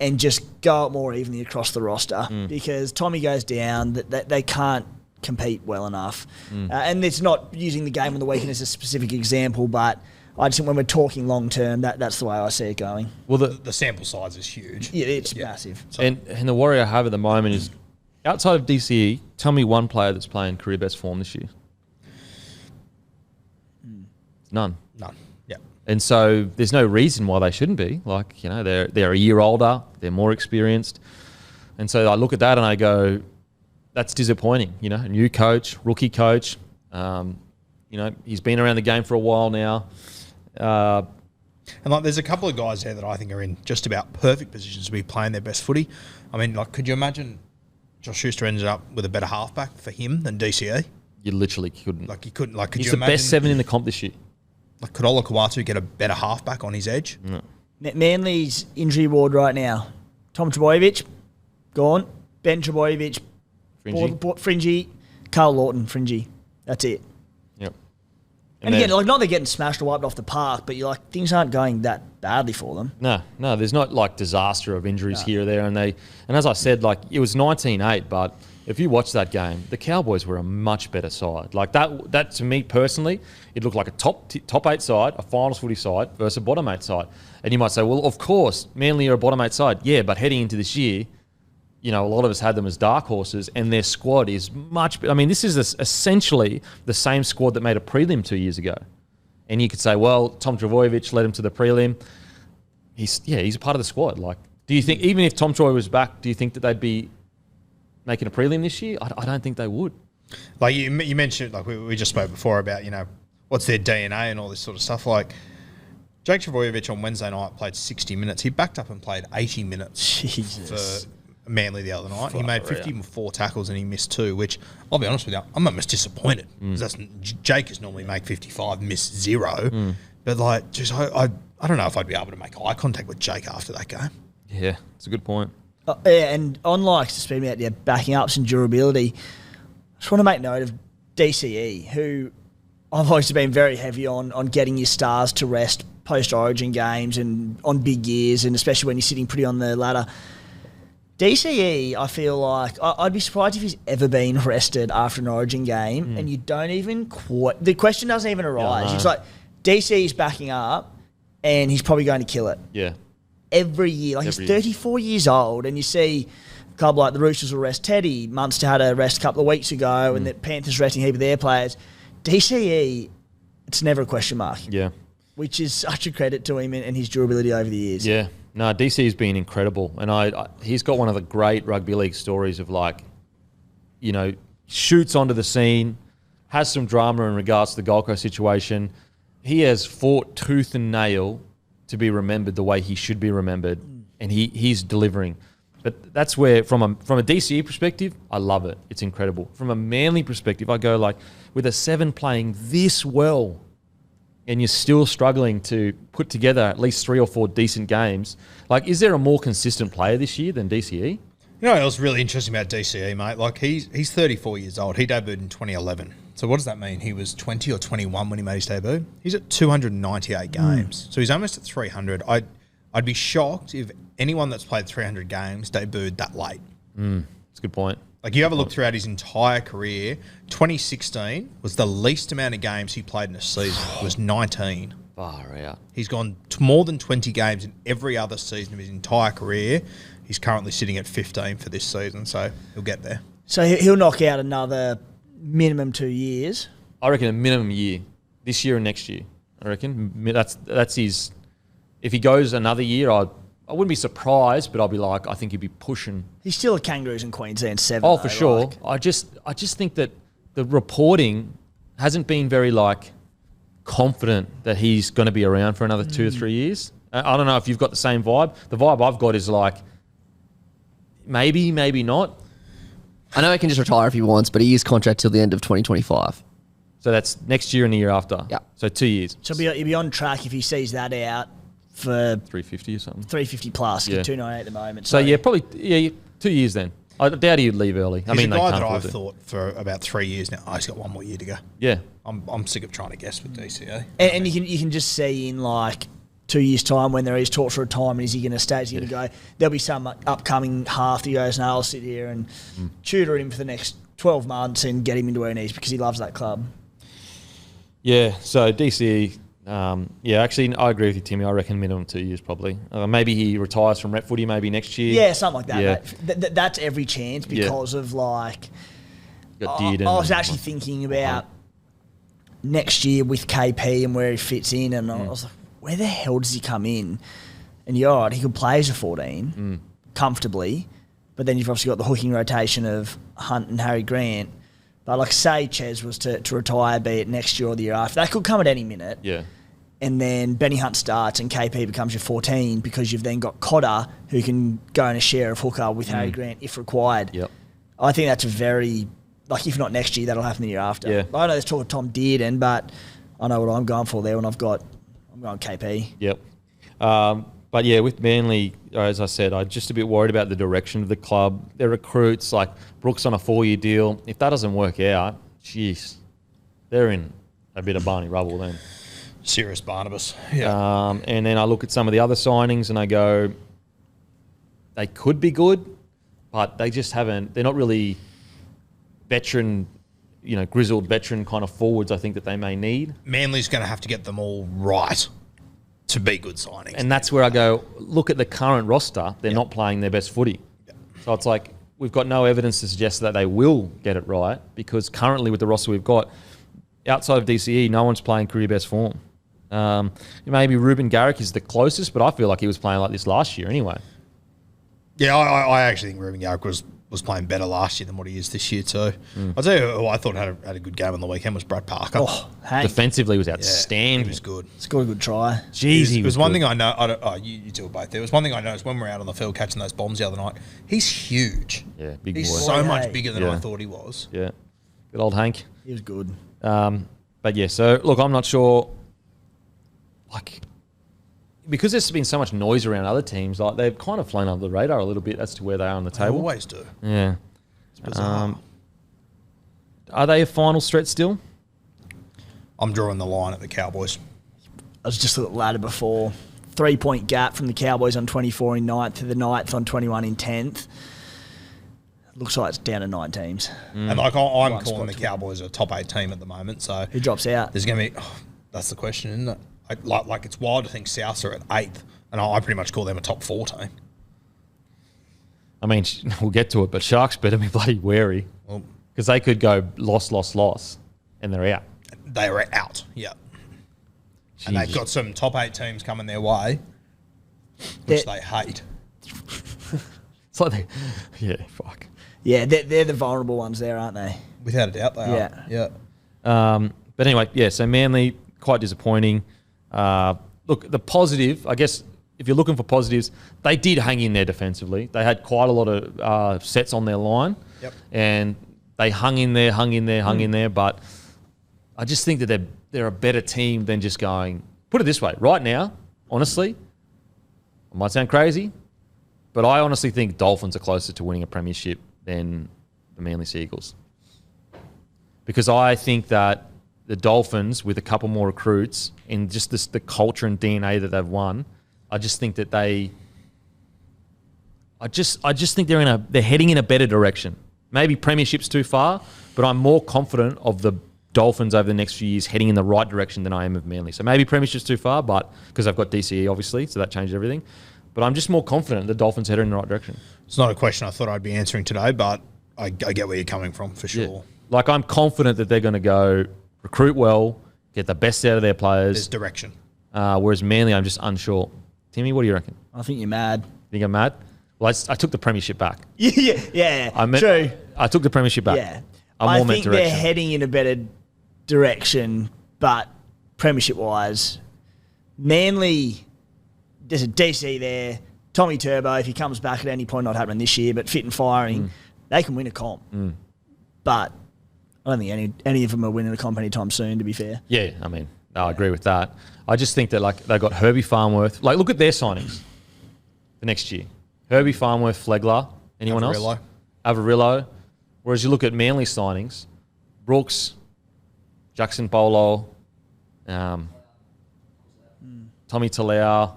D: And just go out more evenly across the roster because Tommy goes down, they can't compete well enough. And it's not using the game on the weekend as a specific example, but I just think when we're talking long term, that's the way I see it going.
B: Well,
C: the sample size is huge.
D: Yeah, it's massive.
B: So, and the worry I have at the moment is, outside of DCE, tell me one player that's playing career best form this year. None.
C: Yeah.
B: And so there's no reason why they shouldn't be. They're a year older, they're more experienced. And so I look at that and I go, that's disappointing. A new coach, rookie coach. He's been around the game for a while now.
C: And there's a couple of guys there that I think are in just about perfect positions to be playing their best footy. I mean, could you imagine Josh Schuster ended up with a better halfback for him than DCE?
B: You literally couldn't.
C: Could
B: He's
C: you
B: the
C: imagine,
B: best 7 in the comp this year.
C: Could Ola Kawatu get a better halfback on his edge?
B: No.
D: Manly's injury ward right now. Tom Trbojevic, gone. Ben Trbojevic, Fringy. Carl Lawton, Fringy. That's it.
B: Yep.
D: And again, not they're getting smashed or wiped off the park, but things aren't going that badly for them.
B: No, there's not disaster of injuries here or there, and as I said, it was 19-8, but if you watch that game, the Cowboys were a much better side. That to me personally, it looked like a top 8 side, a finals footy side versus a bottom 8 side. And you might say, well, of course, Manly are a bottom 8 side. Yeah, but heading into this year, a lot of us had them as dark horses, and their squad is much. I mean, this is essentially the same squad that made a prelim 2 years ago. And you could say, well, Tom Trbojevic led him to the prelim. He's a part of the squad. Do you think even if Tom Troy was back, do you think that they'd be making a prelim this year? I don't think they would.
C: You mentioned, we just spoke before about, what's their DNA and all this sort of stuff. Jake Trbojevic on Wednesday night played 60 minutes. He backed up and played 80 minutes
D: Jesus.
C: For Manly the other night. He made 54 tackles and he missed 2, which, I'll be honest with you, I'm almost disappointed. Because Jake is normally make 55, miss 0. But, I don't know if I'd be able to make eye contact with Jake after that game.
B: Yeah, it's a good point.
D: And on speaking about backing ups and durability, I just want to make note of DCE, who I've always been very heavy on getting your stars to rest post-Origin games and on big years, and especially when you're sitting pretty on the ladder. DCE, I feel like I'd be surprised if he's ever been rested after an Origin game, and you don't even the question doesn't even arise.
B: no.
D: It's like DCE's backing up, and he's probably going to kill it
B: Yeah.
D: every year. Like
B: Every
D: he's 34 years old, and you see a club like the Roosters will rest Teddy. Munster had a rest a couple of weeks ago, and the Panthers resting a heap of their players. DCE, it's never a question mark.
B: Yeah.
D: Which is such a credit to him and his durability over the years.
B: Yeah. No, DC's been incredible. And he's got one of the great rugby league stories of like, you know, shoots onto the scene, has some drama in regards to the Gold Coast situation. He has fought tooth and nail to be remembered the way he should be remembered, and he's delivering. But that's where, from a DCE perspective, I love it. It's incredible. From a Manly perspective, I go like, with a 7 playing this well, and you're still struggling to put together at least 3 or 4 decent games. Like, is there a more consistent player this year than DCE?
C: You know what was really interesting about DCE, mate? Like, he's 34 years old. He debuted in 2011. So what does that mean? He was 20 or 21 when he made his debut. He's at 298 games. So he's almost at 300. I'd be shocked if anyone that's played 300 games debuted that late.
B: That's a good point.
C: Like, you have a look throughout his entire career, 2016 was the least amount of games he played in a season. It was 19.
B: Far out.
C: He's gone to more than 20 games in every other season of his entire career. He's currently sitting at 15 for this season, so he'll get there.
D: So he'll knock out another minimum 2 years.
B: I reckon a minimum year, this year and next year. I reckon that's his. If he goes another year, I wouldn't be surprised, but I'll be like, I think he'd be pushing.
D: He's still a Kangaroos in Queensland 7.
B: Oh,
D: though,
B: for sure.
D: like.
B: I just think that the reporting hasn't been very confident that he's going to be around for another 2 or 3 years. I don't know if you've got the same vibe. The vibe I've got is like, maybe not.
E: I know he can just retire if he wants, but he is contract till the end of 2025.
B: So that's next year and the year after.
E: Yeah.
B: So 2 years.
D: So he'll be on track if he sees that out for
B: 350 or something.
D: 350 plus.
B: Yeah.
D: 298 at the moment.
B: So yeah, probably 2 years then. I doubt he'd leave early.
C: He's a
B: they
C: guy
B: can't
C: that
B: afford
C: I've
B: it.
C: thought for about 3 years now. Oh, he's got 1 more year to go.
B: Yeah.
C: I'm sick of trying to guess with DCA.
D: And you can just see in like 2 years' time when there is talk for a time, and is he going to stay? Is he going to go? There'll be some upcoming half that goes, no, I'll sit here and tutor him for the next 12 months and get him into where he needs because he loves that club.
B: Yeah, so DCE, actually, I agree with you, Timmy. I reckon minimum 2 years probably. Maybe he retires from rep footy maybe next year.
D: Yeah, something like that.
B: Yeah.
D: Mate. That's every chance because of like...
B: Got
D: I
B: Dearden
D: was actually thinking about next year with KP and where he fits in, and I was like, where the hell does he come in? And you're right, he could play as a 14 comfortably, but then you've obviously got the hooking rotation of Hunt and Harry Grant. But like, say Ches was to retire, be it next year or the year after, that could come at any minute.
B: Yeah.
D: And then Benny Hunt starts and KP becomes your 14 because you've then got Cotter who can go in a share of hooker with Harry Grant if required.
B: Yep.
D: I think that's a very, like, if not next year, that'll happen the year after.
B: Yeah.
D: I know there's talk of Tom Dearden, but I know what I'm going for there when I'm going KP.
B: Yep. But yeah, with Manly, as I said, I'm just a bit worried about the direction of the club. Their recruits, like Brooks on a 4-year deal. If that doesn't work out, jeez, they're in a bit of Barney rubble then.
C: Serious Barnabas. Yeah.
B: And then I look at some of the other signings and I go, they could be good, but they just haven't. They're not really veteran, grizzled veteran kind of forwards I think that they may need.
C: Manly's going to have to get them all right to be good signings.
B: And that's where I go, look at the current roster. They're not playing their best footy. So it's like, we've got no evidence to suggest that they will get it right because currently with the roster we've got, outside of DCE, no one's playing career best form. Maybe Ruben Garrick is the closest, but I feel like he was playing like this last year anyway.
C: Yeah, I actually think Ruben Garrick was playing better last year than what he is this year too. I'll tell you who I thought had a good game on the weekend was Brad Parker.
D: Oh, Hank.
B: Defensively was
C: Yeah,
B: outstanding.
C: he was good.
D: Scored a good try.
B: Jeez,
C: It was one thing I know. You two were both there. It was one thing I noticed when we were out on the field catching those bombs the other night. He's huge.
B: Yeah, big
C: He's
B: boy.
C: so
D: Boy,
C: much
D: hey.
C: bigger than
B: Yeah.
C: I thought he was.
B: Yeah. Good old Hank.
D: He was good.
B: But yeah, so look, I'm not sure. Like, because there's been so much noise around other teams, like they've kind of flown under the radar a little bit as to where they are on the
C: They
B: table.
C: always do.
B: Yeah.
C: It's bizarre.
B: Are they a final threat still?
C: I'm drawing the line at the Cowboys.
D: I was just a little ladder before. 3-point gap from the Cowboys on 24 in 9th to the 9th on 21 in 10th. Looks like it's down to 9 teams.
C: And like I'm calling the Cowboys a top 8 team at the moment. So
D: who drops out?
C: there's going to be that's the question, isn't it? Like it's wild to think Souths are at 8th, and I pretty much call them a top 4 team.
B: I mean, we'll get to it, but Sharks better be bloody wary because they could go loss, and they're out.
C: They are out, yeah. And they've got some top 8 teams coming their way, which they hate.
B: It's like fuck.
D: Yeah, they're the vulnerable ones there, aren't they?
C: Without a doubt, they are. Yeah.
B: But anyway, yeah, so Manly, quite disappointing. Look, the positive, I guess, if you're looking for positives, they did hang in there defensively. They had quite a lot of sets on their line.
C: Yep.
B: And they hung in there. But I just think that they're a better team than just going, put it this way, right now, honestly, it might sound crazy, but I honestly think Dolphins are closer to winning a premiership than the Manly Seagulls. Because I think that the Dolphins, with a couple more recruits and just the culture and DNA that they've won, I just think that I just think they're heading in a better direction. Maybe premiership's too far, but I'm more confident of the Dolphins over the next few years heading in the right direction than I am of Manly. So maybe premiership's too far, but because I've got DCE obviously, so that changed everything. But I'm just more confident the Dolphins headed in the right direction.
C: It's not a question I thought I'd be answering today, but I get where you're coming from for sure.
B: Yeah. Like I'm confident that they're going to go recruit well, get the best out of their players.
C: There's direction.
B: Whereas Manly, I'm just unsure. Timmy, what do you reckon?
D: I think you're mad.
B: Think I'm mad? Well, I took the premiership back.
D: Yeah. True.
B: I took the premiership back.
D: Yeah.
B: I
D: think they're heading in a better direction, but premiership-wise, Manly, there's a DC there. Tommy Turbo, if he comes back at any point, not happening this year, but fit and firing, they can win a comp. But I don't think any of them are winning a comp anytime soon, to be fair.
B: Yeah, I mean, I agree with that. I just think that like they got Herbie Farnworth. Like, look at their signings the next year. Herbie Farnworth, Flegler. Anyone else? Avarillo. Whereas you look at Manly signings, Brooks, Jackson Polo, Tommy Talau.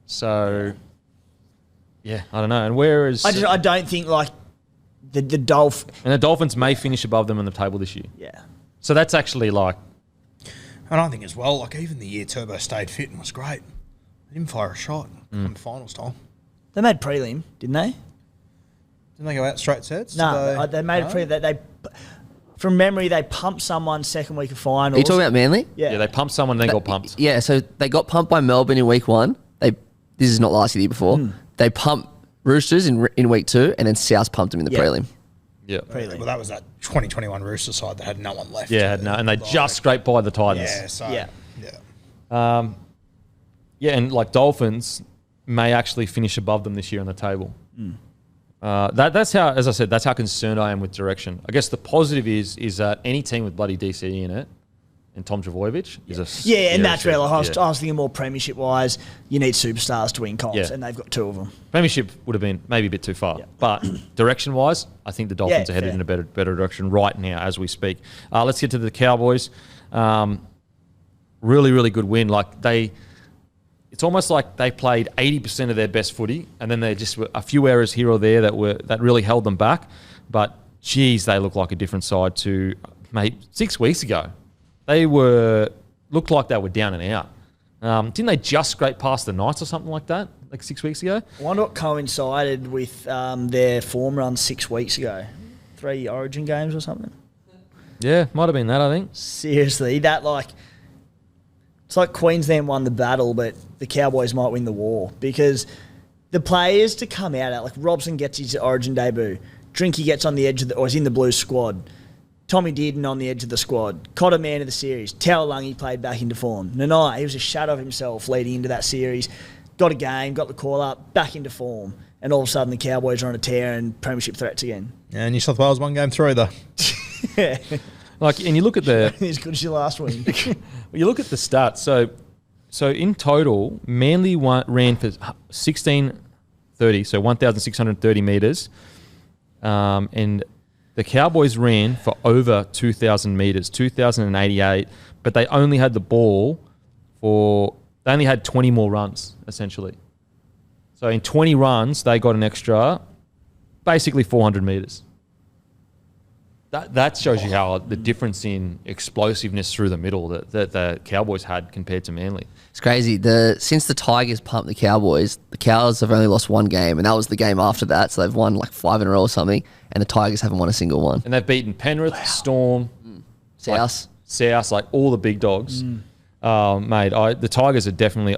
B: So, yeah, I don't know. And where is...
D: I don't think, like, the Dolphins...
B: And the Dolphins may finish above them on the table this year.
D: Yeah.
B: So that's actually, like...
C: And I think as well, like, even the year Turbo stayed fit and was great. They didn't fire a shot come finals time.
D: They made prelim, didn't they?
C: Didn't they go out straight sets?
D: No, they made a prelim. They from memory, they pumped someone second week of finals.
E: Are you talking about Manly?
B: Yeah, they pumped someone and they got pumped.
E: Yeah, so they got pumped by Melbourne in week 1. This is not last year, the year before. They pumped Roosters in week 2, and then South pumped them in the prelim.
B: Yeah.
C: Well, that was that 2021 Roosters side that had no one left.
B: Yeah, and they just scraped by the Titans.
C: Yeah, so...
D: Yeah.
B: Yeah, and like Dolphins may actually finish above them this year on the table. That's how, as I said, that's how concerned I am with direction. I guess the positive is that any team with bloody DCE in it and Tom Trbojevic is a...
D: Yeah, and that's where I was thinking more premiership-wise, you need superstars to win comps, and they've got 2 of them.
B: Premiership would have been maybe a bit too far. But direction-wise, I think the Dolphins are headed in a better direction right now as we speak. Let's get to the Cowboys. Really, really good win. Like it's almost like they played 80% of their best footy, and then there just were a few errors here or there that really held them back. But geez, they look like a different side to 6 weeks ago. They looked like they were down and out. Didn't they just scrape past the Knights or something like that, like 6 weeks ago?
D: I wonder what coincided with their form run 6 weeks ago. 3 Origin games or something.
B: Yeah, might have been that, I think.
D: Seriously, it's like Queensland won the battle, but the Cowboys might win the war, because the players to come out at, like Robson gets his Origin debut, Drinky gets on the edge of or is in the Blues squad, Tommy Dearden on the edge of the squad, Cotter man of the series, Taulagi played back into form, Nanai, he was a shadow of himself leading into that series, got a game, got the call up, back into form, and all of a sudden the Cowboys are on a tear and premiership threats again.
C: Yeah, New South Wales 1 game through though.
D: Yeah.
B: Like, and you look at the...
D: as good as your last win.
B: You look at the stats. So in total, Manly ran for 1630, so 1,630 metres. And the Cowboys ran for over 2,000 metres, 2,088, but they only had the ball They only had 20 more runs, essentially. So in 20 runs, they got an extra, basically 400 metres. That shows you how the difference in explosiveness through the middle that the Cowboys had compared to Manly.
E: It's crazy. Since the Tigers pumped the Cowboys, the Cows have only lost one game, and that was the game after that. So they've won like 5 in a row or something, and the Tigers haven't won a single one.
B: And they've beaten Penrith, Storm,
E: South,
B: like all the big dogs. Mate, the Tigers are definitely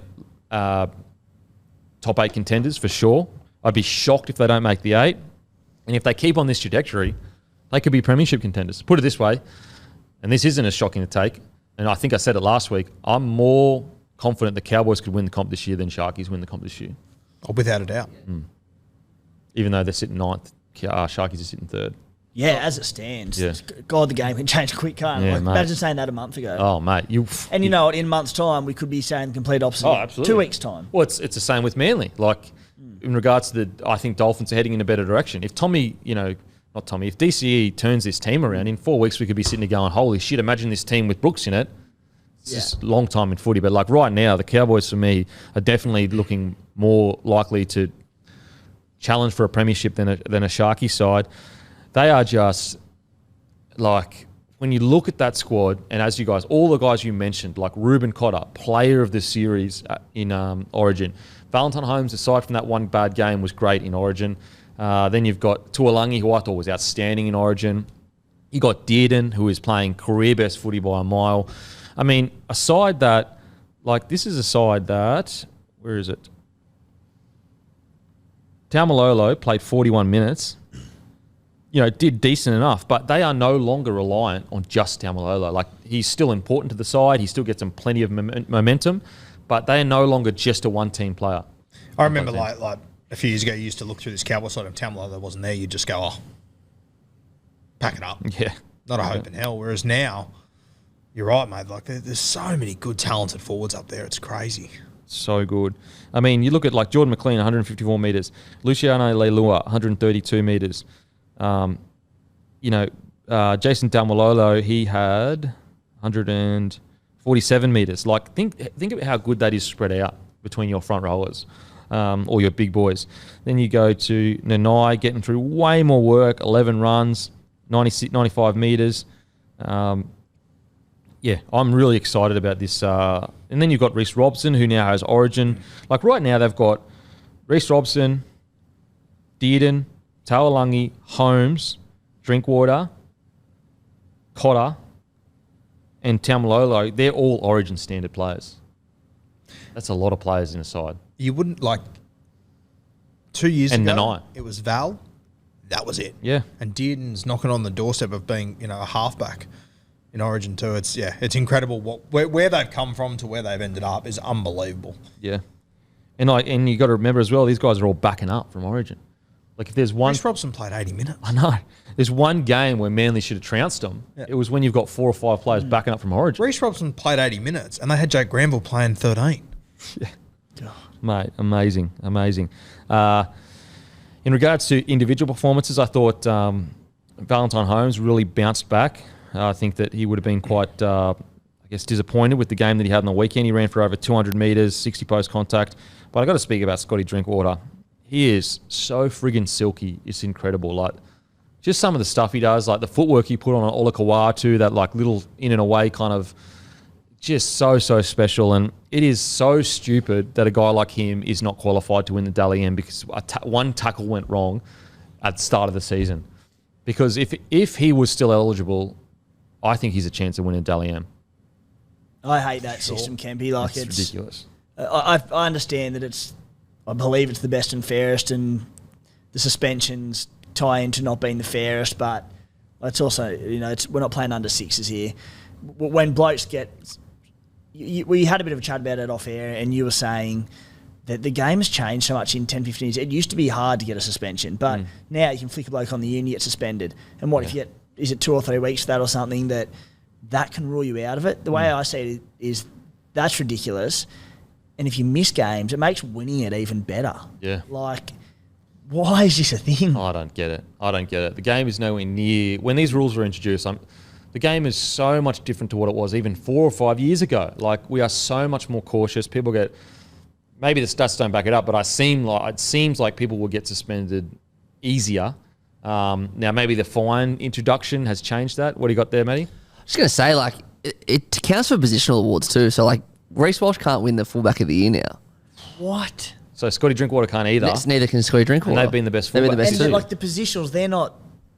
B: top 8 contenders for sure. I'd be shocked if they don't make the 8. And if they keep on this trajectory, they could be premiership contenders. Put it this way, and this isn't as shocking to take, and I think I said it last week, I'm more confident the Cowboys could win the comp this year than Sharkies win the comp this year.
C: Oh, without a doubt.
B: Even though they're sitting 9th, Sharkies are sitting 3rd.
D: Yeah, as it stands.
B: Yeah.
D: God, the game can change quick, can't it?
B: Yeah,
D: Like,
B: mate.
D: imagine saying that a month ago.
B: Oh, mate.
D: And you know what? In a month's time, we could be saying the complete opposite.
B: Oh, absolutely.
D: 2 weeks' time.
B: Well, it's the same with Manly. Like, in regards to I think Dolphins are heading in a better direction. If if DCE turns this team around, in 4 weeks we could be sitting there going, holy shit, imagine this team with Brooks in it. It's just a long time in footy. But like right now, the Cowboys for me are definitely looking more likely to challenge for a premiership than a Sharky side. They are just like, when you look at that squad, and as you guys, all the guys you mentioned, like Ruben Cotter, player of the series in Origin. Valentine Holmes, aside from that one bad game, was great in Origin. Then you've got Tuolangi, who I thought was outstanding in Origin. You got Dearden, who is playing career best footy by a mile. I mean, a side that, like, this is a side that, where is it? Taumalolo played 41 minutes. Did decent enough, but they are no longer reliant on just Taumalolo. Like, he's still important to the side. He still gets them plenty of momentum, but they are no longer just a one-team player.
C: I remember like a few years ago, you used to look through this Cowboy side, and Taumalolo wasn't there. You'd just go, pack it up.
B: Yeah.
C: Not a hope in hell. Whereas now, you're right, mate. Like, there's so many good, talented forwards up there. It's crazy.
B: So good. I mean, you look at like Jordan McLean, 154 metres. Luciano Leilua, 132 metres. Jason Taumalolo, he had 147 metres. Like, think of how good that is spread out between your front rowers, or your big boys. Then you go to Nanai, getting through way more work, 11 runs, 95 metres. I'm really excited about this. And then you've got Reece Robson, who now has Origin. Like, right now, they've got Reece Robson, Dearden, Tawalangi, Holmes, Drinkwater, Cotter, and Taumalolo. They're all Origin standard players. That's a lot of players in a side.
C: You wouldn't, like, 2 years
B: And
C: ago,
B: Nanai.
C: it was Val. That was it.
B: Yeah.
C: And Dearden's knocking on the doorstep of being, a halfback in Origin too. It's incredible where they've come from to where they've ended up is unbelievable.
B: Yeah. And you got to remember as well, these guys are all backing up from Origin. Like, if there's one...
C: Reece Robson played 80 minutes.
B: I know. There's one game where Manly should have trounced them. Yeah. It was when you've got 4 or 5 players backing up from Origin.
C: Reece Robson played 80 minutes, and they had Jake Granville playing 13.
B: Yeah. Mate, amazing. In regards to individual performances, I thought Valentine Holmes really bounced back. I think that he would have been quite, disappointed with the game that he had on the weekend. He ran for over 200 metres, 60 post contact. But I got to speak about Scotty Drinkwater. He is so friggin' silky. It's incredible. Like, just some of the stuff he does, like the footwork he put on Ola Kawatu, that like little in and away kind of, just so special. And it is so stupid that a guy like him is not qualified to win the Dally M because one tackle went wrong at the start of the season. Because if he was still eligible, I think he's a chance of winning Dally M.
D: I hate that system, Kempy. Like,
B: it's ridiculous.
D: I understand that I believe it's the best and fairest, and the suspensions tie into not being the fairest, but it's also, we're not playing under sixes here. When blokes get... We had a bit of a chat about it off air, and you were saying that the game has changed so much in 10, 15 years. It used to be hard to get a suspension, but now you can flick a bloke on the ear and you get suspended. And if you get... Is it 2 or 3 weeks for that or something that can rule you out of it? The way I see it is that's ridiculous. And if you miss games, it makes winning it even better.
B: Yeah.
D: Like, why is this a thing?
B: I don't get it. The game is nowhere near... When these rules were introduced, the game is so much different to what it was even 4 or 5 years ago. Like, we are so much more cautious. People get, maybe the stats don't back it up, but it seems like people will get suspended easier. Now, maybe the fine introduction has changed that. What do you got there, Matty?
E: I was going to say, like, it counts for positional awards too. So, like, Reece Walsh can't win the fullback of the year now.
D: What?
B: So Scotty Drinkwater can't either.
E: Neither can Scotty Drinkwater.
B: And they've been the best
E: They've
B: fullback.
E: been the best
D: And
E: too.
D: like the positionals, they're not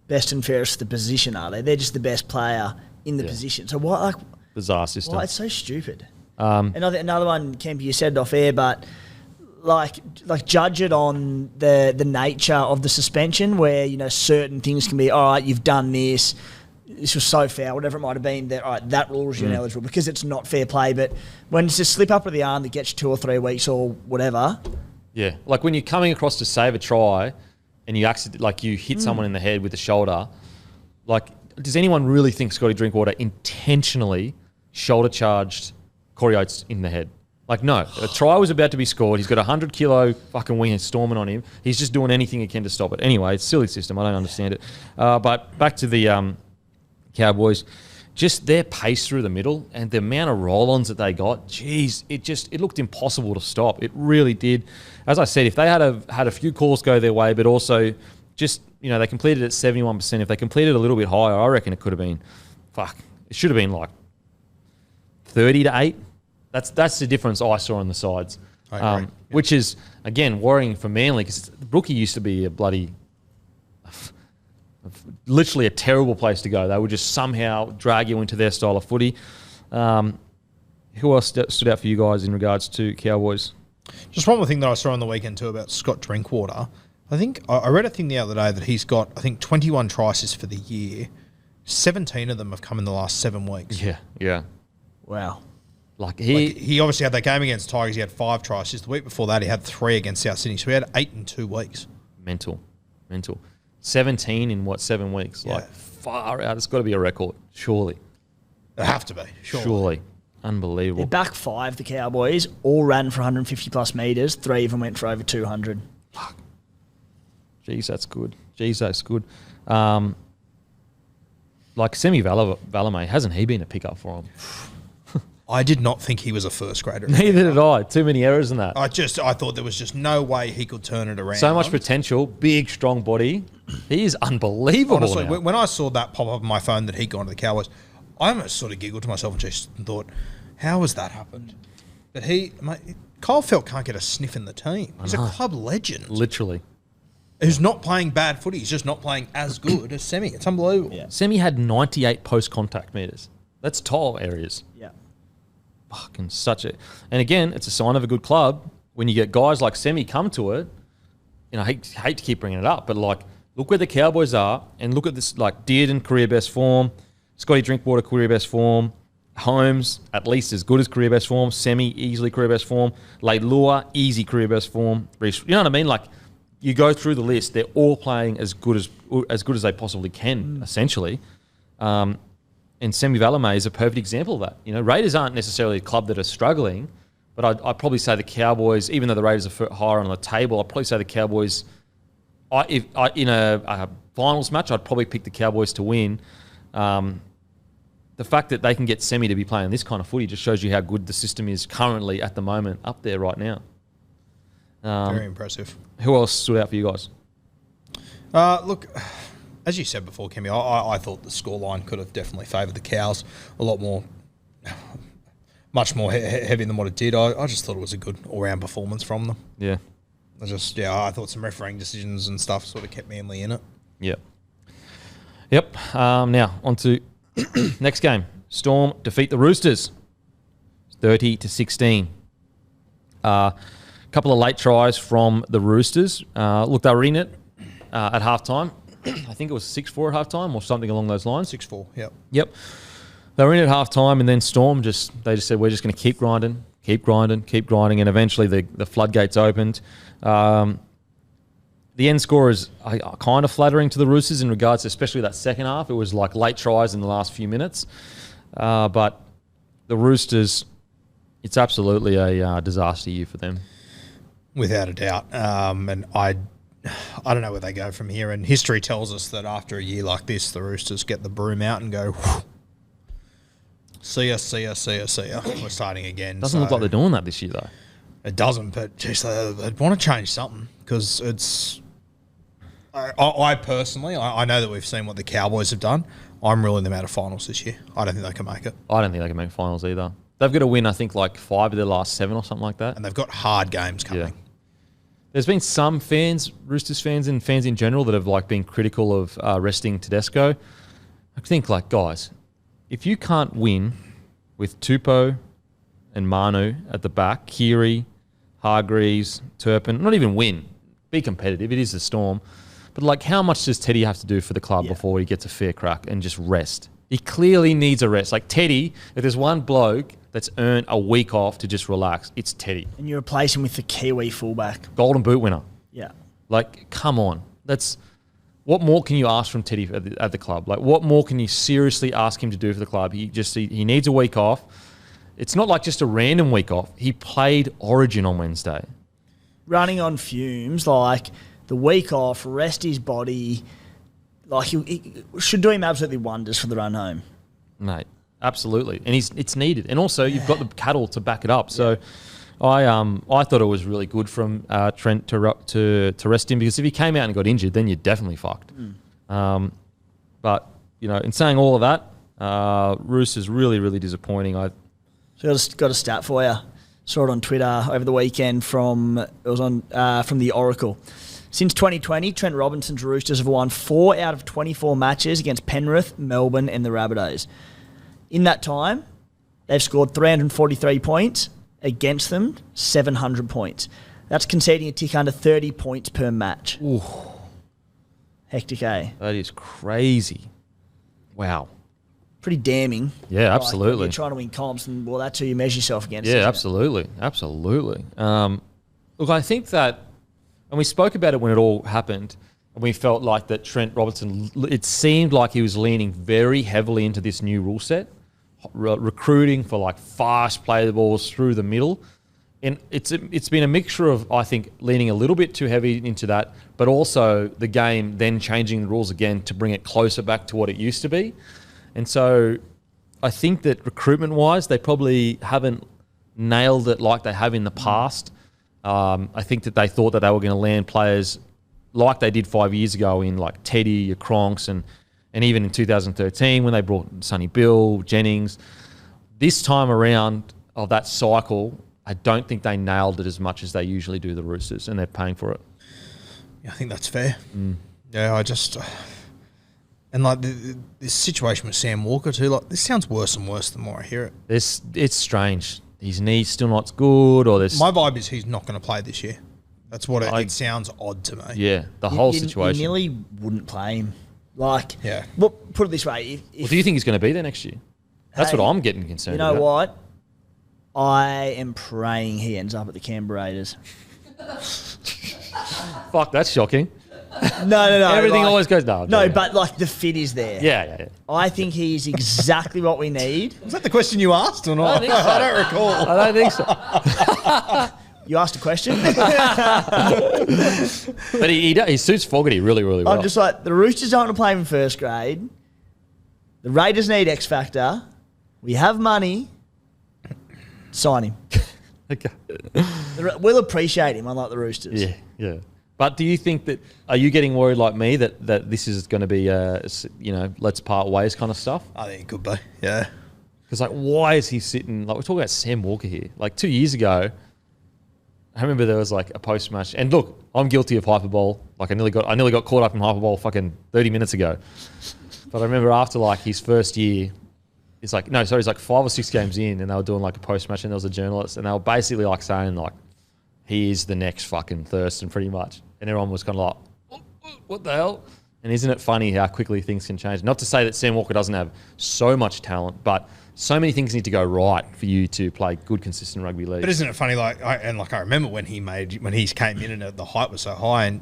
D: best and fairest for the position, are they? They're just the best player in the position. So why? Like,
B: Bizarre system.
D: why? It's so stupid. Another one, Kempy, you said it off air, but like judge it on the nature of the suspension, where certain things can be. All right, you've done this. This was so fair, whatever it might have been. That all right, that rules you ineligible because it's not fair play. But when it's a slip up of the arm that gets you 2 or 3 weeks or whatever.
B: Yeah, like when you're coming across to save a try and you hit someone in the head with the shoulder, like, does anyone really think Scotty Drinkwater intentionally shoulder charged Corey Oates in the head? Like, no. A try was about to be scored. He's got a 100-kilo fucking winger storming on him. He's just doing anything he can to stop it. Anyway, it's a silly system. I don't understand it. But back to the Cowboys. Just their pace through the middle and the amount of roll-ons that they got, geez, it looked impossible to stop. It really did. As I said, if they had a few calls go their way, but also just, they completed at 71%. If they completed a little bit higher, I reckon it could have been, it should have been like 30-8. That's the difference I saw on the sides.
C: I agree.
B: Which is, again, worrying for Manly because Brookie used to be a bloody... literally a terrible place to go. They would just somehow drag you into their style of footy. Who else stood out for you guys in regards to Cowboys?
C: Just one more thing that I saw on the weekend too about Scott Drinkwater. I think I read a thing the other day that he's got, 21 tries for the year. 17 of them have come in the last 7 weeks.
B: Yeah.
D: Wow.
B: Like
C: he obviously had that game against Tigers. He had 5 tries. Just the week before that, he had 3 against South Sydney. So he had 8 in 2 weeks.
B: Mental. 17 in 7 weeks?
C: Yeah.
B: Like, far out. It's got to be a record, surely.
C: It have to be,
B: Surely. Unbelievable.
D: Their back 5, the Cowboys, all ran for 150 plus metres. 3 of them went for over 200.
B: Fuck. Jeez, that's good. Like Semi Valame, hasn't he been a pickup for him?
C: I did not think he was a first grader.
B: Neither did I. Too many errors in that.
C: I thought there was just no way he could turn it around.
B: So much potential, big, strong body. He is unbelievable.
C: Honestly,
B: now.
C: when I saw that pop up on my phone that he'd gone to the Cowboys, I almost sort of giggled to myself and just thought, how has that happened? But Kyle Felt can't get a sniff in the team. He's a club legend.
B: Literally.
C: Who's not playing bad footy. He's just not playing as good as Semi. It's unbelievable.
D: Yeah.
B: Semi had 98 post-contact meters. That's tall areas.
D: Yeah.
B: Fucking and again, it's a sign of a good club when you get guys like Semi come to it. I hate to keep bringing it up, but like, look where the Cowboys are and look at this, like Dearden, career best form, Scotty Drinkwater, career best form, Holmes, at least as good as career best form, Semi, easily career best form, Leilua, easy career best form. You know what I mean? Like, you go through the list, they're all playing as good as they possibly can, essentially. And Semi Valame is a perfect example of that. Raiders aren't necessarily a club that are struggling, but I'd probably say the Cowboys, even though the Raiders are higher on the table, I'd probably say the Cowboys, in a finals match, I'd probably pick the Cowboys to win. The fact that they can get Semi to be playing this kind of footy just shows you how good the system is currently at the moment up there right now.
C: Very impressive.
B: Who else stood out for you guys?
C: Look, as you said before, Kemi, I thought the scoreline could have definitely favoured the Cows a lot more, much more heavy than what it did. I just thought it was a good all-round performance from them.
B: Yeah.
C: I thought some refereeing decisions and stuff sort of kept Manly in it.
B: Yep. Now, on to next game. Storm defeat the Roosters 30-16. Couple of late tries from the Roosters. Look, they were in it at halftime. I think it was 6-4 at halftime or something along those lines.
C: 6-4, yep.
B: Yep. They were in at halftime, and then Storm just said, we're just going to keep grinding, and eventually the floodgates opened. The end score is kind of flattering to the Roosters in regards to especially that second half. It was like late tries in the last few minutes. But the Roosters, it's absolutely a disaster year for them.
C: Without a doubt. And I don't know where they go from here. And history tells us that after a year like this, the Roosters get the broom out and go, See ya. We're starting again.
B: Doesn't look like they're doing that this year, though.
C: It doesn't, but just they'd want to change something because it's. I personally, I know that we've seen what the Cowboys have done. I'm ruling them out of finals this year. I don't think they can make it.
B: I don't think they can make finals either. They've got to win, I think, like 5 of their last 7 or something like that.
C: And they've got hard games coming.
B: Yeah. There's been some fans, Roosters fans and fans in general, that have like been critical of resting Tedesco. I think, like, guys, if you can't win with Tupou and Manu at the back, Kiri, Hargreaves, Turpin, not even win, be competitive. It is the Storm. But, like, how much does Teddy have to do for the club before he gets a fair crack and just rest? He clearly needs a rest. Like, Teddy, if there's one bloke that's earned a week off to just relax, it's Teddy.
D: And you replace him with the Kiwi fullback.
B: Golden boot winner.
D: Yeah.
B: Like, come on. What more can you ask from Teddy at the club? Like, what more can you seriously ask him to do for the club? He needs a week off. It's not like just a random week off. He played Origin on Wednesday.
D: Running on fumes, like the week off, rest his body. Like, he should do him absolutely wonders for the run home.
B: Mate, absolutely. And it's needed. And also, you've got the cattle to back it up. So I thought it was really good from Trent to rest him, because if he came out and got injured, then you're definitely fucked. But, you know, in saying all of that, Roosters really, really disappointing.
D: So I just got a stat for you. Saw it on Twitter over the weekend from the Oracle. Since 2020, Trent Robinson's Roosters have won 4 out of 24 matches against Penrith, Melbourne and the Rabbitohs. In that time, they've scored 343 points. Against them, 700 points. That's conceding a tick under 30 points per match.
B: Ooh.
D: Hectic, eh?
B: That is crazy. Wow.
D: Pretty damning.
B: Yeah, absolutely.
D: Like, you're trying to win comps, and well, that's who you measure yourself against.
B: Yeah, absolutely. Absolutely. Look, I think that, and we spoke about it when it all happened, and we felt like that Trent Robinson, it seemed like he was leaning very heavily into this new rule set, recruiting for like fast play the balls through the middle. And it's been a mixture of, I think, leaning a little bit too heavy into that, but also the game then changing the rules again to bring it closer back to what it used to be. And so I think that recruitment-wise, they probably haven't nailed it like they have in the past. I think that they thought that they were going to land players like they did 5 years ago in like Teddy, your Cronks, and even in 2013 when they brought Sonny Bill, Jennings. This time around of that cycle, I don't think they nailed it as much as they usually do, the Roosters, and they're paying for it.
C: Yeah, I think that's fair. Yeah, I just... And like this situation with Sam Walker too, like this sounds worse and worse the more I hear it.
B: It's strange. His knee's still not good, or there's...
C: My vibe is he's not going to play this year. That's what it sounds odd to me.
B: Yeah, the whole situation.
D: You nearly wouldn't play him. Like,
C: yeah.
D: Well, put it this way.
B: Well, do you think he's going to be there next year? That's what I'm getting concerned about.
D: You know what? I am praying he ends up at the Canberra Raiders.
B: Fuck, that's shocking.
D: No.
B: Everything always goes down.
D: No, but like the fit is there.
B: Yeah.
D: I think he's exactly what we need.
C: Was that the question you asked or not?
B: I think so.
C: I don't recall.
B: I don't think so.
D: You asked a question.
B: But he suits Fogarty really, really well.
D: I'm just like, the Roosters don't want to play him in first grade. The Raiders need X Factor. We have money. Sign him.
B: Okay.
D: We'll appreciate him, unlike the Roosters.
B: Yeah. But do you think that, are you getting worried like me that this is going to be, let's part ways kind of stuff?
C: I think it could be, yeah.
B: Because, like, why is he sitting, like, we're talking about Sam Walker here. Like, 2 years ago, I remember there was, like, a post-match. And, look, I'm guilty of hyperbole. Like, I nearly got caught up in hyperbole fucking 30 minutes ago. But I remember after, like, his first year, he's like 5 or 6 games in, and they were doing, like, a post-match, and there was a journalist, and they were basically, like, saying, like, he is the next fucking Thurston, pretty much. And everyone was kind of like, what the hell? And isn't it funny how quickly things can change? Not to say that Sam Walker doesn't have so much talent, but so many things need to go right for you to play good, consistent rugby league.
C: But isn't it funny? I remember when he came in and the height was so high, and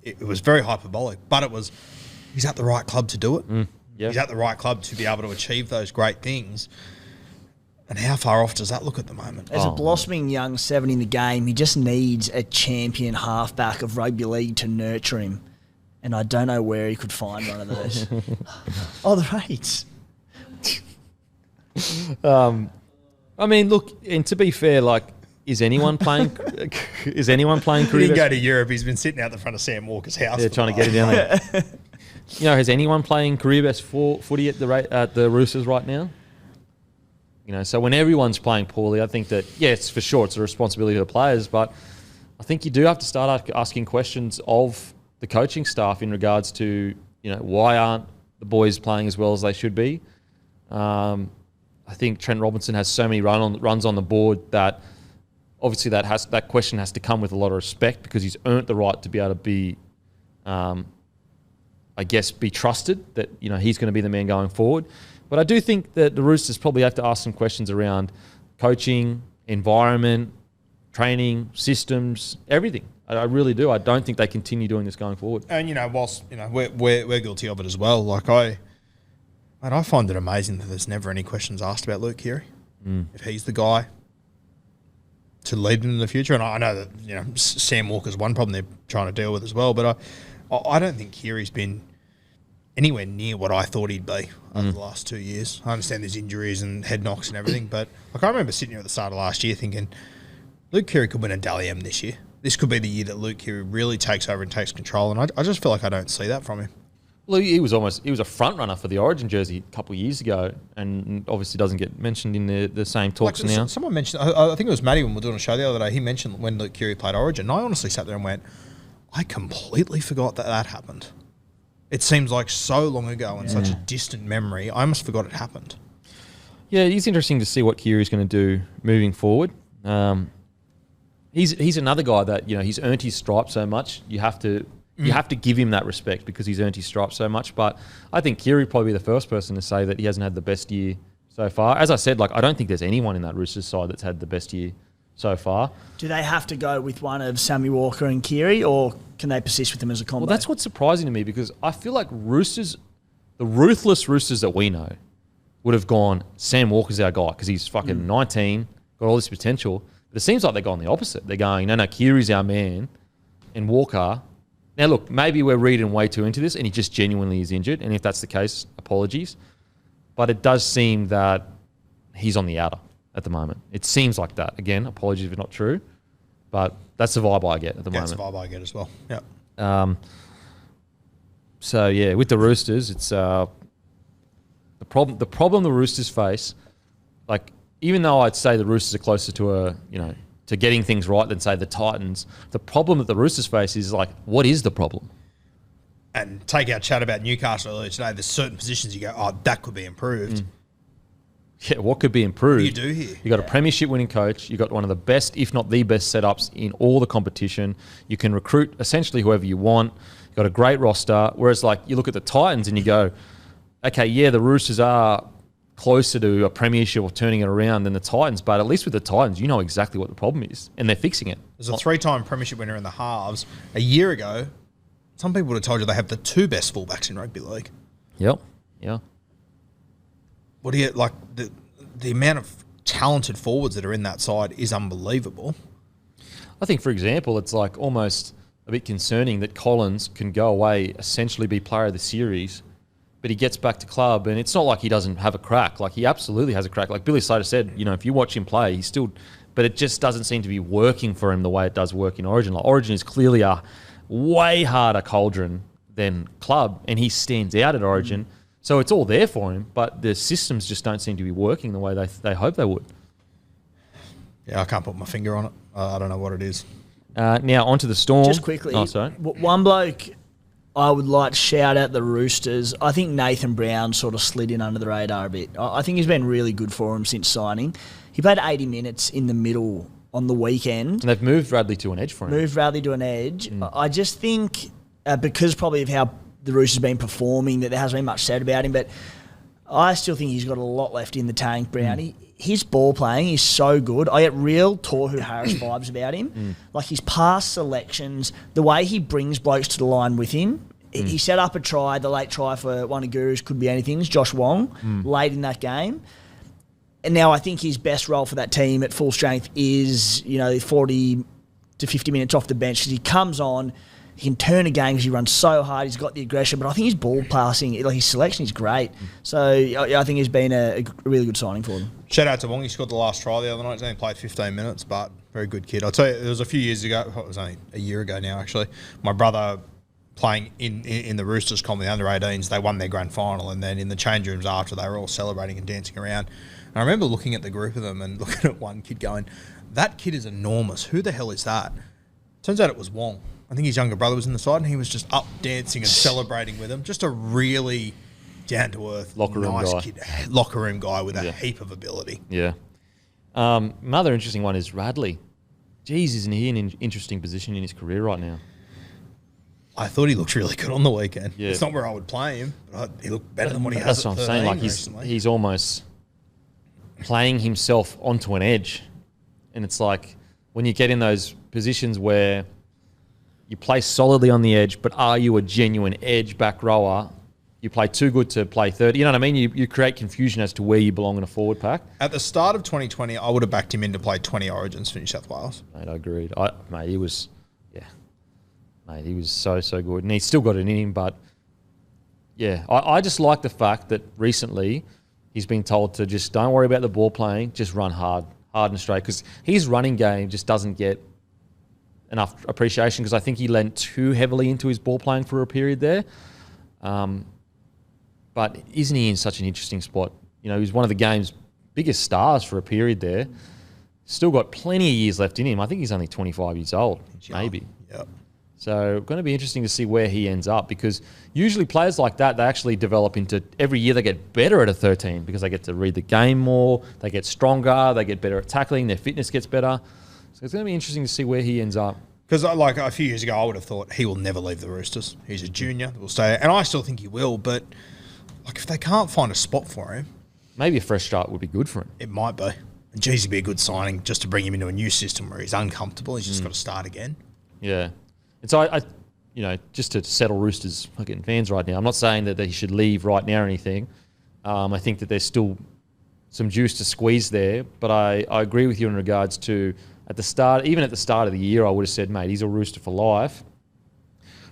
C: it was very hyperbolic. But he's at the right club to do it.
B: Yeah.
C: He's at the right club to be able to achieve those great things. And how far off does that look at the moment?
D: As a blossoming young 7 in the game, he just needs a champion halfback of rugby league to nurture him. And I don't know where he could find one of those. The Raids.
B: I mean, look, and to be fair, like, is anyone playing? Is anyone playing?
C: He didn't go to Europe. He's been sitting out the front of Sam Walker's house.
B: Yeah, trying to get him down there. You know, has anyone playing career best footy at the Roosters right now? You know, so when everyone's playing poorly, I think that, yes, for sure, it's a responsibility of the players, but I think you do have to start asking questions of the coaching staff in regards to, you know, why aren't the boys playing as well as they should be? I think Trent Robinson has so many runs on the board that obviously that question has to come with a lot of respect because he's earned the right to be able to be, I guess, be trusted that, you know, he's going to be the man going forward. But I do think that the Roosters probably have to ask some questions around coaching, environment, training, systems, everything. I really do. I don't think they continue doing this going forward.
C: And, you know, whilst, you know, we're guilty of it as well. Like, I find it amazing that there's never any questions asked about Luke Keary. If he's the guy to lead them in the future. And I know that, you know, Sam Walker's one problem they're trying to deal with as well. But I don't think Keary's been anywhere near what I thought he'd be over the last 2 years. I understand there's injuries and head knocks and everything, but like I remember sitting here at the start of last year thinking Luke Keary could win a Dally M this year. This could be the year that Luke Keary really takes over and takes control, and I just feel like I don't see that from him.
B: Well, he was a front runner for the Origin jersey a couple of years ago, and obviously doesn't get mentioned in the same talks now.
C: Someone mentioned, I think it was Matty when we were doing a show the other day, he mentioned when Luke Keary played Origin, and I honestly sat there and went, I completely forgot that happened. It seems like so long ago and such a distant memory. I almost forgot it happened.
B: Yeah, it's interesting to see what Keary's going to do moving forward. He's another guy that, you know, he's earned his stripes so much. You have to give him that respect because he's earned his stripes so much. But I think Keary probably be the first person to say that he hasn't had the best year so far. As I said, like I don't think there's anyone in that Roosters side that's had the best year so far.
D: Do they have to go with one of Sammy Walker and Keary, or can they persist with them as a combo?
B: Well, that's what's surprising to me because I feel like Roosters, the ruthless Roosters that we know, would have gone, Sam Walker's our guy because he's fucking 19, got all this potential. But it seems like they're going the opposite. They're going, no, Keary's our man, and Walker. Now, look, maybe we're reading way too into this, and he just genuinely is injured. And if that's the case, apologies. But it does seem that he's on the outer at the moment. It seems like that. Again, apologies if it's not true, but that's the vibe I get at the moment.
C: That's the vibe I get as well. Yeah.
B: So yeah, with the Roosters, it's the problem the Roosters face. Like, even though I'd say the Roosters are closer to to getting things right than say the Titans, the problem that the Roosters face is like, what is the problem?
C: And take our chat about Newcastle earlier today. There's certain positions you go, oh, that could be improved.
B: Yeah, what could be improved?
C: What do you do here?
B: You got a premiership winning coach. You got one of the best, if not the best, setups in all the competition. You can recruit essentially whoever you want. You got a great roster. Whereas, like, you look at the Titans and you go, okay, yeah, the Roosters are closer to a premiership or turning it around than the Titans, but at least with the Titans, you know exactly what the problem is, and they're fixing it.
C: There's a 3-time premiership winner in the halves. A year ago, some people would have told you they have the 2 best fullbacks in rugby league.
B: Yep. Yeah.
C: What do you like? The amount of talented forwards that are in that side is unbelievable.
B: I think, for example, it's like almost a bit concerning that Collins can go away, essentially be player of the series, but he gets back to club, and it's not like he doesn't have a crack. Like, he absolutely has a crack. Like Billy Slater said, you know, if you watch him play, he's still, but it just doesn't seem to be working for him the way it does work in Origin. Like, Origin is clearly a way harder cauldron than club, and he stands out at Origin. So it's all there for him, but the systems just don't seem to be working the way they hope they would.
C: Yeah, I can't put my finger on it. I don't know what it is.
B: Now, onto the Storm.
D: Just quickly,
B: Oh, sorry.
D: one bloke I would like to shout out the Roosters. I think Nathan Brown sort of slid in under the radar a bit. I think he's been really good for him since signing. He played 80 minutes in the middle on the weekend.
B: And they've moved Radley to an edge for him.
D: Moved Radley to an edge. I just think, because probably of how the Roosters have been performing, that there hasn't been much said about him, but I still think he's got a lot left in the tank, Brownie. His ball playing is so good. I get real Tohu Harris vibes about him. Like his past selections, the way he brings blokes to the line with him. He set up a try, the late try for one of Guru's could be anything, Josh Wong, late in that game. And now I think his best role for that team at full strength is, 40 to 50 minutes off the bench, because he comes on, he can turn a game because he runs so hard. He's got the aggression, but I think his ball passing, like his selection is great. So I think he's been a really good signing for them.
C: Shout out to Wong. He scored the last try the other night. He's only played 15 minutes, but very good kid. I'll tell you, it was a few years ago. It was only a year ago now, actually. My brother playing in the Roosters comp, the under-18s, they won their grand final, and then in the change rooms after, they were all celebrating and dancing around. And I remember looking at the group of them and looking at one kid going, that kid is enormous. Who the hell is that? Turns out it was Wong. I think his younger brother was in the side, and he was just up dancing and celebrating with him. Just a really down-to-earth, nice kid, locker room guy with a heap of ability.
B: Yeah. Another interesting one is Radley. Geez, isn't he in an interesting position in his career right now?
C: I thought he looked really good on the weekend.
B: Yeah.
C: It's not where I would play him, but he looked better than what he has.
B: That's what I'm saying. Like he's almost playing himself onto an edge, and it's like when you get in those positions where you play solidly on the edge, but are you a genuine edge back rower? You play too good to play third. You know what I mean? You create confusion as to where you belong in a forward pack.
C: At the start of 2020, I would have backed him in to play 20 Origins for New South Wales.
B: Mate, I agreed. He was so good. And he's still got it in him, but yeah, I just like the fact that recently he's been told to just don't worry about the ball playing, just run hard and straight, because his running game just doesn't get enough appreciation because I think he lent too heavily into his ball playing for a period there. But isn't he in such an interesting spot? You know, he's one of the game's biggest stars for a period there. Still got plenty of years left in him. I think he's only 25 years old, maybe.
C: Yep.
B: So going to be interesting to see where he ends up, because usually players like that, they actually develop into, every year they get better at a 13 because they get to read the game more, they get stronger, they get better at tackling, their fitness gets better. So it's going to be interesting to see where he ends up.
C: Because like a few years ago, I would have thought he will never leave the Roosters. He's a junior, will stay, and I still think he will. But like if they can't find a spot for him,
B: maybe a fresh start would be good for him.
C: It might be. And geez, it'd be a good signing just to bring him into a new system where he's uncomfortable. He's just got to start again.
B: Yeah. And so I just to settle Roosters fucking fans right now, I'm not saying that he should leave right now or anything. I think that there's still some juice to squeeze there, but I agree with you in regards to even at the start of the year, I would have said, mate, he's a Rooster for life.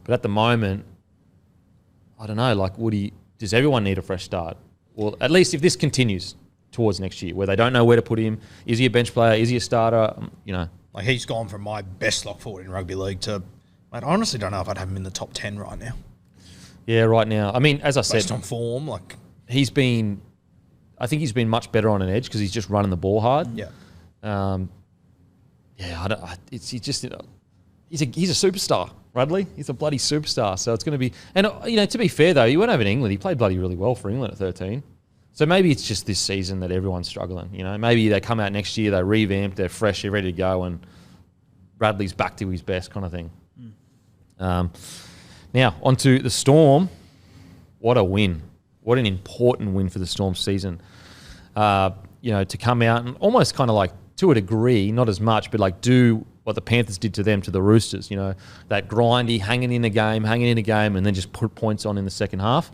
B: But at the moment, I don't know, like, does everyone need a fresh start? Well, at least if this continues towards next year, where they don't know where to put him, is he a bench player, is he a starter,
C: Like he's gone from my best lock forward in rugby league to, mate, I honestly don't know if I'd have him in the top 10 right now.
B: Yeah, right now. I mean, as I said,
C: based on form, like
B: I think he's been much better on an edge because he's just running the ball hard.
C: Yeah.
B: He's a superstar, Radley. He's a bloody superstar. So it's going to be, and to be fair though, he went over to England. He played bloody really well for England at 13. So maybe it's just this season that everyone's struggling. Maybe they come out next year, they revamp, they're fresh, they're ready to go, and Radley's back to his best kind of thing. Now onto the Storm. What a win! What an important win for the Storm season. To come out and almost kind of like, to a degree, not as much, but like do what the Panthers did to them, to the Roosters. That grindy, hanging in a game, and then just put points on in the second half.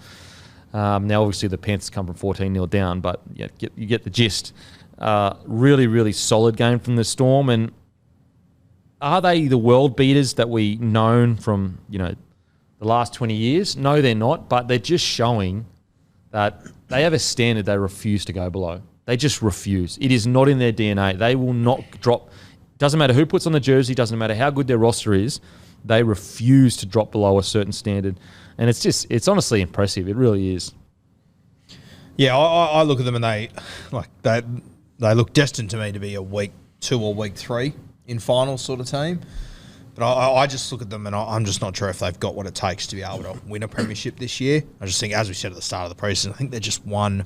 B: Now, obviously, the Panthers come from 14-0 down, but you get the gist. Really, really solid game from the Storm. And are they the world beaters that we known from the last 20 years? No, they're not, but they're just showing that they have a standard they refuse to go below. They just refuse. It is not in their DNA. They will not drop. Doesn't matter who puts on the jersey. Doesn't matter how good their roster is. They refuse to drop below a certain standard. And it's honestly impressive. It really is.
C: Yeah, I look at them and they look destined to me to be a week 2 or week 3 in finals sort of team. But I just look at them and I'm just not sure if they've got what it takes to be able to win a premiership this year. I just think, as we said at the start of the preseason, I think they're just one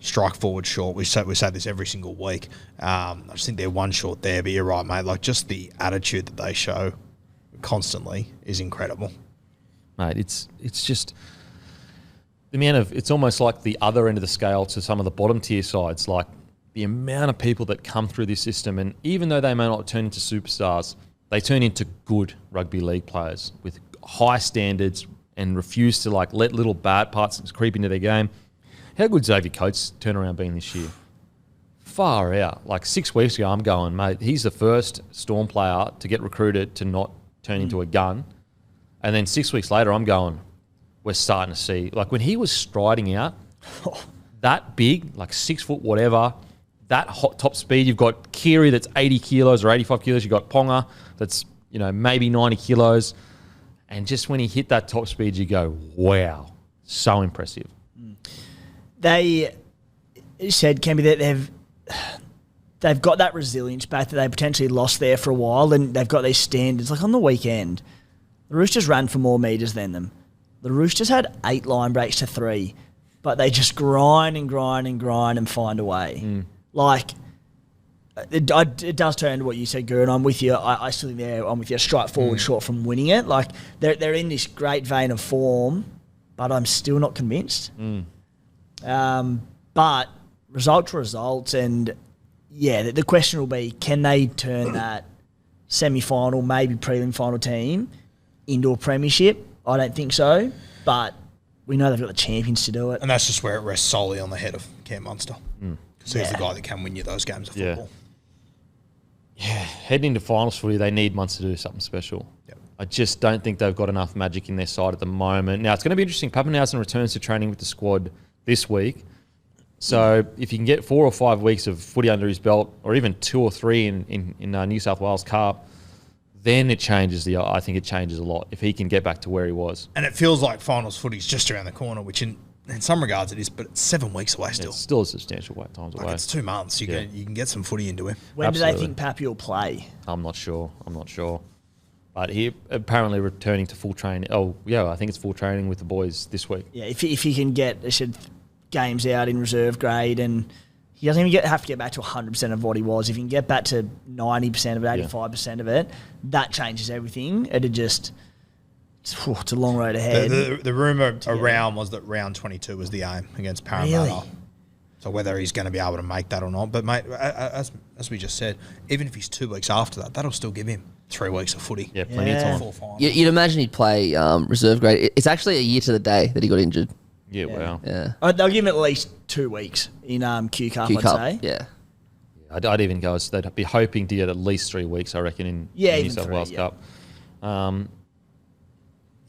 C: strike forward short. We say this every single week. I just think they're one short there. But you're right, mate. Like, just the attitude that they show constantly is incredible.
B: Mate, it's just the amount of, it's almost like the other end of the scale to some of the bottom tier sides. Like the amount of people that come through this system, and even though they may not turn into superstars, they turn into good rugby league players with high standards and refuse to like let little bad parts creep into their game. How good Xavier Coates' turnaround been this year? Far out. Like 6 weeks ago, I'm going, mate, he's the first Storm player to get recruited to not turn into a gun. And then 6 weeks later, I'm going, we're starting to see, like when he was striding out, that big, like 6 foot whatever, that hot top speed, you've got Kiri that's 80 kilos or 85 kilos, you've got Ponga that's, maybe 90 kilos. And just when he hit that top speed, you go, wow, so impressive.
D: They said, Kemby, that they've got that resilience back that they potentially lost there for a while, and they've got these standards. Like on the weekend, the Roosters ran for more metres than them. The Roosters had 8 line breaks to 3, but they just grind and find a way. Like, it does turn into what you said, Guru, and I'm with you. I still think I'm with you. Strike forward short from winning it. Like, they're in this great vein of form, but I'm still not convinced. But results, and yeah, the question will be, can they turn that semi-final, maybe prelim final team into a premiership? I don't think so, but we know they've got the champions to do it.
C: And that's just where it rests solely on the head of Cam Munster. Because he's the guy that can win you those games of football.
B: Yeah, heading into finals footy, they need Munster to do something special.
C: Yep.
B: I just don't think they've got enough magic in their side at the moment. Now, it's going to be interesting. Pappenhausen returns to training with the squad this week. So if you can get 4 or 5 weeks of footy under his belt, or even 2 or 3 in New South Wales Cup, then it changes I think it changes a lot if he can get back to where he was.
C: And it feels like finals footy's just around the corner, which in some regards it is, but it's 7 weeks away still.
B: It's still a substantial times away.
C: It's 2 months. You can get some footy into him.
D: When do they think Pappy will play?
B: I'm not sure. But he apparently returning to full training. Oh, yeah, I think it's full training with the boys this week.
D: Yeah, if he can get games out in reserve grade, and he doesn't even have to get back to 100% of what he was. If he can get back to 90% of it, 85% of it, that changes everything. It's a long road ahead.
C: The rumour around was that round 22 was the aim against Parramatta.
D: Really?
C: So whether he's going to be able to make that or not. But, mate, as we just said, even if he's 2 weeks after that, that'll still give him 3 weeks of footy.
B: Yeah, plenty of time.
C: Before finals.
E: You'd imagine he'd play reserve grade. It's actually a year to the day that he got injured.
B: Yeah, wow.
E: Yeah.
D: They'll give him at least 2 weeks in Q Cup, I'd say.
E: Yeah.
B: I'd even go, so they'd be hoping to get at least 3 weeks, I reckon, in New South Wales Cup.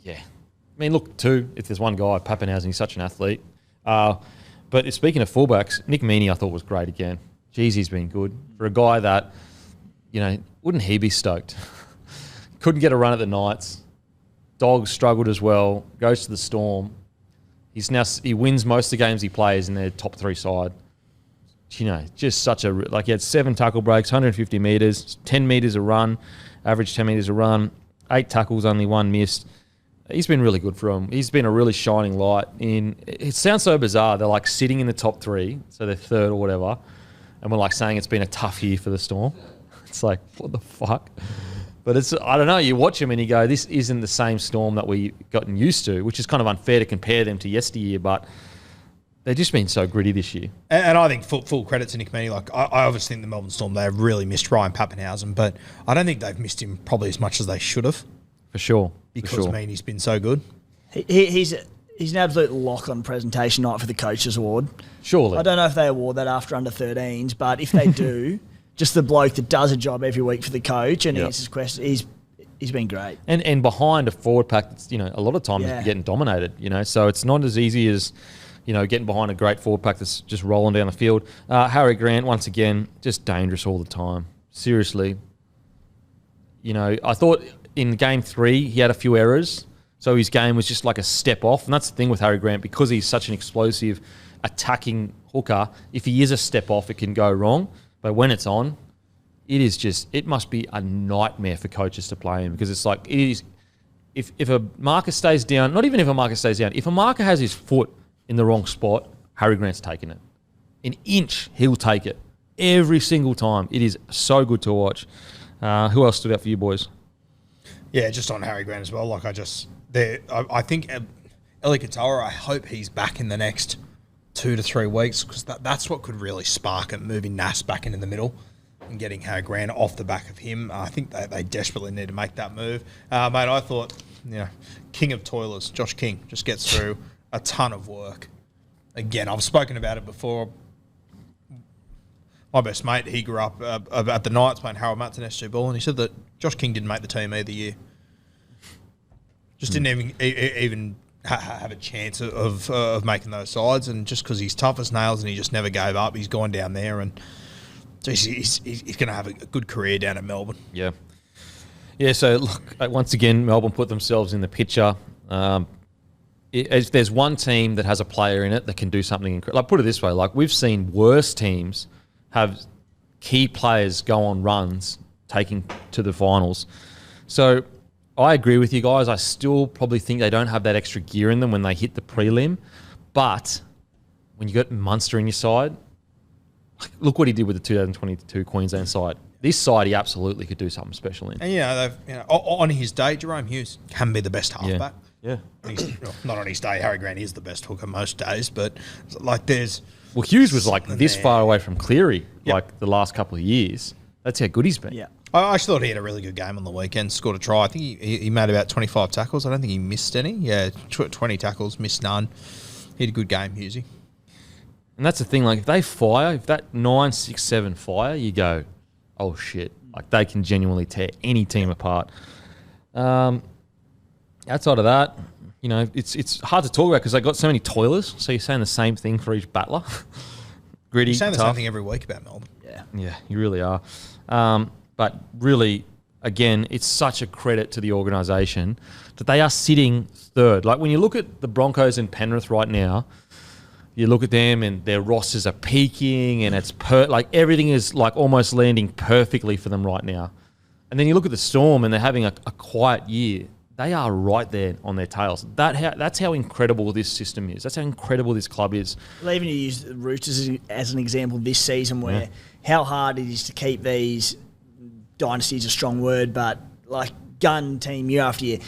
B: Yeah. I mean, look, too, if there's one guy, Pappenhausen, he's such an athlete. But speaking of fullbacks, Nick Meaney I thought was great again. Jeez, he's been good. For a guy that, wouldn't he be stoked? Couldn't get a run at the Knights. Dogs struggled as well. Goes to the Storm. He wins most of the games he plays in their top 3 side. Just such a... Like, he had 7 tackle breaks, 150 metres, 10 metres a run, average 10 metres a run, 8 tackles, only 1 missed. He's been really good for him. He's been a really shining light. It sounds so bizarre. They're like sitting in the top 3, so they're 3rd or whatever, and we're like saying it's been a tough year for the Storm. It's like, what the fuck? But I don't know, you watch him and you go, this isn't the same Storm that we gotten used to, which is kind of unfair to compare them to yesteryear, but they've just been so gritty this year.
C: And I think full credit to Nick Meaney. Like, I obviously think the Melbourne Storm, they have really missed Ryan Pappenhausen, but I don't think they've missed him probably as much as they should have.
B: For sure.
C: Because Meaney's been so good.
D: He's an absolute lock on presentation night for the Coaches Award.
B: Surely.
D: I don't know if they award that after under 13s, but if they do... Just the bloke that does a job every week for the coach and answers questions. He's been great.
B: And behind a forward pack that's, a lot of times getting dominated, So it's not as easy as, getting behind a great forward pack that's just rolling down the field. Harry Grant, once again, just dangerous all the time. Seriously. I thought in game 3 he had a few errors. So his game was just like a step off. And that's the thing with Harry Grant, because he's such an explosive attacking hooker, if he is a step off, it can go wrong. But when it's on, it must be a nightmare for coaches to play him, because it's like, it is, if a marker stays down, not even if a marker stays down, if a marker has his foot in the wrong spot, Harry Grant's taking it. An inch, he'll take it. Every single time. It is so good to watch. Who else stood out for you boys?
C: Yeah, just on Harry Grant as well. Like, I think Eli Katoa, I hope he's back in the next 2 to 3 weeks, because that's what could really spark it, moving Nas back into the middle and getting Harry Grant off the back of him. I think they desperately need to make that move. Mate, I thought, King of Toilers, Josh King, just gets through a ton of work. Again, I've spoken about it before. My best mate, he grew up at the Knights playing Harold Matson SG Ball, and he said that Josh King didn't make the team either year. Just didn't even have a chance of making those sides. And just because he's tough as nails and he just never gave up, he's gone down there and he's going to have a good career down at Melbourne.
B: Yeah. Yeah, so look, once again, Melbourne put themselves in the picture. If there's one team that has a player in it that can do something incredible, like put it this way, like we've seen worse teams have key players go on runs taking to the finals. So I agree with you guys. I still probably think they don't have that extra gear in them when they hit the prelim. But when you got Munster in your side, look what he did with the 2022 Queensland side. This side, he absolutely could do something special in.
C: And, on his day, Jerome Hughes can be the best halfback.
B: Yeah.
C: Not on his day. Harry Grant is the best hooker most days, but like there's...
B: Well, Hughes was like this
C: there.
B: far away from Cleary like the last couple of years. That's how good he's been.
D: Yeah.
C: I actually thought he had a really good game on the weekend, scored a try. I think he made about 25 tackles. I don't think he missed any. Yeah, 20 tackles, missed none. He had a good game, Hughesy.
B: And that's the thing, like if they fire, if that 9-6-7 fire, you go, oh shit. Like they can genuinely tear any team apart. Outside of that, you know, it's hard to talk about because they got so many toilers. So you're saying the same thing for each battler. Gritty,
C: You're saying
B: tough.
C: the same thing every week about Melbourne.
D: Yeah.
B: Yeah, you really are. But really, again, it's such a credit to the organisation that they are sitting third. Like when you look at the Broncos and Penrith right now, you look at them and their rosters are peaking and it's like everything is like almost landing perfectly for them right now. And then you look at the Storm and they're having a quiet year. They are right there on their tails. That's how incredible this system is. That's how incredible this club is.
D: Well, even you use the Roosters as an example this season where how hard it is to keep these, dynasty is a strong word, but like gun team year after year.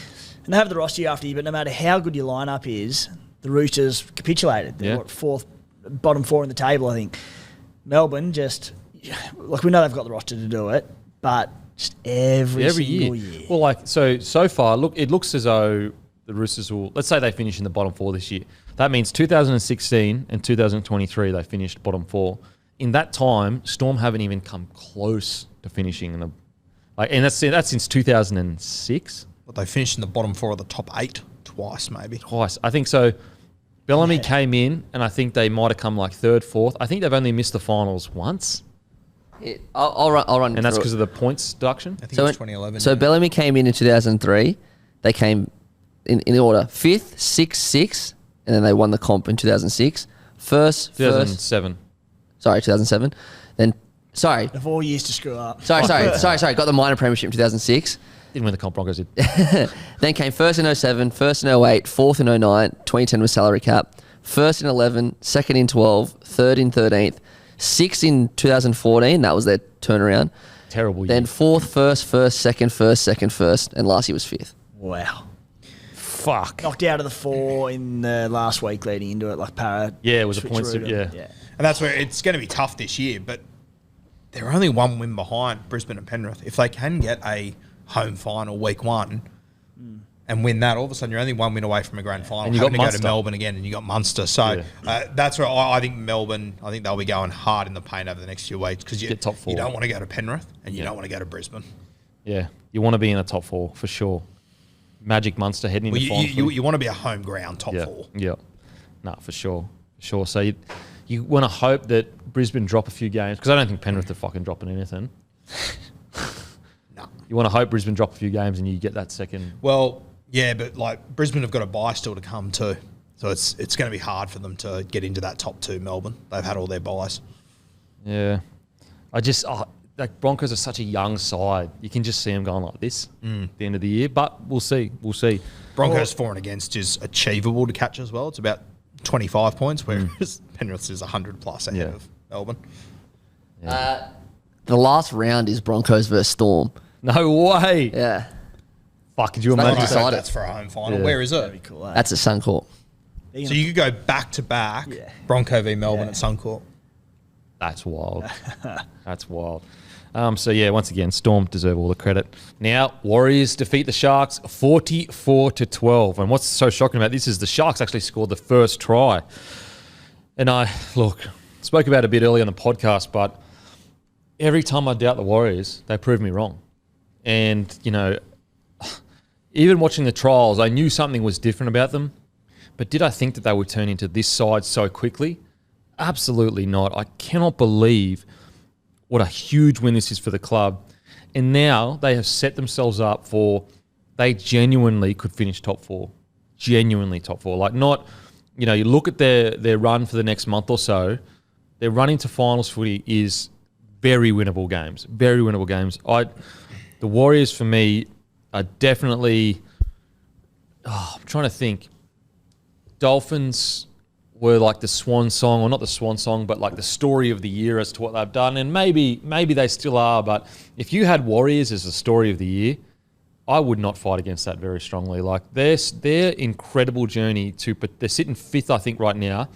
D: And they have the roster year after year, but no matter how good your lineup is, the Roosters capitulated. They're bottom four in the table, I think. Melbourne just, like we know they've got the roster to do it, but just every single year.
B: Well, like so far, look, it looks as though the Roosters will. Let's say they finish in the bottom four this year. That means 2016 and 2023 they finished bottom four. In that time, Storm haven't even come close to finishing in the, and that's since 2006.
C: But they finished in the bottom four of the top 8 twice, maybe.
B: Twice, I think so. Bellamy came in, and I think they might have come like third, fourth. I think they've only missed the finals once.
E: I'll run.
B: And that's because of the points deduction?
C: I think it was 2011.
E: So Bellamy came in 2003. They came in order 5th, 6th, 6th, and then they won the comp in 2006. First
B: 2007.
E: Sorry, 2007. Then, sorry.
D: Of all years to screw up.
E: Sorry. Got the minor premiership in 2006.
B: Didn't win the comp, Broncos did.
E: Then came first in 07, first in 08, fourth in 09, 2010 was salary cap, first in 11, second in 12, third in 13th, sixth in 2014, that was their turnaround.
B: Terrible year.
E: Then fourth, first, second, first, and last year was fifth.
D: Wow.
B: Fuck.
D: Knocked out of the 4 in the last week leading into it, like Para.
B: Yeah, it was a point.
D: switcheroo.
B: Yeah.
C: And that's where it's going to be tough this year, but they're only one win behind Brisbane and Penrith. If they can get a home final week 1 and win that, all of a sudden you're only one win away from a grand final.
B: And you
C: having
B: got
C: to go to
B: Munster.
C: Melbourne again, and you got Munster. So that's where I think Melbourne, I think they'll be going hard in the paint over the next few weeks because you
B: Get top 4.
C: You don't want to go to Penrith and you don't want to go to Brisbane.
B: Yeah. You want to be in the top 4 for sure. Magic Munster heading into finals.
C: You want to be a home ground top 4.
B: Yeah. No, for sure. So you want to hope that Brisbane drop a few games because I don't think Penrith are fucking dropping anything.
C: No.
B: You want to hope Brisbane drop a few games and you get that second.
C: Well, yeah, but like Brisbane have got a bye still to come too. So it's going to be hard for them to get into that top 2, Melbourne. They've had all their buys.
B: Yeah. Like Broncos are such a young side. You can just see them going like this at the end of the year. But we'll see.
C: Broncos for and against is achievable to catch as well. It's about 25 points, whereas Penrith is 100 plus ahead of Melbourne.
E: The last round is Broncos versus Storm.
B: No way.
E: Yeah.
B: Fuck, could you
E: not
B: imagine?
E: decided.
C: That's for a home final.
B: Yeah.
C: Where is
D: That'd be
C: it?
D: cool.
E: That's at Suncorp.
C: So you could go back to back, Bronco v Melbourne at Suncorp.
B: That's wild. That's wild. Once again, Storm deserve all the credit. Now, Warriors defeat the Sharks 44-12. And what's so shocking about this is the Sharks actually scored the first try. And I spoke about it a bit earlier on the podcast, but every time I doubt the Warriors, they prove me wrong. And, even watching the trials, I knew something was different about them. But did I think that they would turn into this side so quickly? Absolutely not. I cannot believe what a huge win this is for the club. And now they have set themselves up for, they genuinely could finish top 4. Genuinely top 4. Like not, you look at their run for the next month or so, their run into finals footy is very winnable games. Very winnable games. The Warriors for me are definitely, I'm trying to think. Dolphins were like the swan song, or not the swan song, but like the story of the year as to what they've done. And maybe they still are, but if you had Warriors as the story of the year, I would not fight against that very strongly. Like their incredible journey but they're sitting 5th, I think, right now.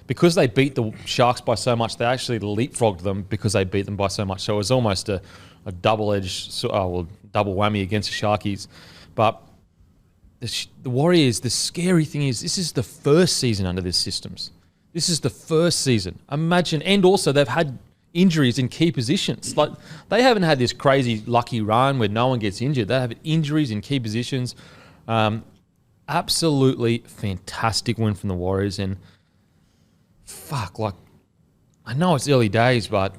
B: Because they beat the Sharks by so much, they actually leapfrogged them because they beat them by so much. So it was almost a double-edged, double whammy against the Sharkies. But the Warriors, the scary thing is this is the first season under these systems. This is the first season. Imagine, and also they've had injuries in key positions. Like they haven't had this crazy lucky run where no one gets injured. They have injuries in key positions. Absolutely fantastic win from the Warriors. And I know it's early days, but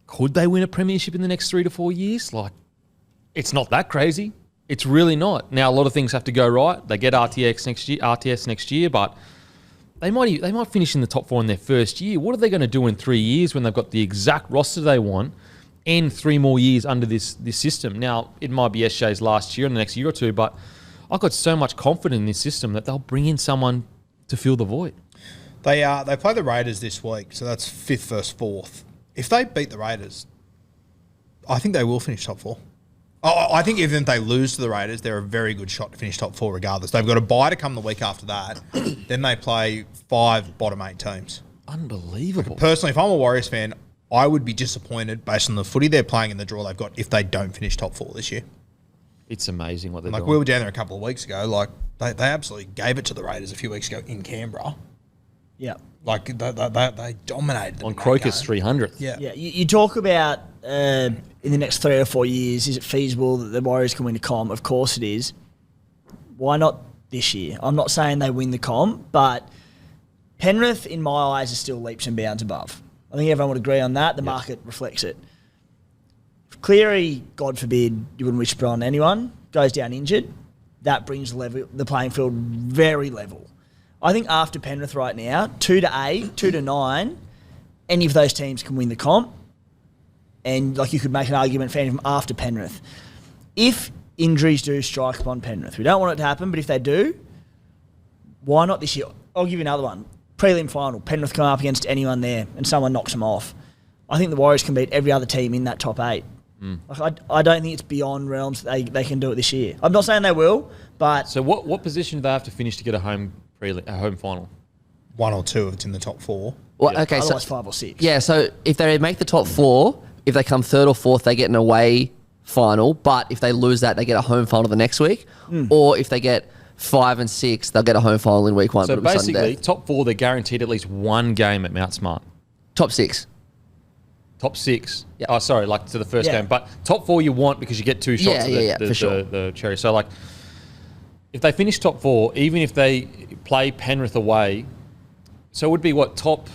B: could they win a premiership in the next 3 to 4 years? Like, it's not that crazy. It's really not. Now, a lot of things have to go right. They get RTS next year, but they might finish in the top 4 in their first year. What are they going to do in 3 years when they've got the exact roster they want and 3 more years under this system? Now, it might be SJ's last year in the next year or two, but I've got so much confidence in this system that they'll bring in someone to fill the void.
C: They play the Raiders this week, so that's 5th versus 4th. If they beat the Raiders, I think they will finish top 4. I think even if they lose to the Raiders, they're a very good shot to finish top 4 regardless. They've got a bye to come the week after that. Then they play 5 bottom 8 teams.
B: Unbelievable.
C: Personally, if I'm a Warriors fan, I would be disappointed based on the footy they're playing in the draw they've got if they don't finish top 4 this year.
B: It's amazing what they're doing.
C: We were down there a couple of weeks ago. Like they absolutely gave it to the Raiders a few weeks ago in Canberra.
D: Yeah.
C: Like they dominated them
B: on Crocus 300th.
C: Yeah.
D: Yeah. You talk about in the next 3 or 4 years, is it feasible that the Warriors can win the comp? Of course it is. Why not this year? I'm not saying they win the comp, but Penrith, in my eyes, is still leaps and bounds above. I think everyone would agree on that. The market reflects it. If Cleary, God forbid, you wouldn't wish it on anyone, goes down injured, that brings the playing field very level. I think after Penrith right now, 2 to 8, 2 to 9, any of those teams can win the comp. And you could make an argument for any of them after Penrith. If injuries do strike upon Penrith, we don't want it to happen, but if they do, why not this year? I'll give you another one. Prelim final, Penrith come up against anyone there and someone knocks them off. I think the Warriors can beat every other team in that top 8. I don't think it's beyond realms that they can do it this year. I'm not saying they will, but...
B: So what position do they have to finish to get a home final?
C: 1 or 2 if it's in the top 4.
E: Well, okay,
D: otherwise
E: so
D: 5 or 6.
E: Yeah, so if they make the top 4, if they come 3rd or 4th, they get an away final. But if they lose that, they get a home final the next week. Or if they get 5 and 6, they'll get a home final in week 1.
B: So basically, top 4, they're guaranteed at least one game at Mount Smart.
E: Top 6.
B: Top 6.
E: Yeah.
B: Oh, sorry, to the first game. But top 4 you want because you get 2 shots at the cherry. So if they finish top 4, even if they play Penrith away, so it would be top.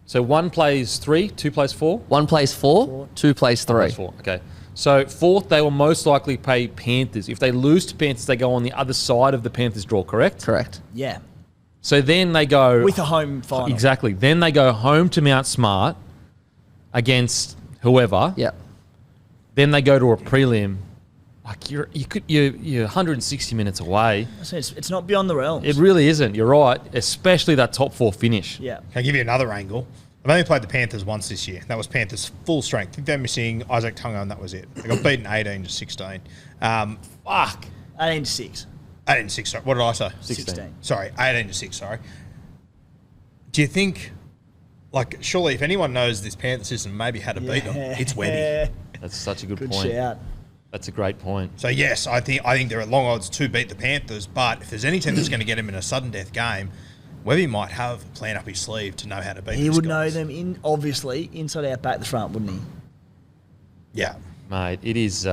B: So 1 plays 3, 2 plays 4?
E: 1 plays 4, 2 plays 3.
B: 4, okay. So 4th, they will most likely play Panthers. If they lose to Panthers, they go on the other side of the Panthers draw, correct?
E: Correct.
D: Yeah.
B: So then they go...
D: With a home final.
B: Exactly. Then they go home to Mount Smart against whoever.
E: Yeah.
B: Then they go to a prelim. You're 160 minutes away.
D: It's not beyond the realms.
B: It really isn't. You're right. Especially that top 4 finish.
D: Yeah.
C: Can I give you another angle? I've only played the Panthers once this year. That was Panthers full strength. I think they're missing Isaac Tunga and that was it. They got beaten 18 to 16.
D: 18 to 6.
C: 18 to 6, sorry. What did I say?
D: 16.
C: Sorry, 18 to 6, sorry. Do you think, surely if anyone knows this Panther system, maybe how to beat them, it's Webby.
B: That's such a good point.
D: Shout.
B: That's a great point.
C: So yes, I think they're at long odds to beat the Panthers, but if there's any team that's going to get him in a sudden death game, Webby might have a plan up his sleeve to know how to beat
D: He
C: these
D: would
C: guys.
D: know them obviously inside out, back to front, wouldn't he?
C: Yeah.
B: Mate, it is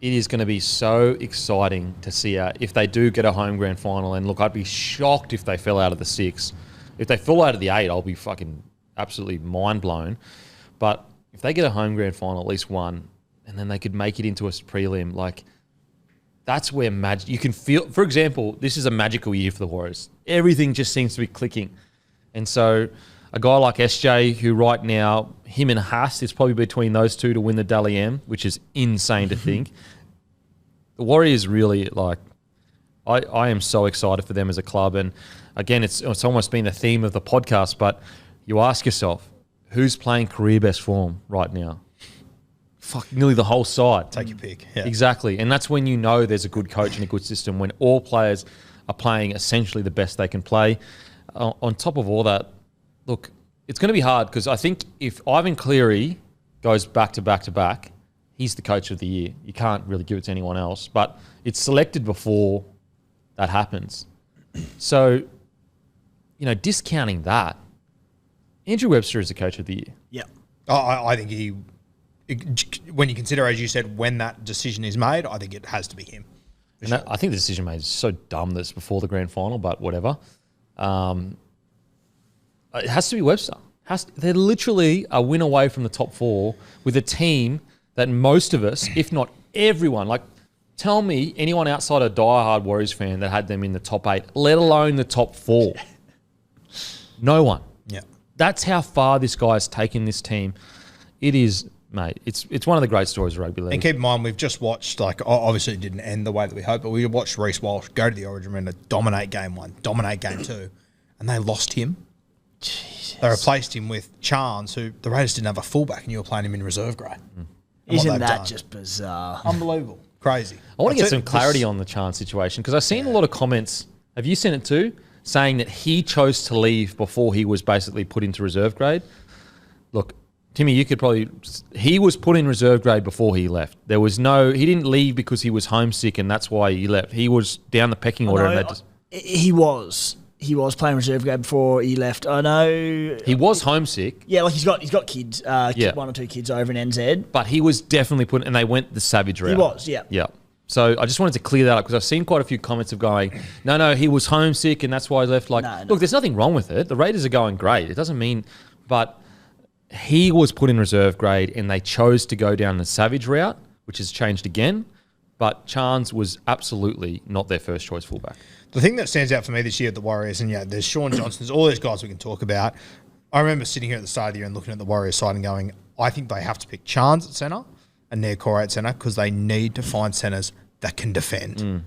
B: it is going to be so exciting to see if they do get a home grand final. And look, I'd be shocked if they fell out of the 6. If they fall out of the 8, I'll be fucking absolutely mind blown. But if they get a home grand final, at least one, and then they could make it into a prelim, like that's where magic. You can feel. For example, this is a magical year for the Warriors. Everything just seems to be clicking, and so a guy like SJ, who right now him and Haas is probably between those two to win the Dally M, which is insane to think. The Warriors really like. I am so excited for them as a club, and again, it's almost been the theme of the podcast. But you ask yourself, who's playing career best form right now? Fuck, nearly the whole side.
C: Take your pick. Yeah.
B: Exactly. And that's when you know there's a good coach and a good system, when all players are playing essentially the best they can play. On top of all that, look, it's going to be hard because I think if Ivan Cleary goes back to back to back, he's the coach of the year. You can't really give it to anyone else. But it's selected before that happens. So, discounting that, Andrew Webster is the coach of the year.
D: Yeah.
C: I think when you consider, as you said, when that decision is made, I think it has to be him.
B: And I think the decision made is so dumb that it's before the grand final, but whatever. It has to be Webster. They're literally a win away from the top 4 with a team that most of us, if not everyone, like tell me anyone outside a diehard Warriors fan that had them in the top 8, let alone the top 4. No one.
C: Yeah.
B: That's how far this guy's taken this team. It is, mate, it's one of the great stories of rugby league.
C: And keep in mind, we've just watched, obviously it didn't end the way that we hoped, but we watched Reece Walsh go to the Origin Arena, dominate game 1, dominate game 2, and they lost him. Jesus. They replaced him with Chance, who the Raiders didn't have a fullback, and you were playing him in reserve grade.
D: Isn't that just bizarre?
C: Unbelievable. Crazy.
B: I want to get some clarity on the Chance situation because I've seen a lot of comments. Have you seen it too? Saying that he chose to leave before he was basically put into reserve grade. Look, Timmy, he was put in reserve grade before he left. He didn't leave because he was homesick and that's why he left. He was down the pecking order.
D: He was playing reserve grade before he left. I know
B: he was homesick.
D: Yeah, like he's got kids, 1 or 2 kids over in NZ.
B: But he was definitely put, and they went the savage route.
D: He was, yeah.
B: Yeah. So I just wanted to clear that up because I've seen quite a few comments of going, no, he was homesick and that's why he left. Look, there's nothing wrong with it. The Raiders are going great. It doesn't mean, but he was put in reserve grade and they chose to go down the savage route, which has changed again. But Chance was absolutely not their first choice fullback.
C: The thing that stands out for me this year at the Warriors, and there's Sean Johnson, there's all these guys we can talk about. I remember sitting here at the start of the year and looking at the Warriors side and going, I think they have to pick Chance at centre and Niokore at centre because they need to find centres that can defend.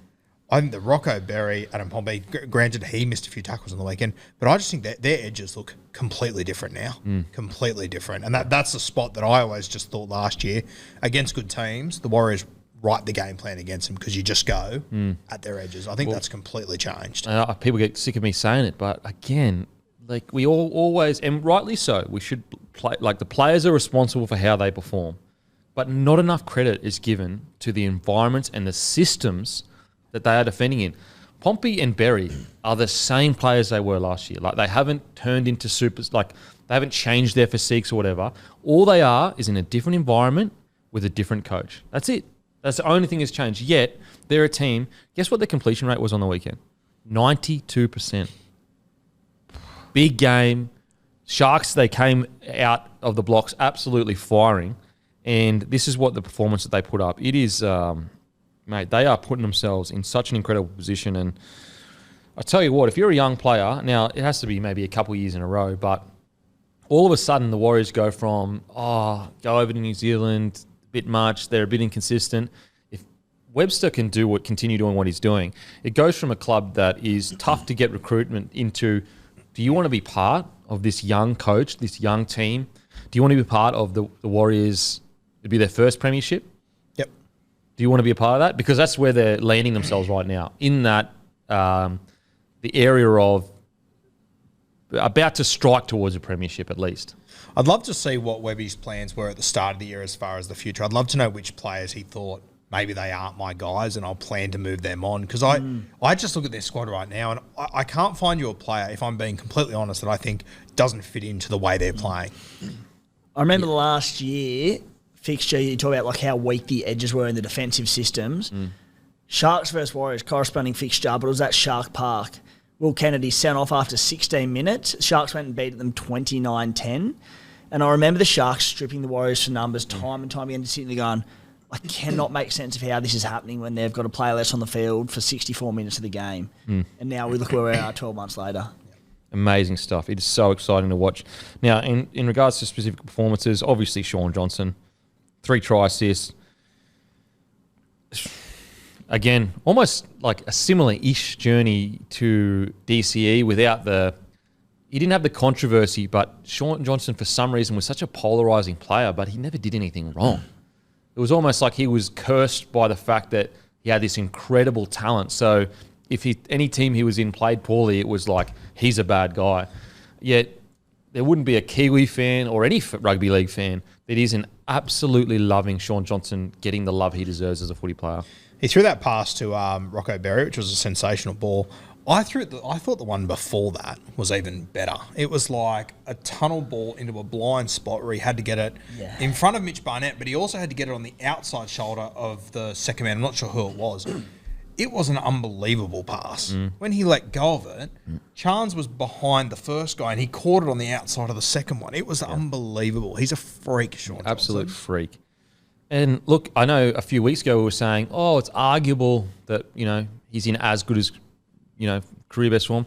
C: I think the Rocco Berry, Adam Pompey, granted he missed a few tackles on the weekend, but I just think that their edges look completely different now. Completely different. And that's the spot that I always just thought last year against good teams, the Warriors write the game plan against them because you just go at their edges. I think that's completely changed.
B: People get sick of me saying it, but again, like we all always, and rightly so, we should play, like the players are responsible for how they perform, but not enough credit is given to the environments and the systems that they are defending in. Pompey and Berry are the same players they were last year. Like they haven't turned into supers, like they haven't changed their physiques or whatever. All they are is in a different environment with a different coach. That's it. That's the only thing that's changed. Yet, they're a team. Guess what their completion rate was on the weekend? 92%. Big game. Sharks, they came out of the blocks absolutely firing. And this is what the performance that they put up. It is, mate, they are putting themselves in such an incredible position. And I tell you what, if you're a young player, now it has to be maybe a couple of years in a row, but all of a sudden the Warriors go from, go over to New Zealand, bit much, they're a bit inconsistent. If Webster can continue doing what he's doing, it goes from a club that is tough to get recruitment into, do you want to be part of this young coach, this young team? Do you want to be part of the Warriors? It'd be their first premiership?
C: Yep.
B: Do you want to be a part of that? Because that's where they're landing themselves right now, in that the area of about to strike towards a premiership at least.
C: I'd love to see what Webby's plans were at the start of the year as far as the future. I'd love to know which players he thought maybe they aren't my guys and I'll plan to move them on. Because I just look at their squad right now and I can't find you a player, if I'm being completely honest, that I think doesn't fit into the way they're playing.
D: I remember last year, fixture, you talk about like how weak the edges were in the defensive systems. Sharks versus Warriors, corresponding fixture, but it was at Shark Park. Will Kennedy sent off after 16 minutes. Sharks went and beat them 29-10. And I remember the Sharks stripping the Warriors for numbers time and time again, just sitting there going, I cannot make sense of how this is happening when they've got a player less on the field for 64 minutes of the game. And now we look where we are 12 months later.
B: Amazing stuff. It is so exciting to watch. Now, in regards to specific performances, obviously Shaun Johnson, 3 try assists. Again, almost like a similar-ish journey to DCE without he didn't have the controversy, but Shaun Johnson, for some reason, was such a polarising player, but he never did anything wrong. It was almost like he was cursed by the fact that he had this incredible talent. So if any team he was in played poorly, it was like, he's a bad guy. Yet there wouldn't be a Kiwi fan or any rugby league fan that isn't absolutely loving Shaun Johnson getting the love he deserves as a footy player.
C: He threw that pass to Rocco Berry, which was a sensational ball. I thought the one before that was even better. It was like a tunnel ball into a blind spot where he had to get it in front of Mitch Barnett, but he also had to get it on the outside shoulder of the second man. I'm not sure who it was. It was an unbelievable pass. When he let go of it, Chance was behind the first guy and he caught it on the outside of the second one. It was unbelievable. He's a freak, Shaun Johnson.
B: Absolute freak. And look, I know a few weeks ago we were saying, it's arguable that, he's in as good as, career best form.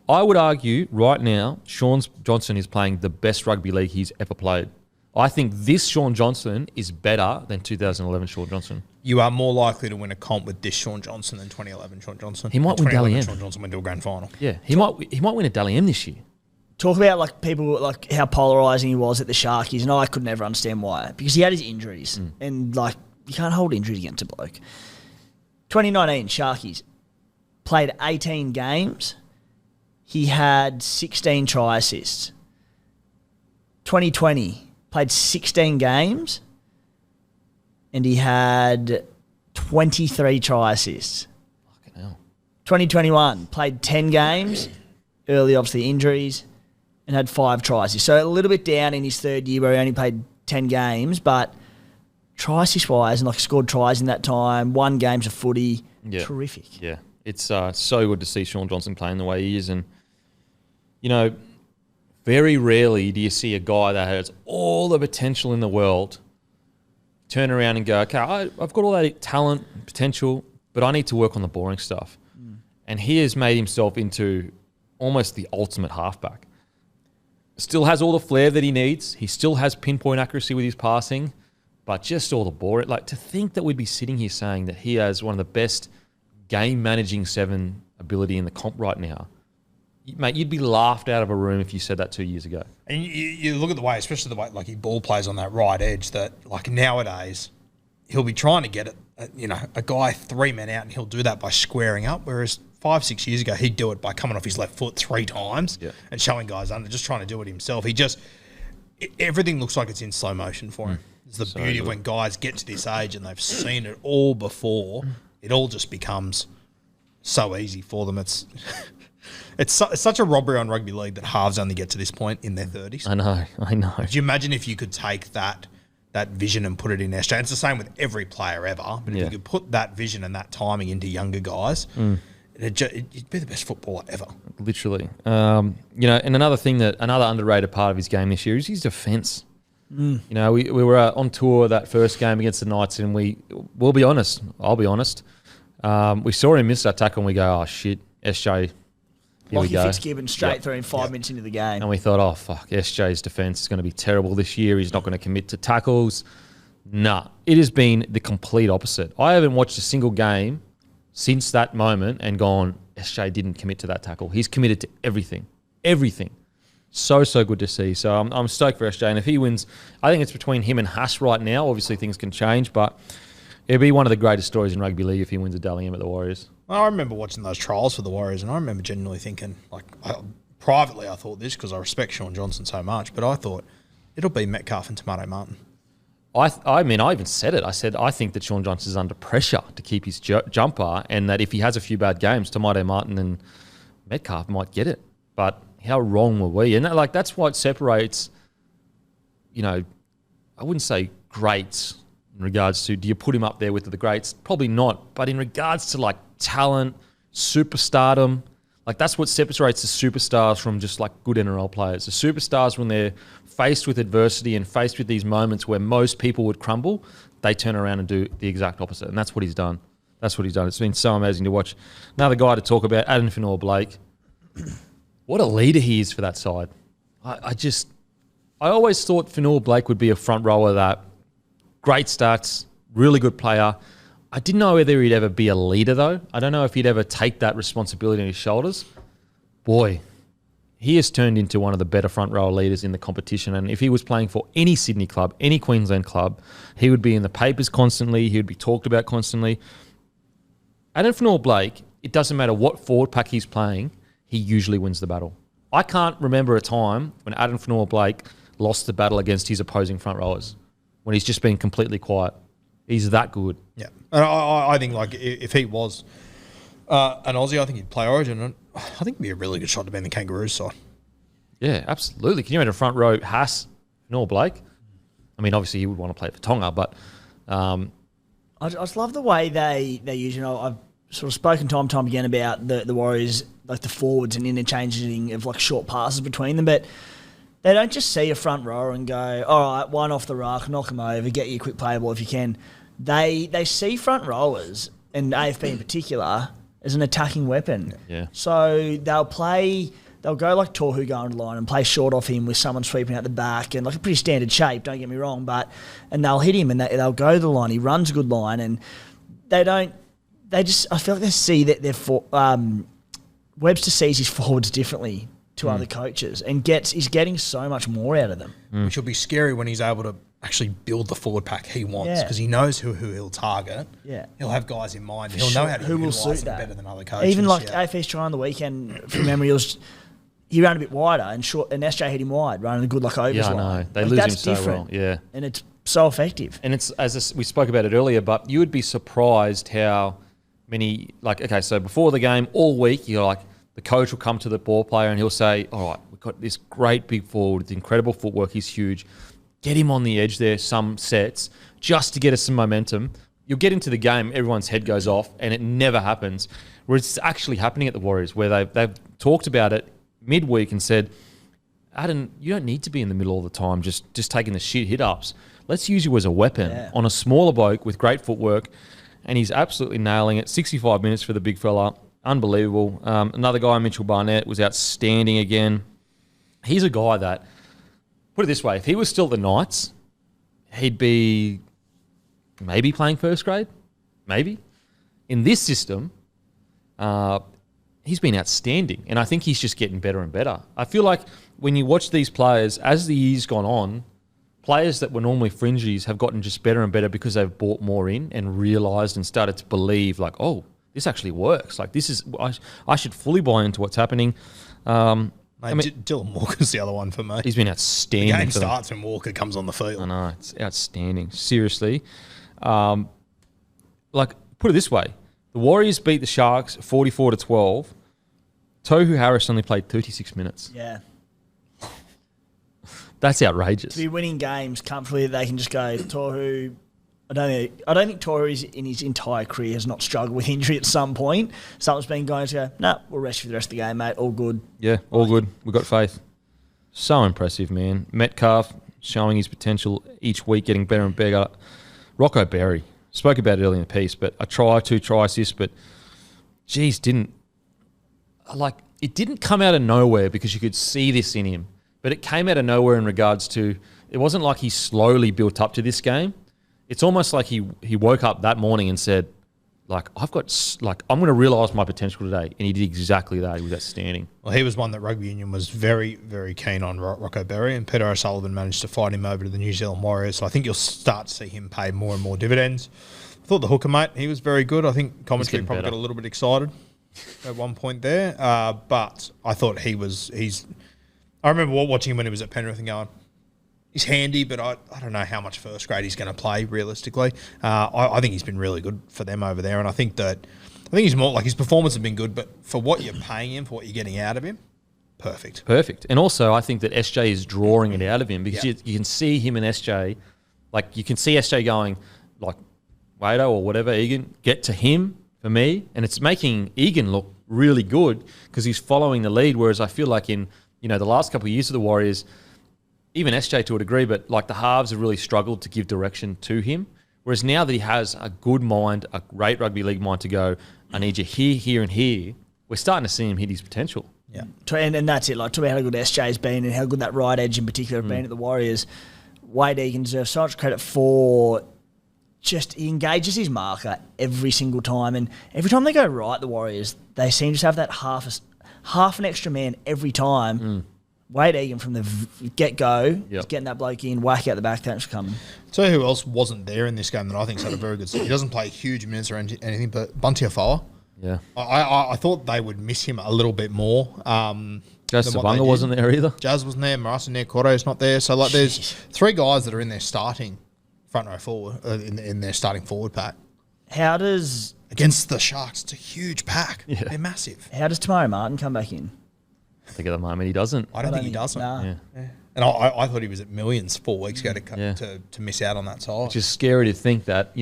B: I would argue right now, Shaun Johnson is playing the best rugby league he's ever played. I think this Shaun Johnson is better than 2011 Shaun Johnson.
C: You are more likely to win a comp with this Shaun Johnson than 2011 Shaun Johnson.
B: He might win Dally M.
C: Shaun Johnson went to a grand final.
B: Yeah, he might win a Dally M this year.
D: Talk about like people like how polarising he was at the Sharkies, and I could never understand why, because he had his injuries, and like you can't hold injuries against a bloke. 2019 Sharkies played 18 games. He had 16 try assists. 2020 played 16 games, and he had 23 try assists.
B: Fucking hell.
D: 2021 played 10 games, early obviously injuries, and had 5 tries. So a little bit down in his third year where he only played 10 games, but try assist wise and like scored tries in that time, won games of footy, terrific.
B: Yeah, it's so good to see Shaun Johnson playing the way he is, and very rarely do you see a guy that has all the potential in the world turn around and go, okay, I've got all that talent, potential, but I need to work on the boring stuff. And he has made himself into almost the ultimate halfback. Still has all the flair that he needs. He still has pinpoint accuracy with his passing, but just all the boring. Like, to think that we'd be sitting here saying that he has one of the best game managing 7 ability in the comp right now. Mate, you'd be laughed out of a room if you said that 2 years ago.
C: And you look at the way, especially the way like he ball plays on that right edge, that like nowadays he'll be trying to get it, a guy 3 men out, and he'll do that by squaring up, whereas 5-6 years ago he'd do it by coming off his left foot 3 times and showing guys under, just trying to do it himself. Everything looks like it's in slow motion for him. It's the beauty of when guys get to this age and they've seen it all before, it all just becomes so easy for them. It's such a robbery on rugby league that halves only get to this point in their 30s.
B: I know.
C: Could you imagine if you could take that vision and put it in SJ? It's the same with every player ever, but if you could put that vision and that timing into younger guys, it'd be the best footballer ever.
B: Literally. And another underrated part of his game this year is his defence. We were on tour that first game against the Knights, and I'll be honest, we saw him miss that tackle and we go, oh shit, SJ, here we go.
D: Fitzgibbon straight through in 5 minutes into the game.
B: And we thought, oh fuck, SJ's defence is going to be terrible this year. He's not going to commit to tackles. Nah, it has been the complete opposite. I haven't watched a single game since that moment and gone, SJ didn't commit to that tackle. He's committed to everything. Everything. So good to see. So I'm stoked for SJ. And if he wins, I think it's between him and Haas right now. Obviously things can change, but it'd be one of the greatest stories in rugby league if he wins a Dally M at the Warriors.
C: I remember watching those trials for the Warriors, and I remember genuinely thinking, privately I thought this because I respect Shaun Johnson so much, but I thought it'll be Metcalf and Tomato Martin.
B: I even said it. I said, I think that Shaun Johnson is under pressure to keep his jumper, and that if he has a few bad games, Tomato Martin and Metcalf might get it. But how wrong were we? And that's what separates, I wouldn't say greats in regards to, do you put him up there with the greats? Probably not. But in regards to like talent, superstardom, like that's what separates the superstars from just like good NRL players. The superstars, when they're faced with adversity and faced with these moments where most people would crumble, they turn around and do the exact opposite. And that's what he's done. That's what he's done. It's been so amazing to watch. Another guy to talk about, Adam Blake. What a leader he is for that side. I always thought Blake would be a front rower that great stats, really good player. I didn't know whether he'd ever be a leader though. I don't know if he'd ever take that responsibility on his shoulders. Boy, he has turned into one of the better front rower leaders in the competition. And if he was playing for any Sydney club, any Queensland club, he would be in the papers constantly. He would be talked about constantly. Adam Blake, it doesn't matter what forward pack he's playing, he usually wins the battle. I can't remember a time when Adam Blake lost the battle against his opposing front rowers, when he's just been completely quiet. He's that good.
C: Yeah. And I think, like, if he was an Aussie, I think he'd play Origin. And I think it'd be a really good shot to be in the Kangaroos side.
B: Yeah, absolutely. Can you imagine a front row, Haas, Blake? I mean, obviously he would want to play for Tonga, but...
D: I just love the way they use, I've sort of spoken time and time again about the Warriors, like the forwards and interchanging of like short passes between them, but they don't just see a front rower and go, all right, one off the ruck, knock them over, get you a quick play ball if you can. They see front rowers, and AFB in particular, as an attacking weapon.
B: Yeah.
D: So they'll go like Tohu going to the line and play short off him with someone sweeping out the back, and like a pretty standard shape, don't get me wrong, and they'll hit him and they'll go to the line. He runs a good line, and I feel like they see that Webster sees his forwards differently to other coaches and he's getting so much more out of them.
C: Which will be scary when he's able to actually build the forward pack he wants, because he knows who he'll target.
D: Yeah.
C: He'll have guys in mind. He'll know how to utilise them better than other coaches.
D: Even like AFS try on the weekend, from memory, he ran a bit wider and SJ hit him wide, running a good like overs line.
B: Yeah, I know. They lose him so well. Yeah.
D: And it's so effective.
B: And it's, we spoke about it earlier, but you would be surprised how many, so before the game, all week, you're like, the coach will come to the ball player and he'll say, all right, we've got this great big forward with incredible footwork. He's huge. Get him on the edge there some sets just to get us some momentum. You'll get into the game, everyone's head goes off, and it never happens. Where it's actually happening at the Warriors, where they've talked about it midweek and said, Adam, you don't need to be in the middle all the time just taking the shit hit-ups. Let's use you as a weapon on a smaller bloke with great footwork. And he's absolutely nailing it. 65 minutes for the big fella. Unbelievable. Another guy, Mitchell Barnett, was outstanding again. He's a guy that, put it this way, if he was still at the Knights, he'd be maybe playing first grade, maybe. In this system, he's been outstanding, and I think he's just getting better and better. I feel like when you watch these players, as the years gone on, players that were normally fringies have gotten just better and better because they've bought more in and realised and started to believe, like, oh, this actually works. Like, this is, I should fully buy into what's happening.
C: Dylan Walker's the other one for me.
B: He's been outstanding.
C: The game starts when Walker comes on the field.
B: I know, it's outstanding. Seriously. Put it this way. The Warriors beat the Sharks 44-12. Tohu Harris only played 36 minutes.
D: Yeah.
B: That's outrageous.
D: To be winning games comfortably, they can just go, Tohu... I don't think Tohu in his entire career has not struggled with injury at some point. Something's been going to go, no, we'll rest you for the rest of the game, mate. All good.
B: Yeah, all good. We've got faith. So impressive, man. Metcalf showing his potential each week, getting better and better. Rocco Berry. Spoke about it earlier in the piece, but a try, 2 try assists, but geez, it didn't come out of nowhere because you could see this in him, but it came out of nowhere in regards to, it wasn't like he slowly built up to this game. It's almost like he woke up that morning and said, I'm going to realise my potential today. And he did exactly that. He was outstanding.
C: Well, he was one that Rugby Union was very, very keen on, Rocco Berry, and Peter O'Sullivan managed to fight him over to the New Zealand Warriors. So I think you'll start to see him pay more and more dividends. I thought the hooker, mate, he was very good. I think commentary probably got a little bit excited at one point there. But I thought I remember watching him when he was at Penrith and going, he's handy, but I don't know how much first grade he's going to play realistically. I think he's been really good for them over there, and I think he's more like his performance has been good, but for what you're paying him, for what you're getting out of him, perfect.
B: And also, I think that SJ is drawing it out of him because you can see him and SJ Like you can see SJ going like Wado or whatever, Egan, get to him for me. And it's making Egan look really good because he's following the lead. Whereas I feel like in, the last couple of years of the Warriors, even SJ to a degree, but like the halves have really struggled to give direction to him. Whereas now that he has a good mind, a great rugby league mind to go, I need you here, here and here, we're starting to see him hit his potential.
D: Yeah. And that's it. Like, talk about how good SJ's been and how good that right edge in particular have been at the Warriors. Wade Egan deserves so much credit for just he engages his marker every single time. And every time they go right, the Warriors, they seem to have that half an extra man every time. Wade Egan from the get-go, is getting that bloke in, whack out the back, thanks for coming.
C: Tell you who else wasn't there in this game that I think's had a very good season. He doesn't play huge minutes or anything, but Bunty Afoa.
B: Yeah.
C: I thought they would miss him a little bit more.
B: Jazz Sabunga wasn't there either.
C: Jazz wasn't there. Marasa Niakoto's not there. So, like, there's three guys that are in their starting front row forward, in their starting forward pack.
D: How does...
C: Against the Sharks, it's a huge pack.
B: Yeah.
C: They're massive.
D: How does Tamari Martin come back in?
B: I think at the moment he doesn't.
C: I don't think he doesn't.
D: Nah.
B: Yeah.
C: And I thought he was at millions 4 weeks ago to miss out on that side.
B: Which is scary to think that,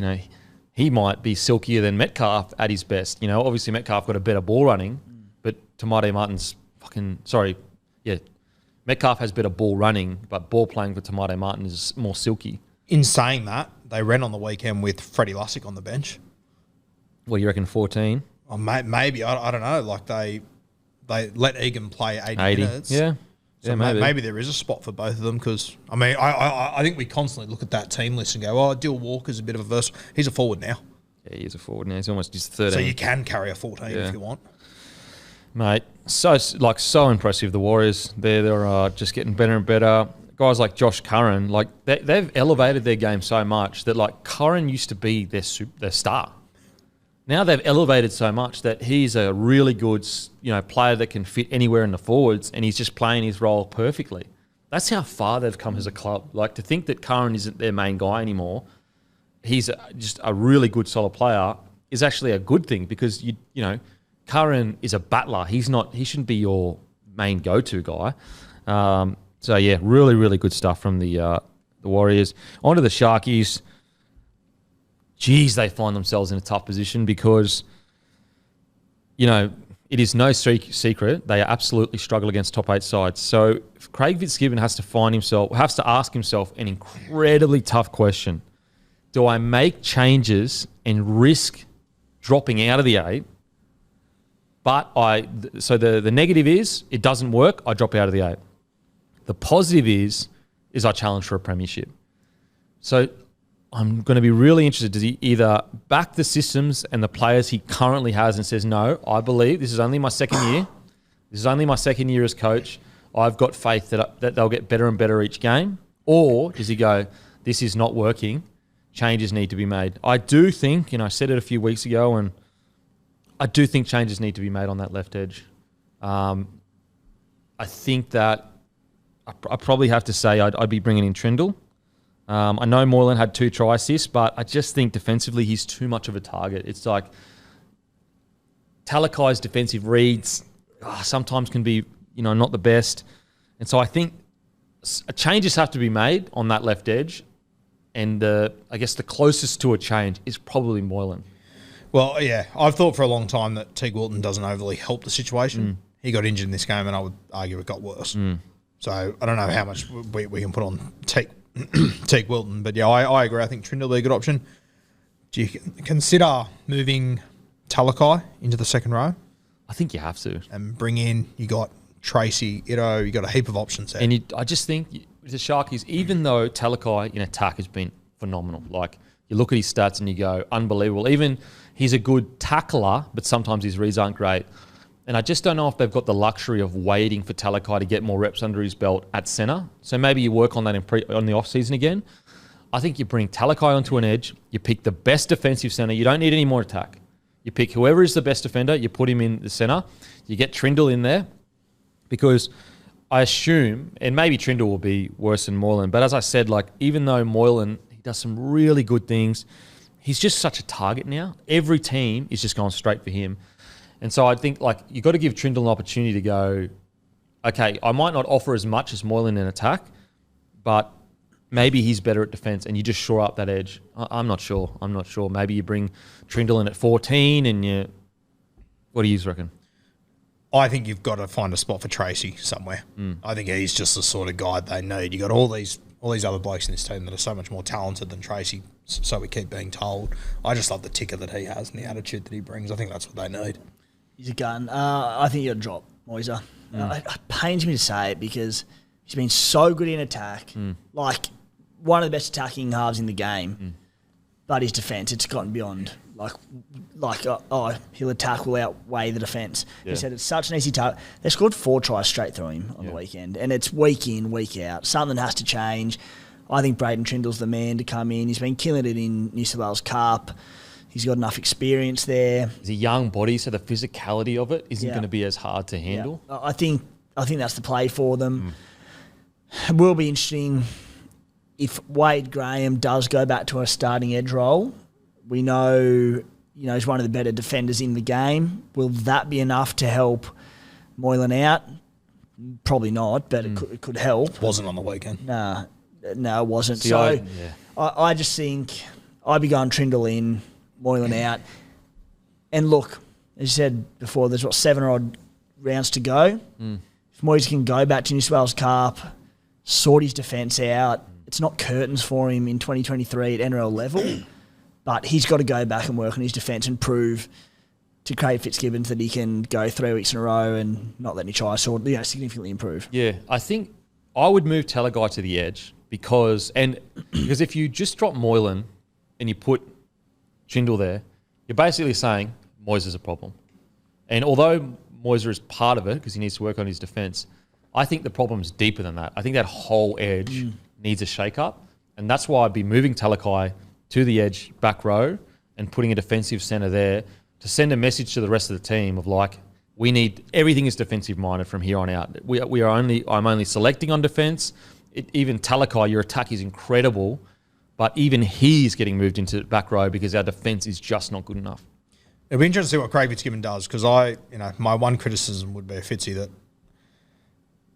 B: he might be silkier than Metcalf at his best. Obviously Metcalf got a better ball running, but Tamari Martin's Metcalf has better ball running, but ball playing for Tamari Martin is more silky.
C: In saying that, they ran on the weekend with Freddie Lussick on the bench.
B: What do you reckon, 14?
C: Oh, maybe. I don't know. Like, they let Egan play 80 minutes.
B: Yeah.
C: So maybe there is a spot for both of them because, I think we constantly look at that team list and go, Dill Walker's a bit of a versatile. He's a forward now.
B: Yeah, he's a forward now. He's almost just 13.
C: So you can carry a 14 if you want.
B: Mate, so impressive, the Warriors. They're just getting better and better. Guys like Josh Curran, like they've elevated their game so much that like Curran used to be their star. Now they've elevated so much that he's a really good, player that can fit anywhere in the forwards, and he's just playing his role perfectly. That's how far they've come as a club. Like, to think that Curran isn't their main guy anymore, he's just a really good, solid player, is actually a good thing because Curran is a battler. He shouldn't be your main go-to guy. So yeah, really, really good stuff from the Warriors. On to the Sharkies. Geez, they find themselves in a tough position because, it is no secret they absolutely struggle against top 8 sides. So Craig Fitzgibbon has to ask himself an incredibly tough question. Do I make changes and risk dropping out of the 8? But the negative is it doesn't work, I drop out of the 8. The positive is I challenge for a premiership. So I'm going to be really interested. Does he either back the systems and the players he currently has and says, no, I believe this is only my second year. This is only my second year as coach. I've got faith that they'll get better and better each game. Or does he go, this is not working. Changes need to be made. I do think, I said it a few weeks ago, and I do think changes need to be made on that left edge. I think that I probably have to say I'd be bringing in Trindle. I know Moylan had 2 try assists, but I just think defensively he's too much of a target. It's like Talakai's defensive reads sometimes can be, not the best. And so I think changes have to be made on that left edge. And I guess the closest to a change is probably Moylan.
C: Well, yeah, I've thought for a long time that Teague Wilton doesn't overly help the situation. He got injured in this game, and I would argue it got worse. So I don't know how much we can put on Teague Wilton, but yeah, I agree. I think Trindle will be a good option. Do you consider moving Talakai into the second row?
B: I think you have to.
C: And bring in, you got Tracy, Ito, you got a heap of options there.
B: And I just think with the Sharkies, even though Talakai in attack has been phenomenal, like you look at his stats and you go, unbelievable. Even he's a good tackler, but sometimes his reads aren't great. And I just don't know if they've got the luxury of waiting for Talakai to get more reps under his belt at centre. So maybe you work on that on the off-season again. I think you bring Talakai onto an edge. You pick the best defensive centre. You don't need any more attack. You pick whoever is the best defender. You put him in the centre. You get Trindle in there because I assume, and maybe Trindle will be worse than Moylan, but as I said, like even though Moylan, he does some really good things, he's just such a target now. Every team is just going straight for him. And so I think like you've got to give Trindle an opportunity to go, okay, I might not offer as much as Moylan in attack, but maybe he's better at defence and you just shore up that edge. I'm not sure. Maybe you bring Trindle in at 14 and you... What do you reckon?
C: I think you've got to find a spot for Tracy somewhere. I think he's just the sort of guy they need. You got all these other blokes in this team that are so much more talented than Tracy, so we keep being told. I just love the ticker that he has and the attitude that he brings. I think that's what they need.
D: He's a gun. I think you'll drop Moiser. It pains me to say it because he's been so good in attack, like one of the best attacking halves in the game. But his defence, it's gotten beyond he'll attack will outweigh the defence.
B: Yeah.
D: He said it's such an easy target. They scored 4 tries straight through him on the weekend, and it's week in, week out. Something has to change. I think Braden Trindle's the man to come in. He's been killing it in New South Wales Cup. He's got enough experience there.
B: He's a young body, so the physicality of it isn't going to be as hard to handle.
D: Yeah. I think that's the play for them. It will be interesting if Wade Graham does go back to a starting edge role. We know, he's one of the better defenders in the game. Will that be enough to help Moylan out? Probably not, but it could help.
C: Wasn't on the weekend.
D: No, it wasn't.
B: See,
D: I just think I'd be going Trindle in, Moylan out. And look, as you said before, there's 7 odd rounds to go. If Moyes can go back to New South Wales Cup, sort his defence out, it's not curtains for him in 2023 at NRL level. But he's got to go back and work on his defence and prove to Craig Fitzgibbons that he can go 3 weeks in a row and not let any try significantly improve.
B: Yeah, I think I would move Talagai to the edge because if you just drop Moylan and you put Trindle there, you're basically saying Moiser is a problem. And although Moiser is part of it because he needs to work on his defence, I think the problem's deeper than that. I think that whole edge needs a shake-up, and that's why I'd be moving Talakai to the edge back row and putting a defensive centre there to send a message to the rest of the team of everything is defensive minded from here on out. I'm only selecting on defence. Even Talakai, your attack is incredible, but even he's getting moved into back row because our defence is just not good enough.
C: It'll be interesting to see what Craig Fitzgibbon does because my one criticism would be a Fitzy that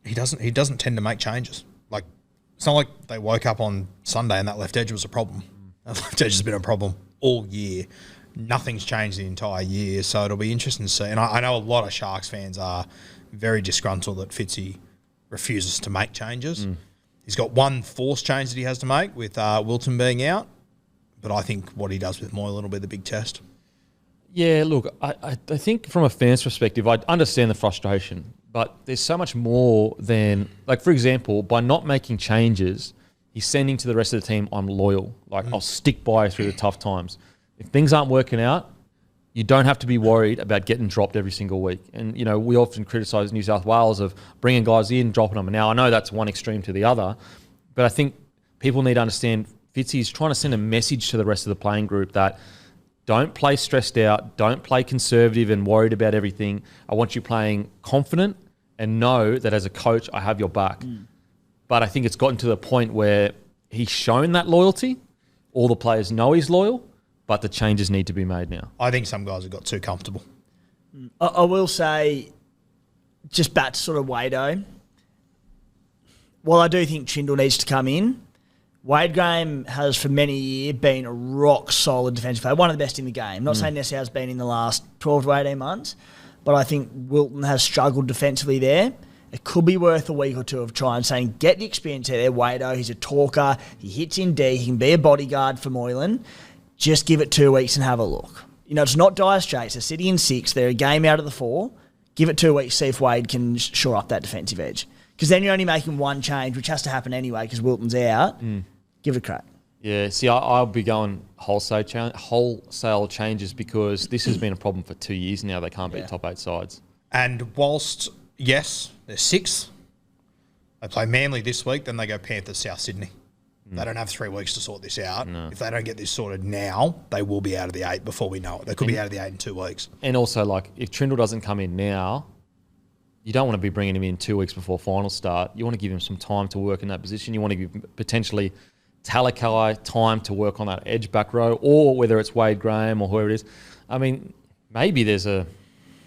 C: he doesn't tend to make changes. Like it's not like they woke up on Sunday and that left edge was a problem. That left edge has been a problem all year. Nothing's changed the entire year, so it'll be interesting to see. And I know a lot of Sharks fans are very disgruntled that Fitzy refuses to make changes. He's got one forced change that he has to make with Wilton being out, but I think what he does with Moylan will be the big test.
B: Yeah, look, I think from a fan's perspective, I understand the frustration, but there's so much more than, for example, by not making changes, he's sending to the rest of the team, I'm loyal. I'll stick by you through the tough times. If things aren't working out, you don't have to be worried about getting dropped every single week. And, we often criticise New South Wales of bringing guys in, dropping them. And now, I know that's one extreme to the other, but I think people need to understand Fitzy's trying to send a message to the rest of the playing group that don't play stressed out, don't play conservative and worried about everything. I want you playing confident and know that as a coach, I have your back. But I think it's gotten to the point where he's shown that loyalty. All the players know he's loyal, but the changes need to be made now.
C: I think some guys have got too comfortable.
D: I will say, just back to sort of Wado, while I do think Trindle needs to come in, Wade Graham has for many years been a rock-solid defensive player, one of the best in the game. Not saying necessarily has been in the last 12 to 18 months, but I think Wilton has struggled defensively there. It could be worth a week or two of trying saying, get the experience out there. Wado, he's a talker. He hits in D. He can be a bodyguard for Moylan. Just give it 2 weeks and have a look. It's not dire straits. They're sitting in 6. They're a game out of the 4. Give it 2 weeks, see if Wade can shore up that defensive edge. Because then you're only making one change, which has to happen anyway because Wilton's out. Give it a crack.
B: Yeah, see, I'll be going wholesale changes because this has been a problem for 2 years now. They can't beat top 8 sides.
C: And whilst, yes, they're 6th, they play Manly this week, then they go Panthers, South Sydney. They don't have 3 weeks to sort this out. No. If they don't get this sorted now, they will be out of the 8 before we know it. They could be out of the 8 in 2 weeks.
B: And also, if Trindle doesn't come in now, you don't want to be bringing him in 2 weeks before finals start. You want to give him some time to work in that position. You want to give potentially Talakai time to work on that edge back row, or whether it's Wade Graham or whoever it is. I mean, maybe do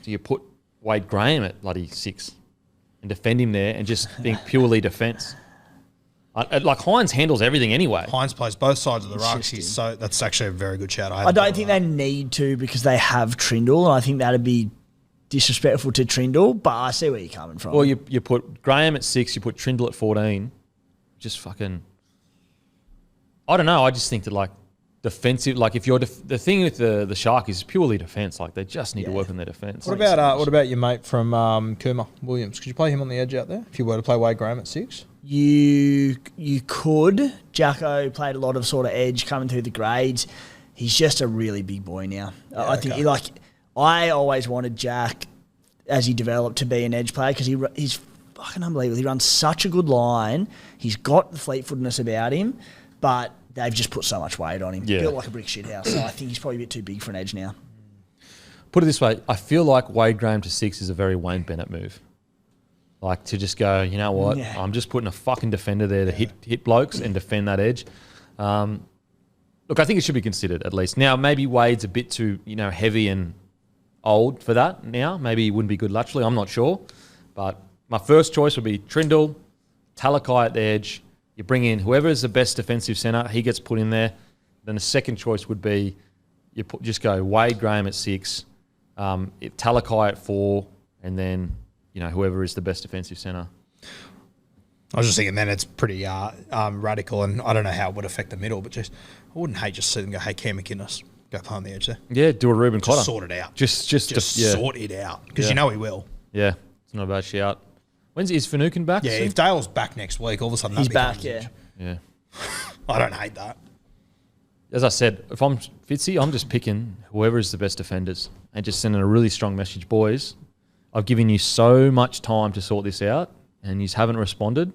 B: you put Wade Graham at bloody 6 and defend him there and just think purely defence? Like Hines handles everything anyway.
C: Hines plays both sides of the rucks. That's actually a very good shout.
D: I don't think they need to because they have Trindle, and I think that'd be disrespectful to Trindle, but I see where you're coming from.
B: Well, you put Graham at 6, you put Trindle at 14. Just fucking... I don't know. I just think that, like, defensive... Like, if you're... the thing with the Shark is purely defence. Like, they just need to work on their defence.
C: What about your mate from Cooma, Williams? Could you play him on the edge out there if you were to play Wade Graham at 6?
D: You could. Jacko played a lot of sort of edge coming through the grades. He's just a really big boy now.
C: Yeah,
D: I think I always wanted Jack, as he developed, to be an edge player because he's fucking unbelievable. He runs such a good line. He's got the fleet-footedness about him, but they've just put so much weight on him.
B: Yeah.
D: Built like a brick shit house. So I think he's probably a bit too big for an edge now.
B: Put it this way. I feel like Wade Graham to 6 is a very Wayne Bennett move. Like, to just go, you know what?
D: Yeah.
B: I'm just putting a fucking defender there to hit blokes and defend that edge. Look, I think it should be considered at least. Now, maybe Wade's a bit too, heavy and old for that now. Maybe he wouldn't be good laterally. I'm not sure. But my first choice would be Trindle, Talakai at the edge. You bring in whoever is the best defensive centre, he gets put in there. Then the second choice would be just go Wade Graham at 6, Talakai at 4, and then whoever is the best defensive centre.
C: I was just thinking then it's pretty radical, and I don't know how it would affect the middle, but I wouldn't hate just seeing them go, hey, Cam McInnes, go play on the edge there.
B: Yeah, do a Ruben Cotter.
C: Just sort it out.
B: Just
C: sort it out, because you know he will.
B: Yeah, it's not a bad shout. Is Finucane back?
C: Yeah,
B: soon?
C: if Dale's back next week, all of a sudden
D: He's
C: that
D: back,
C: becomes
B: Yeah.
C: I don't hate that.
B: As I said, if I'm Fitzy, I'm just picking whoever is the best defenders and just sending a really strong message. Boys, I've given you so much time to sort this out and you haven't responded.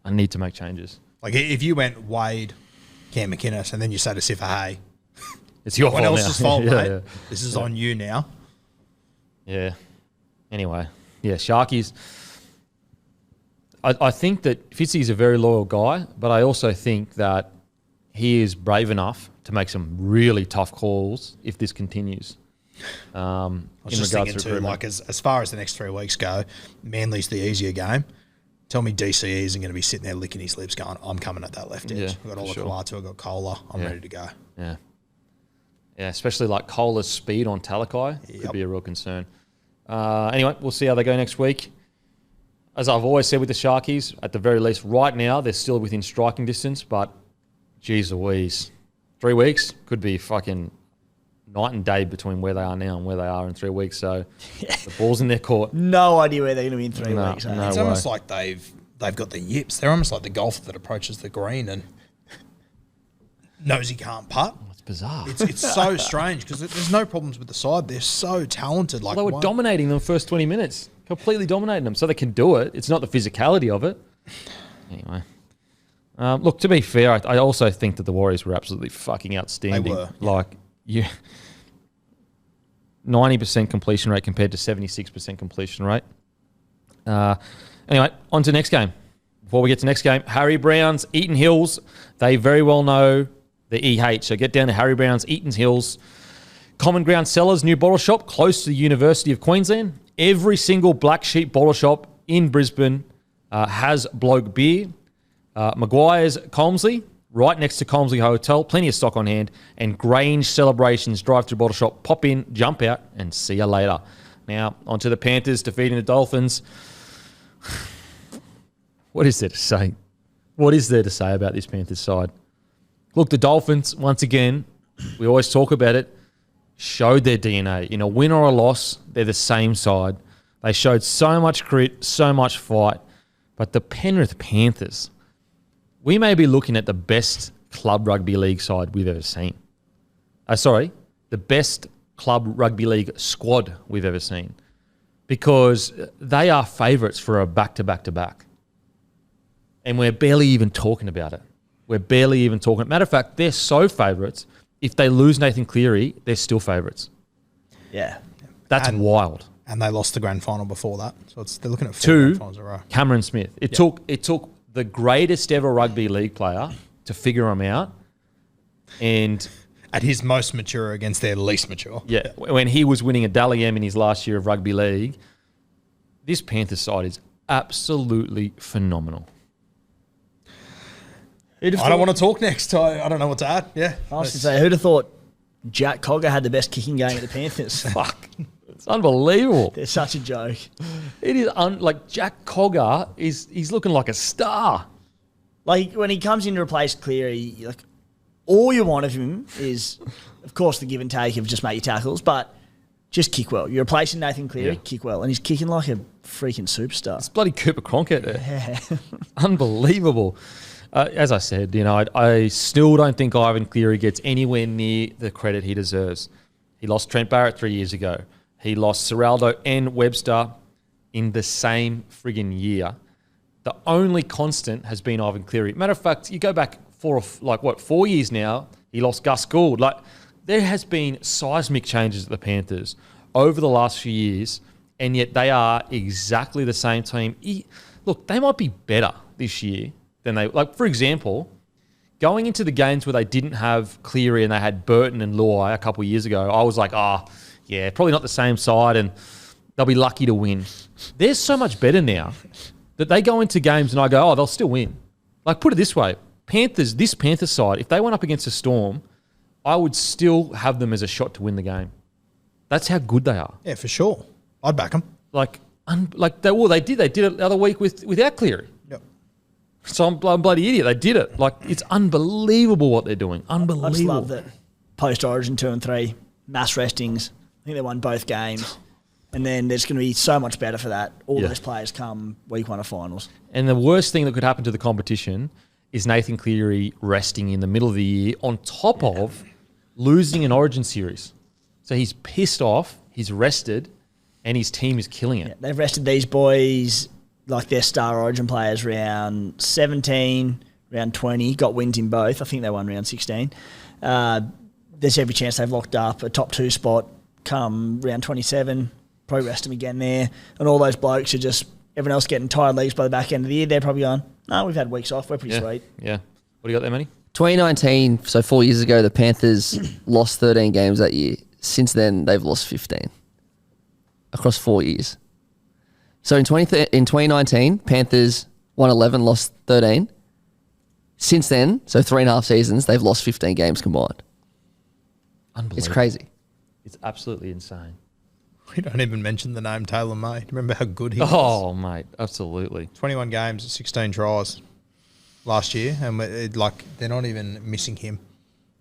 B: I need to make changes.
C: Like if you went Wade, Cam McInnes, and then you say to Sifa, hey,
B: it's your fault now.
C: else's fault, mate.
B: Yeah.
C: This is on you now.
B: Yeah. Anyway, Sharkies. I think that Fitzy is a very loyal guy, but I also think that he is brave enough to make some really tough calls if this continues.
C: I was just thinking too, like as far as the next 3 weeks go, Manly's the easier game. Tell me DCE isn't going to be sitting there licking his lips going, I'm coming at that left edge.
B: Yeah,
C: I've got Olakau'atu, I've got Kohler, I'm ready to go.
B: Yeah. Yeah, especially like Kohler's speed on Talakai could be a real concern. Anyway, we'll see how they go next week. As I've always said with the Sharkies, at the very least, right now, they're still within striking distance, but geez Louise, 3 weeks could be fucking night and day between where they are now and where they are in 3 weeks. So the ball's in their court.
D: No idea where they're going to be in 3 weeks.
B: No
C: It's
B: way.
C: almost like they've got the yips. They're almost like the golfer that approaches the green and knows he can't putt.
B: It's bizarre.
C: It's so strange because there's no problems with the side. They're so talented. Like
B: they were dominating them first 20 minutes. Completely dominating them. So they can do it. It's not the physicality of it. Anyway. Look, to be fair, I also think that the Warriors were absolutely fucking outstanding.
C: They were.
B: Like, 90% completion rate compared to 76% completion rate. Anyway, on to next game. Before we get to next game, Harry Brown's, Eaton Hills. They very well know the EH. So get down to Harry Brown's, Eaton Hills. Common Ground Cellars, new bottle shop close to the University of Queensland. Every single Black Sheep bottle shop in Brisbane has Bloke beer. Maguire's Colmsley, right next to Colmsley Hotel. Plenty of stock on hand. And Grange Celebrations drive-through bottle shop. Pop in, jump out, and see you later. Now, on to the Panthers defeating the Dolphins. What is there to say? What is there to say about this Panthers side? Look, the Dolphins, once again, we always talk about it, showed their DNA. In a win or a loss, they're the same side. They showed so much grit, so much fight. But the Penrith Panthers, we may be looking at the best club rugby league side we've ever seen. The best club rugby league squad we've ever seen. Because they are favourites for a back-to-back-to-back. And we're barely even talking about it. Matter of fact, they're so favourites, if they lose Nathan Cleary, they're still favourites.
D: Yeah.
B: That's wild.
C: And they lost the grand final before that. So they're looking at 4
B: Two,
C: grand finals in a row.
B: Cameron Smith. It took the greatest ever rugby league player to figure him out. And
C: at his most mature against their least mature.
B: Yeah, when he was winning a Dally M in his last year of rugby league, this Panthers side is absolutely phenomenal.
C: I don't want to talk next. I don't know what to add. Yeah.
D: I was going to say, who'd have thought Jack Cogger had the best kicking game at the Panthers?
B: Fuck. It's unbelievable.
D: They're such a joke.
B: It is like Jack Cogger he's looking like a star.
D: Like when he comes in to replace Cleary, like all you want of him is, of course, the give and take of just make your tackles, but just kick well. You're replacing Nathan Cleary, kick well, and he's kicking like a freaking superstar.
B: It's bloody Cooper Cronkite there. Yeah. Unbelievable. As I said, I still don't think Ivan Cleary gets anywhere near the credit he deserves. He lost Trent Barrett 3 years ago. He lost Serraldo and Webster in the same friggin' year. The only constant has been Ivan Cleary. Matter of fact, you go back 4 years now, he lost Gus Gould. Like, there has been seismic changes at the Panthers over the last few years, and yet they are exactly the same team. Look, they might be better this year than they... Like, for example, going into the games where they didn't have Cleary and they had Burton and Luai a couple of years ago, I was like, yeah, probably not the same side, and they'll be lucky to win. They're so much better now that they go into games and I go, they'll still win. Like, put it this way, this Panthers side, if they went up against a Storm, I would still have them as a shot to win the game. That's how good they are.
C: Yeah, for sure. I'd back them.
B: They did it the other week without Cleary.
C: Yep.
B: So I'm a bloody idiot. They did it. Like, it's unbelievable what they're doing. Unbelievable.
D: I just love that post-Origin 2 and 3, mass restings. I think they won both games. And then there's going to be so much better for that. All those players come week 1 of finals.
B: And the worst thing that could happen to the competition is Nathan Cleary resting in the middle of the year on top of losing an Origin series. So he's pissed off, he's rested, and his team is killing it.
D: Yeah, they've rested these boys like their star Origin players round 17, round 20, got wins in both. I think they won round 16. There's every chance they've locked up a top 2 spot come round 27. Probably rest them again there. And all those blokes are just, everyone else getting tired legs by the back end of the year. They're probably going, no, we've had weeks off. We're pretty sweet.
B: Yeah. What do you got there, Matty?
E: 2019, so 4 years ago, the Panthers lost 13 games that year. Since then, they've lost 15 across 4 years. So in 2019, Panthers won 11, lost 13. Since then, so 3.5 seasons, they've lost 15 games combined.
B: Unbelievable.
E: It's crazy.
B: It's absolutely insane.
C: We don't even mention the name Taylor May. Remember how good he was?
B: Oh, mate, absolutely.
C: 21 games, 16 tries last year, and they're not even missing him.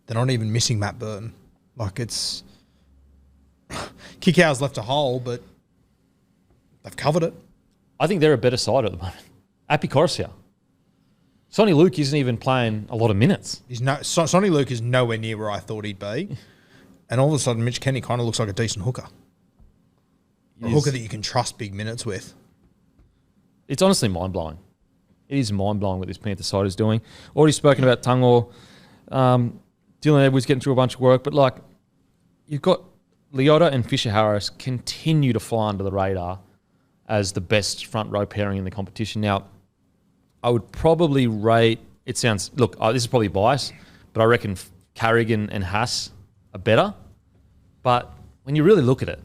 C: They're not even missing Matt Burton. Like, it's... Kickout's left a hole, but they've covered it.
B: I think they're a better side at the moment. Api Corsia. Sonny Luke isn't even playing a lot of minutes.
C: Sonny Luke is nowhere near where I thought he'd be. And all of a sudden, Mitch Kenny kind of looks like a decent hooker. A hooker that you can trust big minutes with.
B: It's honestly mind-blowing. It is mind-blowing what this Panther side is doing. Already spoken about Tungor. Dylan Edwards getting through a bunch of work. But, you've got Leota and Fisher-Harris continue to fly under the radar as the best front row pairing in the competition. Now, I would probably rate... It sounds... Look, this is probably biased, but I reckon Carrigan and Haas are better. But when you really look at it,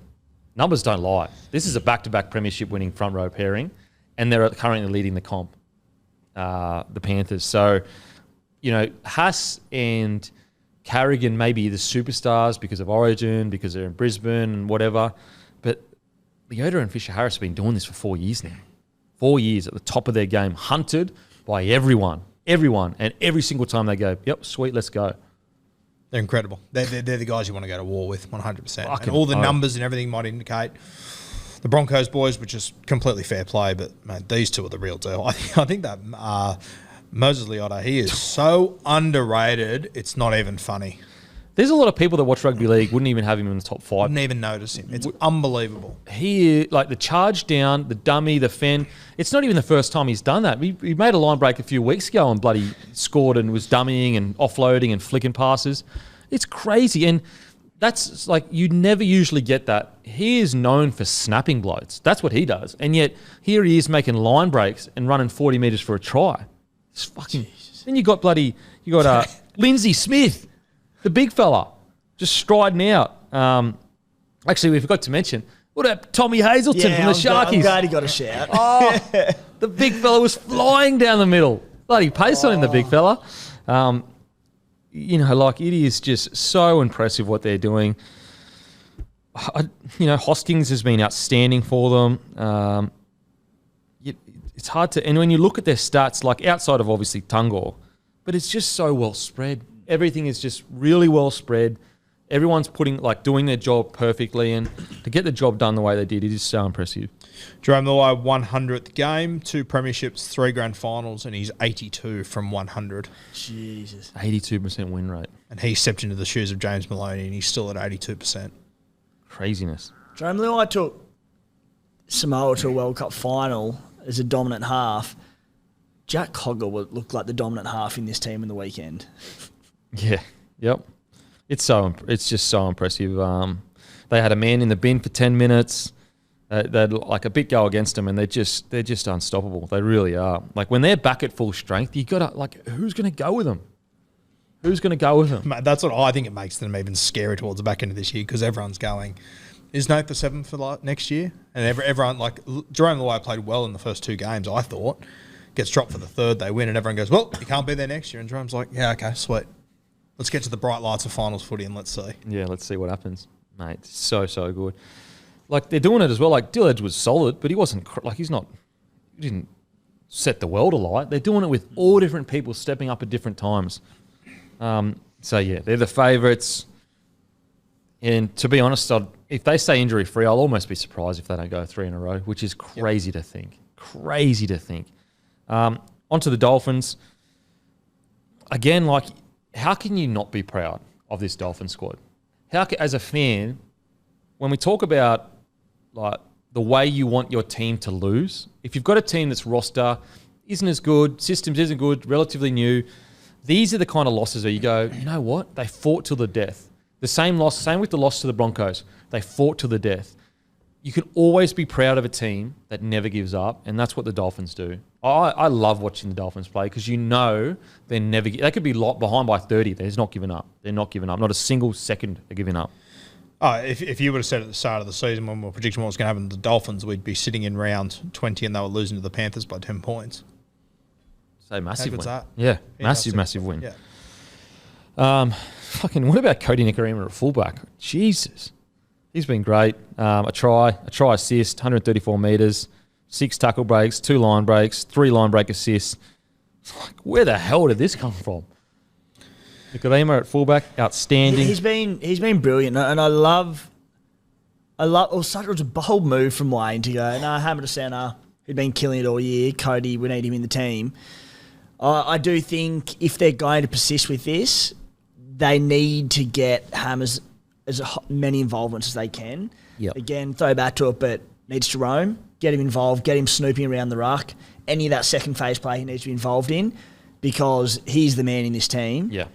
B: numbers don't lie. This is a back-to-back premiership winning front row pairing, and they're currently leading the comp, the Panthers. So, Haas and Carrigan may be the superstars because of Origin, because they're in Brisbane and whatever. But Leota and Fisher-Harris have been doing this for 4 years now. 4 years at the top of their game, hunted by everyone. And every single time they go, yep, sweet, let's go.
C: They're incredible. They're the guys you want to go to war with, 100%. And all the numbers and everything might indicate the Broncos boys, which is completely fair play, but man, these two are the real deal. I think that Moses Leota, he is so underrated, it's not even funny.
B: There's a lot of people that watch rugby league wouldn't even have him in the top 5.
C: Wouldn't even notice him. It's unbelievable.
B: He, the charge down, the dummy, the fen. It's not even the first time he's done that. He made a line break a few weeks ago and bloody scored and was dummying and offloading and flicking passes. It's crazy. And that's you never usually get that. He is known for snapping blokes. That's what he does. And yet here he is making line breaks and running 40 metres for a try. It's fucking... Jesus. Then you got Lindsay Smith. The big fella, just striding out. Actually, we forgot to mention, what about Tommy Hazelton from the Sharkies?
D: I'm glad he got a shout.
B: The big fella was flying down the middle. bloody pace on him, the big fella. Like it is just so impressive what they're doing. Hoskins has been outstanding for them. It's hard to, and when you look at their stats, like outside of obviously Tungor, but it's just so well spread. Everything is just really well spread. Everyone's doing their job perfectly, and to get the job done the way they did, it is so impressive.
C: Jerome Luai, 100th game, 2 premierships, 3 grand finals, and he's 82 from 100.
D: Jesus.
B: 82% win rate.
C: And he stepped into the shoes of James Maloney, and he's still at 82%.
B: Craziness.
D: Jerome Luai took Samoa to a World Cup final as a dominant half. Jack Cogger looked like the dominant half in this team in the weekend.
B: Yeah. Yep. It's just so impressive. They had a man in the bin for 10 minutes. They'd like a bit go against them, and they're just unstoppable. They really are. Like when they're back at full strength, you gotta who's gonna go with them? Who's gonna go with them?
C: Mate, that's what I think it makes them even scary towards the back end of this year, because everyone's going, is Nate the 7 for next year? And everyone, like, Jerome Luai played well in the first 2 games, I thought. Gets dropped for the 3rd, they win, and everyone goes, well, you can't be there next year. And Jerome's like, yeah, okay, sweet. Let's get to the bright lights of finals footy and let's see.
B: Yeah, let's see what happens, mate. So good. Like they're doing it as well. Like Dillage was solid, but he wasn't he didn't set the world alight. They're doing it with all different people stepping up at different times. So yeah, they're the favourites. And to be honest, if they stay injury free, I'll almost be surprised if they don't go 3 in a row, which is crazy to think. Crazy to think. Onto the Dolphins. Again, like, how can you not be proud of this Dolphin squad? As a fan, when we talk about like the way you want your team to lose, if you've got a team that's roster isn't as good, systems isn't good, relatively new, these are the kind of losses where you go, you know what? They fought till the death. Same with the loss to the Broncos. They fought till the death. You can always be proud of a team that never gives up, and that's what the Dolphins do. I love watching the Dolphins play because they could be behind by 30. They're not giving up. They're not giving up. Not a single second are giving up.
C: If you would have said at the start of the season when we were predicting what was going to happen to the Dolphins, we'd be sitting in round 20 and they were losing to the Panthers by 10 points.
B: So massive win.
C: That?
B: Yeah, massive win.
C: Yeah.
B: What about Cody Nicarima at fullback? Jesus. He's been great. A try assist, 134 metres, 6 tackle breaks, 2 line breaks, 3 line break assists. Where the hell did this come from? Nicarima at fullback, outstanding.
D: He's been brilliant, and I love. It was a bold move from Wayne to go, no, hammer to centre, who'd been killing it all year. Cody, we need him in the team. I do think if they're going to persist with this, they need to get Hammers as many involvements as they can.
B: Yep.
D: Again, throw back to it, but needs to roam, get him involved, get him snooping around the ruck. Any of that second phase play he needs to be involved in because he's the man in this team.
B: Yeah.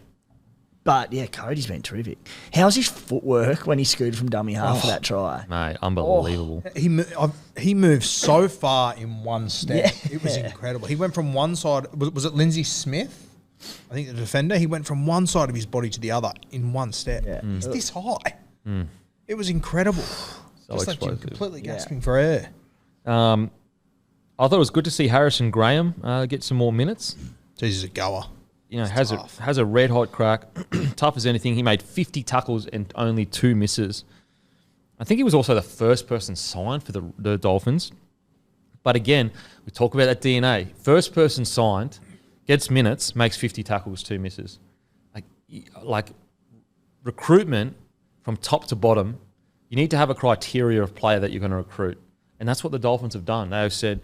D: But, yeah, Cody's been terrific. How's his footwork when he scooted from dummy half for that try?
B: Mate, unbelievable.
C: He moved so far in one step.
D: Yeah.
C: It was incredible. He went from one side. Was it Lindsay Smith? I think the defender. He went from one side of his body to the other in one step.
D: Yeah.
C: He's this high. It was incredible. Just left him completely gasping for air.
B: I thought it was good to see Harrison Graham get some more minutes.
C: He's a goer.
B: Has a red hot crack, tough as anything. He made 50 tackles and only 2 misses. I think he was also the first person signed for the Dolphins. But again, we talk about that DNA. First person signed, gets minutes, makes 50 tackles, 2 misses. Like recruitment from top to bottom, you need to have a criteria of player that you're going to recruit. And that's what the Dolphins have done. They have said,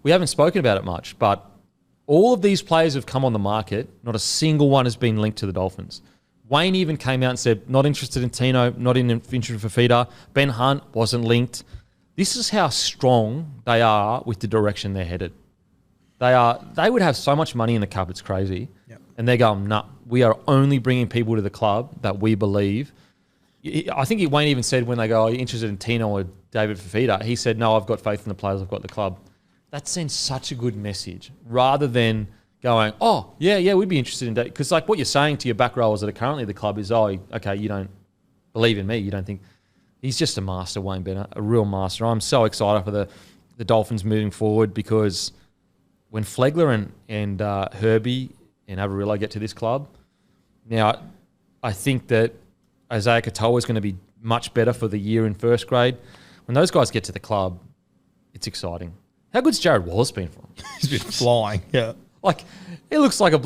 B: we haven't spoken about it much, but all of these players have come on the market. Not a single one has been linked to the Dolphins. Wayne even came out and said, not interested in Tino, not interested for Fafita. Ben Hunt wasn't linked. This is how strong they are with the direction they're headed. They would have so much money in the cup, it's crazy.
C: Yep.
B: And they're going, nah, we are only bringing people to the club that we believe. I think Wayne even said when they go, are you interested in Tino or David Fafita? He said, no, I've got faith in the players, I've got the club. That sends such a good message rather than going, oh, yeah, we'd be interested in that. Because like what you're saying to your back rowers that are currently at the club is, oh, okay, you don't believe in me. You don't think. He's just a master, Wayne Bennett, a real master. I'm so excited for the Dolphins moving forward because when Flegler and Herbie and Avarillo get to this club, now I think that Isaiah Katoa is going to be much better for the year in first grade. When those guys get to the club, it's exciting. How good's Jared Wallace been for him?
C: He's been flying. Yeah.
B: Like, he looks like a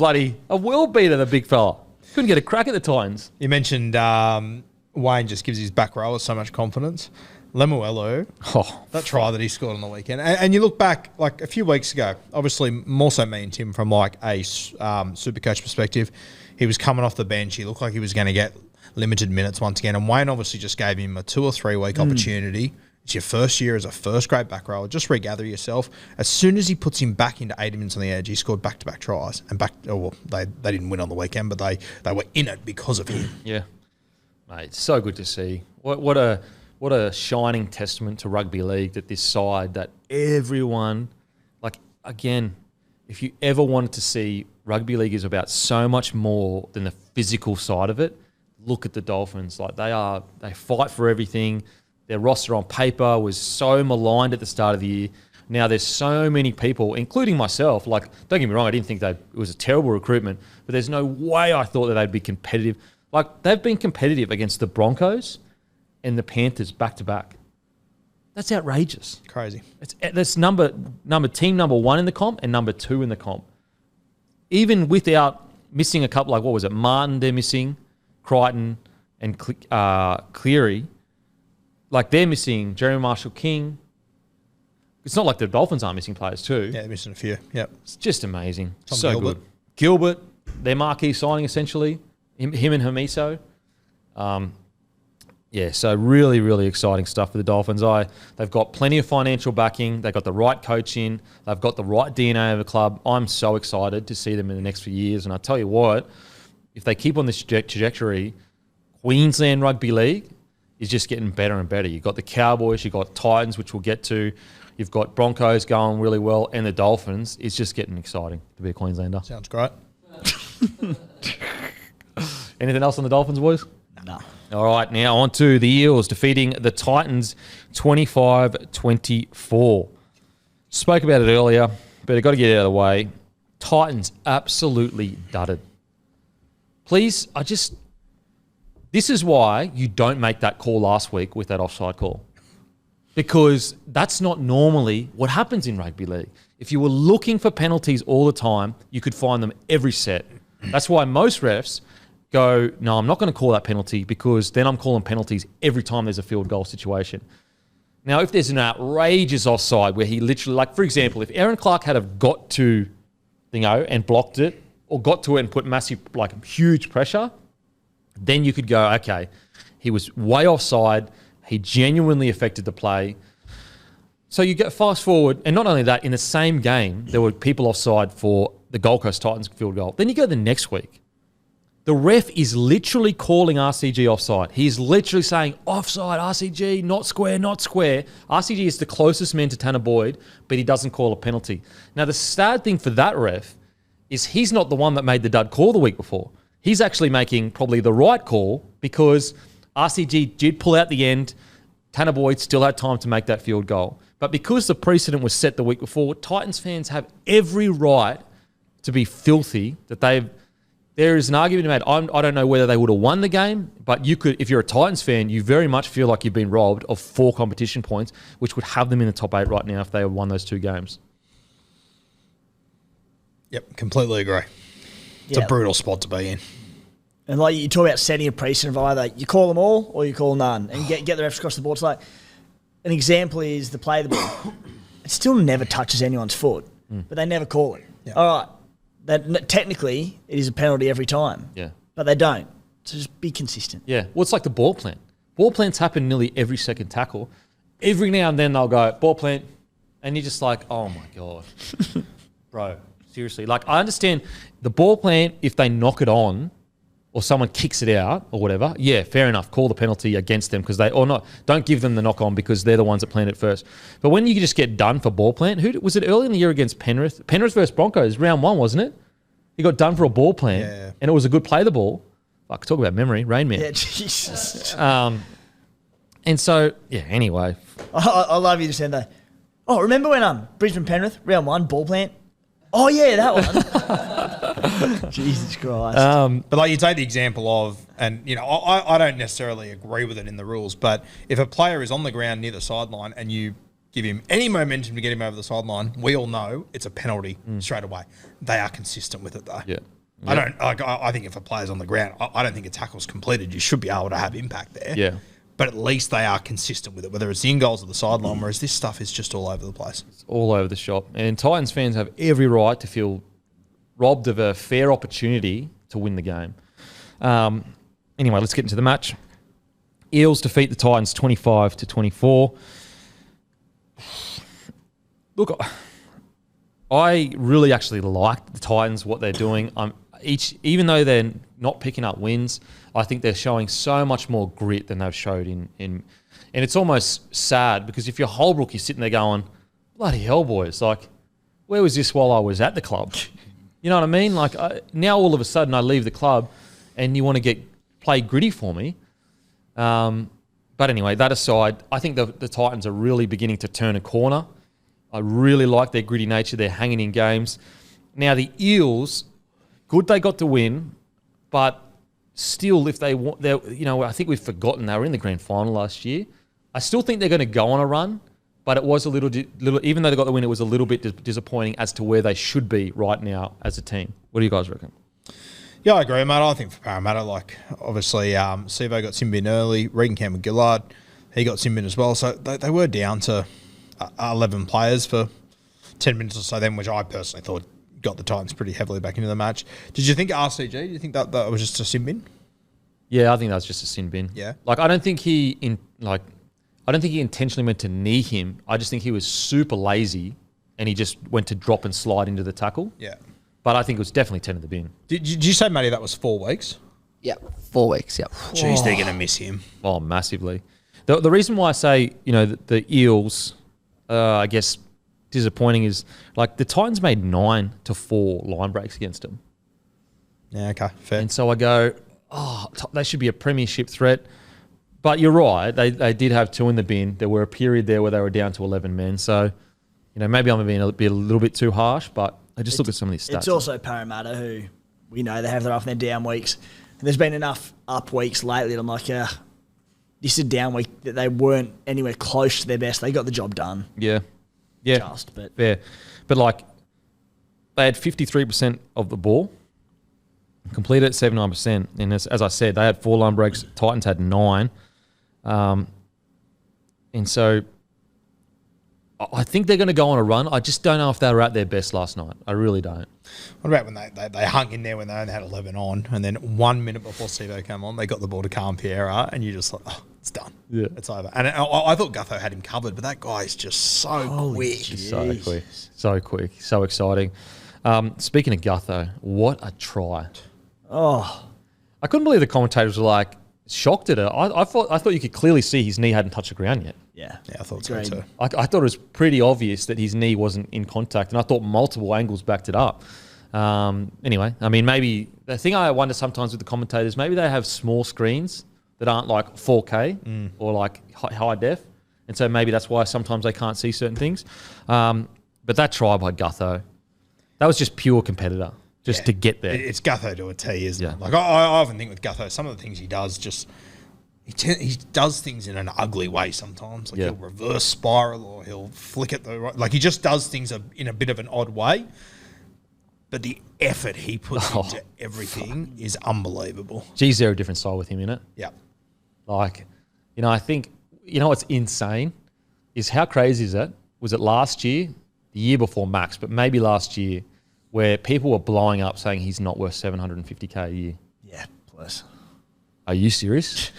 B: world beater, the big fella. Couldn't get a crack at the Titans.
C: You mentioned Wayne just gives his back rowers so much confidence. Lemuelu, that try that he scored on the weekend. And you look back, like a few weeks ago, obviously more so me and Tim from like a super coach perspective, he was coming off the bench. He looked like he was going to get limited minutes once again. And Wayne obviously just gave him a 2 or 3 week opportunity. It's your first year as a first grade back rower. Just regather yourself. As soon as he puts him back into 80 minutes on the edge, he scored back-to-back tries. And they didn't win on the weekend, but they were in it because of him.
B: Yeah. Mate, it's so good to see. What a shining testament to rugby league that this side, that everyone, like, again, if you ever wanted to see rugby league is about so much more than the physical side of it, look at the Dolphins. Like, they fight for everything. Their roster on paper was so maligned at the start of the year. Now there's so many people, including myself, like, don't get me wrong, I didn't think it was a terrible recruitment, but there's no way I thought that they'd be competitive. Like, they've been competitive against the Broncos and the Panthers back-to-back. That's outrageous.
C: Crazy.
B: That's team number 1 in the comp and number 2 in the comp. Even without missing a couple, like, what was it, Martin they're missing, Crichton and Cleary. Like, they're missing Jeremy Marshall-King. It's not like the Dolphins aren't missing players too.
C: Yeah, they're missing a few. Yep.
B: It's just amazing.
C: Tom
B: so
C: Gilbert.
B: Good. Gilbert, their marquee signing essentially. Him and Hamiso. Yeah, so really, really exciting stuff for the Dolphins. They've got plenty of financial backing. They've got the right coaching. They've got the right DNA of the club. I'm so excited to see them in the next few years. And I tell you what, if they keep on this trajectory, Queensland Rugby League is just getting better and better. You've got the Cowboys, you've got Titans, which we'll get to. You've got Broncos going really well, and the Dolphins. It's just getting exciting to be a Queenslander.
C: Sounds great.
B: Anything else on the Dolphins, boys?
D: No.
B: All right, now on to the Eels defeating the Titans 25-24. Spoke about it earlier, but I've got to get it out of the way. Titans absolutely dudded. Please, this is why you don't make that call last week with that offside call. Because that's not normally what happens in rugby league. If you were looking for penalties all the time, you could find them every set. That's why most refs go, no, I'm not going to call that penalty because then I'm calling penalties every time there's a field goal situation. Now, if there's an outrageous offside where he literally, like, for example, if Aaron Clark had have got to, and blocked it, or got to it and put massive, like, huge pressure, then you could go, okay, he was way offside. He genuinely affected the play. So you get fast forward, and not only that, in the same game, there were people offside for the Gold Coast Titans field goal. Then you go the next week. The ref is literally calling RCG offside. He's literally saying, offside, RCG, not square, not square. RCG is the closest man to Tanner Boyd, but he doesn't call a penalty. Now, the sad thing for that ref is he's not the one that made the dud call the week before. He's actually making probably the right call because RCG did pull out the end. Tanner Boyd still had time to make that field goal. But because the precedent was set the week before, Titans fans have every right to be filthy that there is an argument made. I don't know whether they would have won the game, but you could, if you're a Titans fan, you very much feel like you've been robbed of 4 competition points, which would have them in the top 8 right now if they had won those 2 games.
C: Yep, completely agree. It's a brutal spot to be in.
D: And like you talk about setting a precedent of either you call them all or you call none and get the refs across the board. It's like an example is the play the ball. It still never touches anyone's foot, but they never call it. Yeah. All right, technically it is a penalty every time.
B: Yeah,
D: but they don't. So just be consistent.
B: Yeah, well, it's like the ball plant. Ball plants happen nearly every second tackle. Every now and then they'll go ball plant, and you're just like, oh my god, bro, seriously. Like I understand the ball plant if they knock it on. Or someone kicks it out or whatever, yeah, fair enough. Call the penalty against them because don't give them the knock on because they're the ones that planned it first. But when you just get done for ball plant, who was it early in the year against Penrith? Penrith versus Broncos, round 1, wasn't it? He got done for a ball plant, and it was a good play the ball. Fuck, talk about memory, Rain Man.
D: Yeah, Jesus.
B: And so, yeah. Anyway,
D: I love you just saying that. Oh, remember when Brisbane Penrith round 1 ball plant? Oh, yeah, that one. Jesus Christ.
C: But like you take the example of, and you know, I don't necessarily agree with it in the rules, but if a player is on the ground near the sideline and you give him any momentum to get him over the sideline, we all know it's a penalty straight away. They are consistent with it though.
B: Yeah.
C: I think if a player's on the ground, I don't think a tackle's completed. You should be able to have impact there.
B: Yeah.
C: But at least they are consistent with it, whether it's the in goals or the sideline, whereas this stuff is just all over the place.
B: It's all over the shop. And Titans fans have every right to feel robbed of a fair opportunity to win the game. Anyway, let's get into the match. Eels defeat the Titans 25-24. Look, I really actually like the Titans, what they're doing. Even though they're not picking up wins, I think they're showing so much more grit than they've showed in and it's almost sad because if you're Holbrook, you're sitting there going, bloody hell, boys, like, where was this while I was at the club? You know what I mean? Like, now all of a sudden I leave the club and you want to play gritty for me. But anyway, that aside, I think the Titans are really beginning to turn a corner. I really like their gritty nature. They're hanging in games. Now, the Eels, good they got to win, but still, if I think we've forgotten they were in the grand final last year. I still think they're going to go on a run, but it was a little, even though they got the win, it was a little bit disappointing as to where they should be right now as a team. What do you guys reckon?
C: Yeah, I agree, mate. I think for Parramatta, like, obviously, Sivo got sin bin early. Regan Campbell-Gillard, he got sin bin as well. So they were down to 11 players for 10 minutes or so then, which I personally thought got the Titans pretty heavily back into the match. Did you think RCG? Do you think that was just a sin bin?
B: Yeah, I think that was just a sin bin.
C: Yeah.
B: Like, I don't think he intentionally meant to knee him. I just think he was super lazy and he just went to drop and slide into the tackle.
C: Yeah.
B: But I think it was definitely 10 in the bin.
C: Did you say, Matty, that was 4 weeks?
E: Yeah, 4 weeks, yeah.
C: Jeez, they're going to miss him.
B: Oh, massively. The reason why I say, the Eels, I guess, disappointing is, like, the Titans made 9-4 line breaks against them.
C: Yeah, okay, fair.
B: And so I go, they should be a premiership threat. But you're right, they did have 2 in the bin. There were a period there where they were down to 11 men. So, maybe I'm being a little bit too harsh, but I just look at some of these stats.
D: It's also Parramatta who, we know they have their up and their down weeks. And there's been enough up weeks lately that I'm like, this is a down week that they weren't anywhere close to their best. They got the job done.
B: Yeah.
D: But
B: fair. But, like, they had 53% of the ball, completed at 79%. And as I said, they had 4 line breaks. Titans had 9. And so I think they're going to go on a run. I just don't know if they were at their best last night. I really don't.
C: What about when they hung in there when they only had 11 on, and then 1 minute before Sivo came on, they got the ball to Calm Piera, and you just like, it's done.
B: Yeah.
C: It's over. And I thought Gutho had him covered, but that guy's just so quick.
B: So quick. So exciting. Speaking of Gutho, what a try.
D: Oh.
B: I couldn't believe the commentators were like shocked at it. I thought you could clearly see his knee hadn't touched the ground yet.
D: Yeah,
C: I thought so too.
B: I thought it was pretty obvious that his knee wasn't in contact, and I thought multiple angles backed it up. Anyway, I mean, maybe the thing I wonder sometimes with the commentators, maybe they have small screens that aren't like 4K or like high def, and so maybe that's why sometimes they can't see certain things. But that try by Gutho, that was just pure competitor, to get there.
C: It's Gutho to a T, isn't it?
B: Yeah.
C: Like I often think with Gutho, some of the things he does he does things in an ugly way sometimes. Like he'll reverse spiral or he'll flick it the right. Like he just does things in a bit of an odd way. But the effort he puts into everything is unbelievable.
B: Geez, they're a different style with him in it.
C: Yeah.
B: Like, I think, what's insane is how crazy is it? Was it last year, the year before Max, but maybe last year, where people were blowing up saying he's not worth $750K a year?
D: Yeah, plus.
B: Are you serious?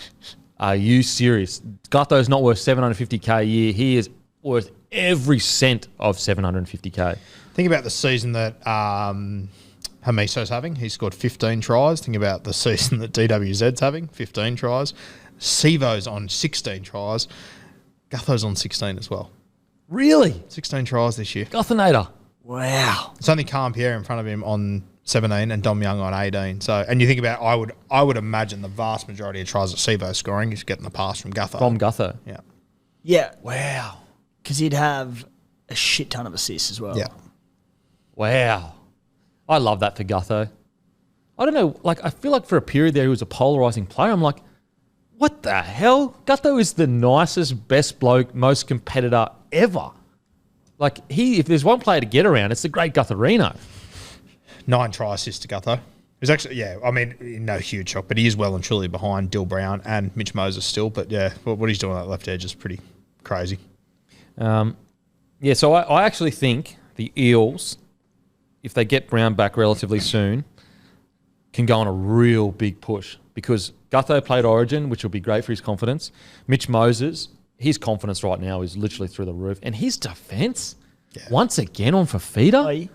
B: Are you serious? Gutho's not worth $750K a year. He is worth every cent of $750K.
C: Think about the season that Hamiso's having. He scored 15 tries. Think about the season that DWZ's having, 15 tries. Sivo's on 16 tries. Gutho's on 16 as well.
B: Really?
C: 16 tries this year.
B: Guthonator.
D: Wow.
C: It's only Calm Pierre in front of him on 17 and Dom Young on 18. So, and you think about, I would imagine the vast majority of tries that Sivo's scoring is getting the pass from Gutho.
B: From Gutho.
C: Yeah.
D: Yeah.
B: Wow.
D: Because he'd have a shit ton of assists as well.
C: Yeah.
B: Wow. I love that for Gutho. I don't know, like, I feel like for a period there he was a polarising player. I'm like, what the hell? Gutho is the nicest, best bloke, most competitor ever. Like, if there's one player to get around, it's the great Gutherino.
C: 9 try assists to Gutho. He's actually, no huge shock, but he is well and truly behind Dill Brown and Mitch Moses still. But yeah, what he's doing on that left edge is pretty crazy.
B: So I actually think the Eels, if they get Brown back relatively soon, can go on a real big push because Gutho played Origin, which will be great for his confidence. Mitch Moses, his confidence right now is literally through the roof. And his defence, once again on Fafita.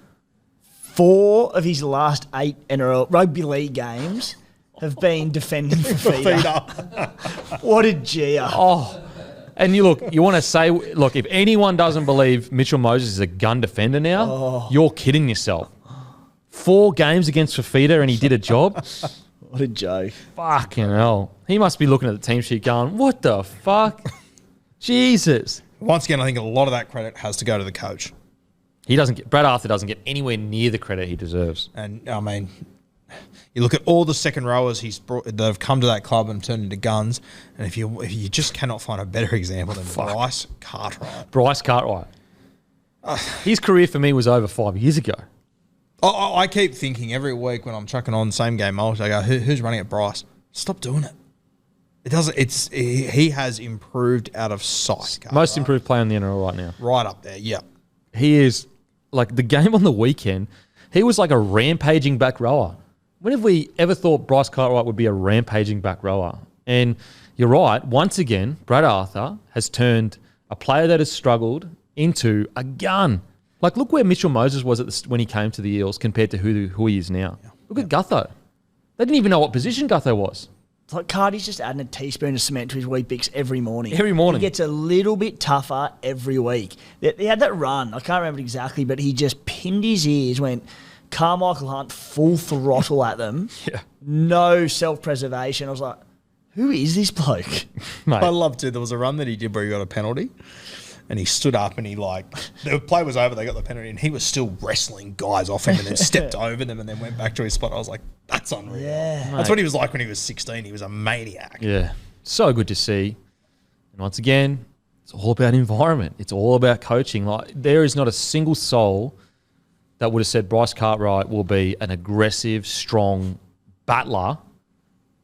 D: 4 of his last 8 NRL rugby league games have been defending Fafita. What a Gia.
B: Oh, and you want to say, if anyone doesn't believe Mitchell Moses is a gun defender now, you're kidding yourself. 4 games against Fafita and he did a job.
D: What a joke.
B: Fucking hell. He must be looking at the team sheet going, what the fuck? Jesus.
C: Once again, I think a lot of that credit has to go to the coach.
B: Brad Arthur doesn't get anywhere near the credit he deserves.
C: And I mean, you look at all the second rowers that have come to that club and turned into guns, and if you just cannot find a better example than Bryce Cartwright.
B: Bryce Cartwright. His career for me was over 5 years ago.
C: I keep thinking every week when I'm chucking on the same game, I go, who's running at Bryce? Stop doing it. It doesn't. He has improved out of sight.
B: Most improved player in the NRL right now.
C: Right up there. Yeah.
B: He is. Like, the game on the weekend, he was like a rampaging back rower. When have we ever thought Bryce Cartwright would be a rampaging back rower? And you're right. Once again, Brad Arthur has turned a player that has struggled into a gun. Like, look where Mitchell Moses was when he came to the Eels compared to who he is now. Yeah. Look at Gutho. They didn't even know what position Gutho was.
D: It's like Cardi's just adding a teaspoon of cement to his Weet-Bix every morning.
B: Every morning.
D: He gets a little bit tougher every week. They had that run. I can't remember it exactly, but he just pinned his ears, went Carmichael Hunt full throttle at them.
B: Yeah. No
D: self-preservation. I was like, who is this bloke?
B: Mate.
C: I love to. There was a run that he did where he got a penalty. And he stood up and the play was over, they got the penalty, and he was still wrestling guys off him and then stepped over them and then went back to his spot. I was like, that's unreal.
D: Yeah.
C: That's what he was like when he was 16. He was a maniac.
B: Yeah. So good to see. And once again, it's all about environment. It's all about coaching. Like, there is not a single soul that would have said Bryce Cartwright will be an aggressive, strong battler.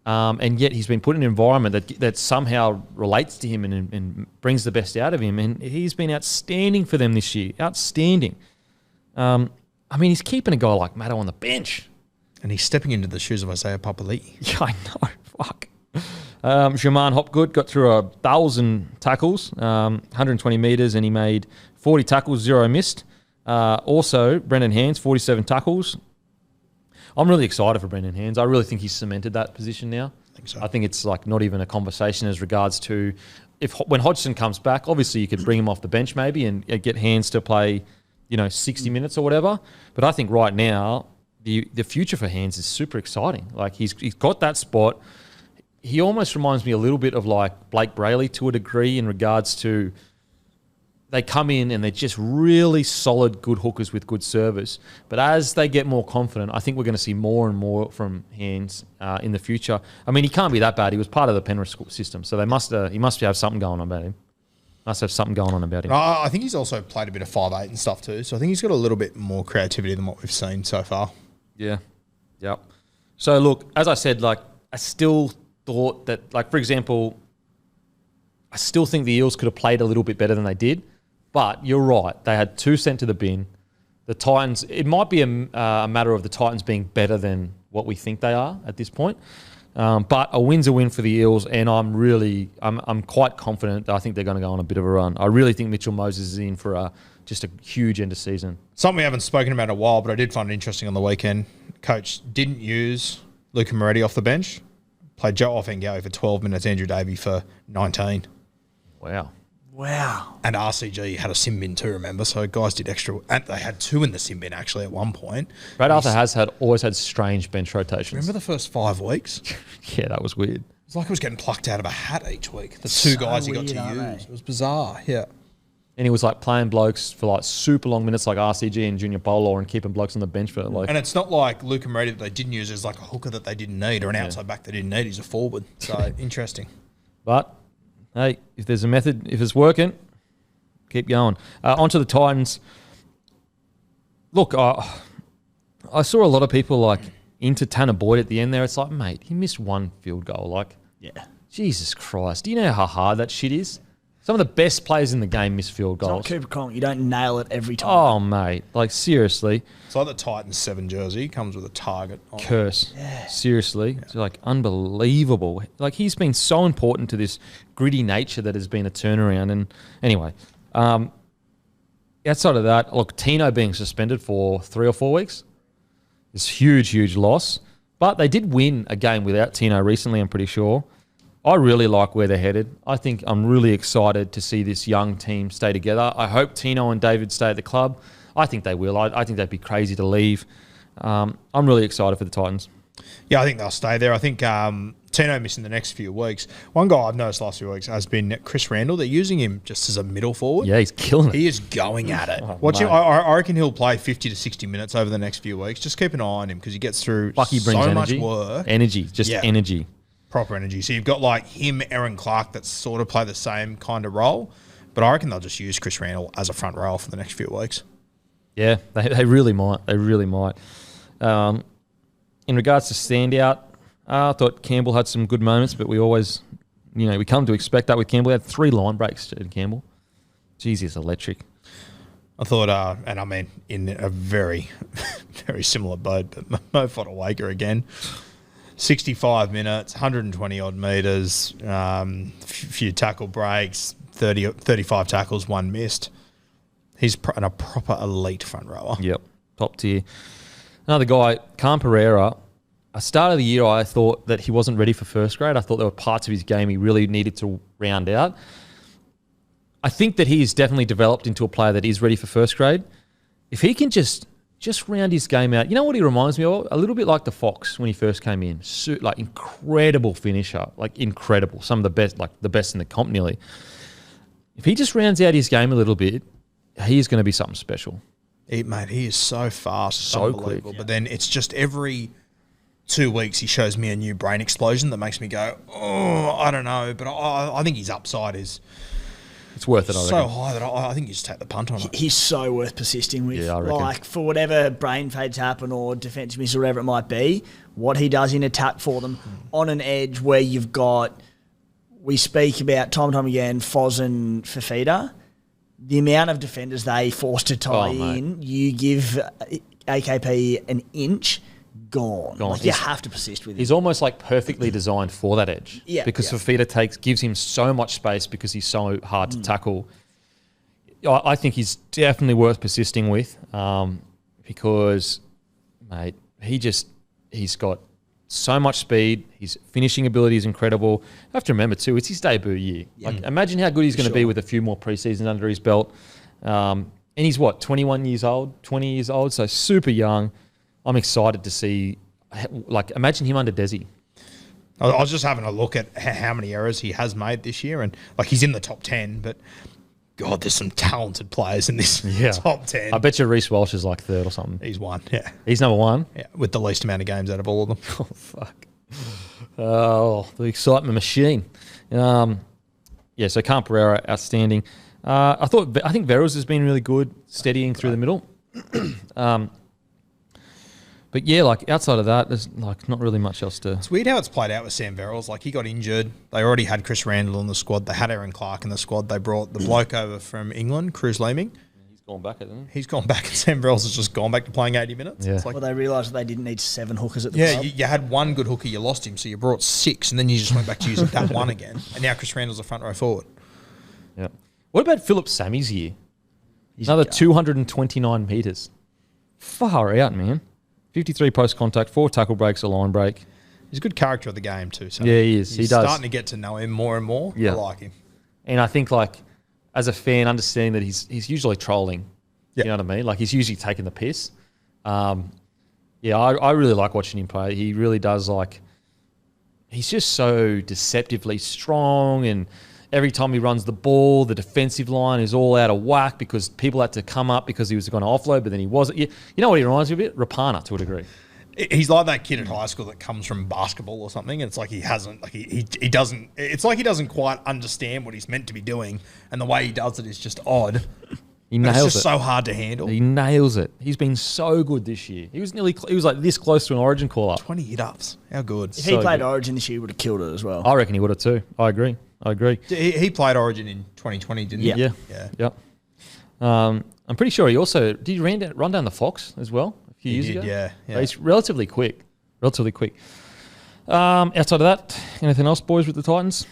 B: And yet he's been put in an environment that somehow relates to him and brings the best out of him. And he's been outstanding for them this year. Outstanding. I mean, he's keeping a guy like Matto on the bench.
C: And he's stepping into the shoes of Isaiah Papali'i.
B: Yeah, I know. Fuck. Jaman Hopgood got through 1,000 tackles, 120 metres, and he made 40 tackles, 0 missed. Also, Brendan Hands, 47 tackles. I'm really excited for Brendan Hands. I really think he's cemented that position now.
C: I think so.
B: I think it's like not even a conversation as regards to when Hodgson comes back. Obviously, you could bring him off the bench maybe and get Hands to play, 60 minutes or whatever. But I think right now the future for Hands is super exciting. Like he's got that spot. He almost reminds me a little bit of like Blake Brayley to a degree in regards to they come in and they're just really solid, good hookers with good service. But as they get more confident, I think we're going to see more and more from Hands in the future. I mean, he can't be that bad. He was part of the Penrith school system, so he must have something going on about him. Must have something going on about him.
C: I think he's also played a bit of 5'8" and stuff too, so I think he's got a little bit more creativity than what we've seen so far.
B: Yeah. Yep. So, look, as I said, like, I still thought that, like, for example, I still think the Eels could have played a little bit better than they did. But you're right. They had 2 sent to the bin. The Titans, it might be a matter of the Titans being better than what we think they are at this point. But a win's a win for the Eels, and I'm quite confident that I think they're going to go on a bit of a run. I really think Mitchell Moses is in for just a huge end of season.
C: Something we haven't spoken about in a while, but I did find it interesting on the weekend. Coach didn't use Luca Moretti off the bench. Played Joe Offengow for 12 minutes, Andrew Davey for 19.
D: Wow.
C: And RCG had a sin bin too, remember? So guys did extra. And they had 2 in the sin bin actually at one point.
B: Brad Arthur has always had strange bench rotations.
C: Remember the first 5 weeks?
B: Yeah, that was weird.
C: It's like it was getting plucked out of a hat each week. The 2 guys he got to use. It was bizarre, yeah.
B: And he was like playing blokes for like super long minutes, like RCG and Junior Bowler, and keeping blokes on the bench for like.
C: And it's not like Luke and Moretti that they didn't use as like a hooker that they didn't need or an outside back they didn't need. He's a forward. So interesting.
B: But hey, if there's a method, if it's working, keep going. Onto the Titans. Look, I saw a lot of people like into Tanner Boyd at the end there. It's like, mate, he missed one field goal. Like, Jesus Christ. Do you know how hard that shit is? Some of the best players in the game miss field goals.
D: It's not Cooper Cronk. You don't nail it every time.
B: Oh, mate. Like, seriously.
C: It's like the Titans 7 jersey. Comes with a target on it.
B: Curse. Yeah. Seriously. It's like unbelievable. Like, he's been so important to this gritty nature that has been a turnaround. And anyway, outside of that, look, Tino being suspended for 3 or 4 weeks is huge, huge loss. But they did win a game without Tino recently, I'm pretty sure. I really like where they're headed. I think I'm really excited to see this young team stay together. I hope Tino and David stay at the club. I think they will. I think they'd be crazy to leave. I'm really excited for the Titans.
C: Yeah, I think they'll stay there. I think Tino missing the next few weeks. One guy I've noticed last few weeks has been Chris Randall. They're using him just as a middle forward.
B: Yeah, he's killing it.
C: He is going at it. Watch him. I reckon he'll play 50 to 60 minutes over the next few weeks. Just keep an eye on him because he gets through
B: He brings
C: so
B: energy.
C: much work.
B: Energy, just energy.
C: Proper energy. So you've got like him, Aaron Clark, that sort of play the same kind of role. But I reckon they'll just use Chris Randall as a front row for the next few weeks.
B: Yeah, they really might. They really might. In regards to standout, I thought Campbell had some good moments, but we always, we come to expect that with Campbell. He had 3 line breaks, Campbell. Jeez, he's electric.
C: I thought, and I mean, in a very, very similar boat, but Mo Fodawaker again. 65 minutes, 120 odd metres, few tackle breaks, 35 tackles, 1 missed. He's a proper elite front rower.
B: Yep, top tier. Another guy, Cam Pereira. At the start of the year, I thought that he wasn't ready for first grade. I thought there were parts of his game he really needed to round out. I think that he's definitely developed into a player that is ready for first grade. If he can just round his game out. You know what he reminds me of? A little bit like the Fox when he first came in. Like incredible finisher, like incredible. Some of the best, like the best in the comp nearly. If he just rounds out his game a little bit, he is going to be something special.
C: Mate, he is so fast,
B: so
C: unbelievable. Quick. But then it's just every 2 weeks he shows me a new brain explosion that makes me go, oh, I don't know. But I think his upside is...
B: It's worth it, I
C: so
B: reckon.
C: high that I think you just take the punt on it.
D: He's so worth persisting with.
B: Yeah, I reckon.
D: Like, for whatever brain fades happen or defensive miss or whatever it might be, what he does in attack for them on an edge where you've got, we speak about time and time again, Foz and Fafita, the amount of defenders they force to tie in, you give AKP an inch, gone. Like, you have to persist with him.
B: He's almost like perfectly designed for that edge.
D: Yeah.
B: Because Fafita gives him so much space because he's so hard to tackle. I think he's definitely worth persisting with because, mate, he's got so much speed. His finishing ability is incredible. I have to remember too, it's his debut year. Like, imagine how good he's going to be with a few more preseasons under his belt. And he's 21 years old, 20 years old, so super young. I'm excited to see, like, imagine him under Desi.
C: I was just having a look at how many errors he has made this year, and like he's in the top 10, but God, there's some talented players in this top 10.
B: I bet you Reece Walsh is like 3rd or something.
C: He's 1, yeah.
B: He's number 1?
C: Yeah, with the least amount of games out of all of them.
B: Oh, fuck. Oh, the excitement machine. So Cam Pereira, outstanding. I think Verrills has been really good, steadying through the middle. But yeah, like outside of that, there's like not really much else to...
C: It's weird how it's played out with Sam Verrills. Like, he got injured. They already had Chris Randall in the squad. They had Aaron Clark in the squad. They brought the bloke over from England, Cruz Leeming.
B: He's gone back, hasn't he?
C: He's gone back, and Sam Verrills has just gone back to playing 80 minutes.
B: Yeah.
C: It's like,
D: Well, they realised that they didn't need 7 hookers at the club.
C: you had one good hooker, you lost him, so you brought 6, and then you just went back to using that one again. And now Chris Randall's a front row forward.
B: Yeah. What about Philip Sammy's year? Another 229 metres. Far out, man. 53 post contact, 4 tackle breaks, a line break.
C: He's a good character of the game too. So
B: yeah, he is. He does.
C: Starting to get to know him more and more.
B: Yeah.
C: I like him.
B: And I think, like, as a fan, understanding that he's usually trolling.
C: Yeah.
B: You know what I mean? Like, he's usually taking the piss. I really like watching him play. He really does, like... He's just so deceptively strong, and Every time he runs the ball, the defensive line is all out of whack because people had to come up because he was going to offload, but then he wasn't. You know what he reminds me a bit? Rapana, to a degree.
C: He's like that kid at high school that comes from basketball or something. And it's like he hasn't, like he doesn't. It's like he doesn't quite understand what he's meant to be doing, and the way he does it is just odd.
B: He nails
C: it's just
B: it.
C: so hard to handle.
B: He nails it. He's been so good this year. He was like this close to an Origin call-up.
C: 20 hit-ups. How good.
D: If he played Origin this year, he would have killed it as well.
B: I reckon he would have too. I agree.
C: He played Origin in 2020, didn't he?
B: Yeah. Yep. I'm pretty sure he also did you run down the Fox as well a few years ago.
C: Yeah.
B: So he's relatively quick. Outside of that, anything else, boys, with the Titans?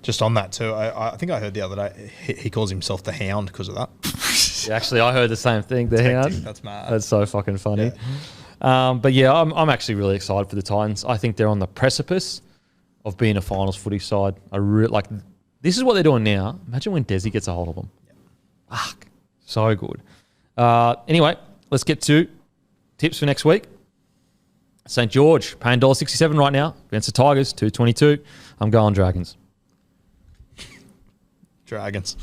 C: Just on that too, I think I heard the other day he calls himself the Hound because of that.
B: Yeah, actually, I heard the same thing. The Hound.
C: That's mad.
B: That's so fucking funny.
C: Yeah.
B: But yeah, I'm actually really excited for the Titans. I think they're on the precipice of being a finals footy side. This is what they're doing now. Imagine when Desi gets a hold of them. Fuck. So good. Anyway, let's get to tips for next week. St. George paying $1.67 right now against the Tigers, $2.22. I'm going Dragons.
C: Dragons.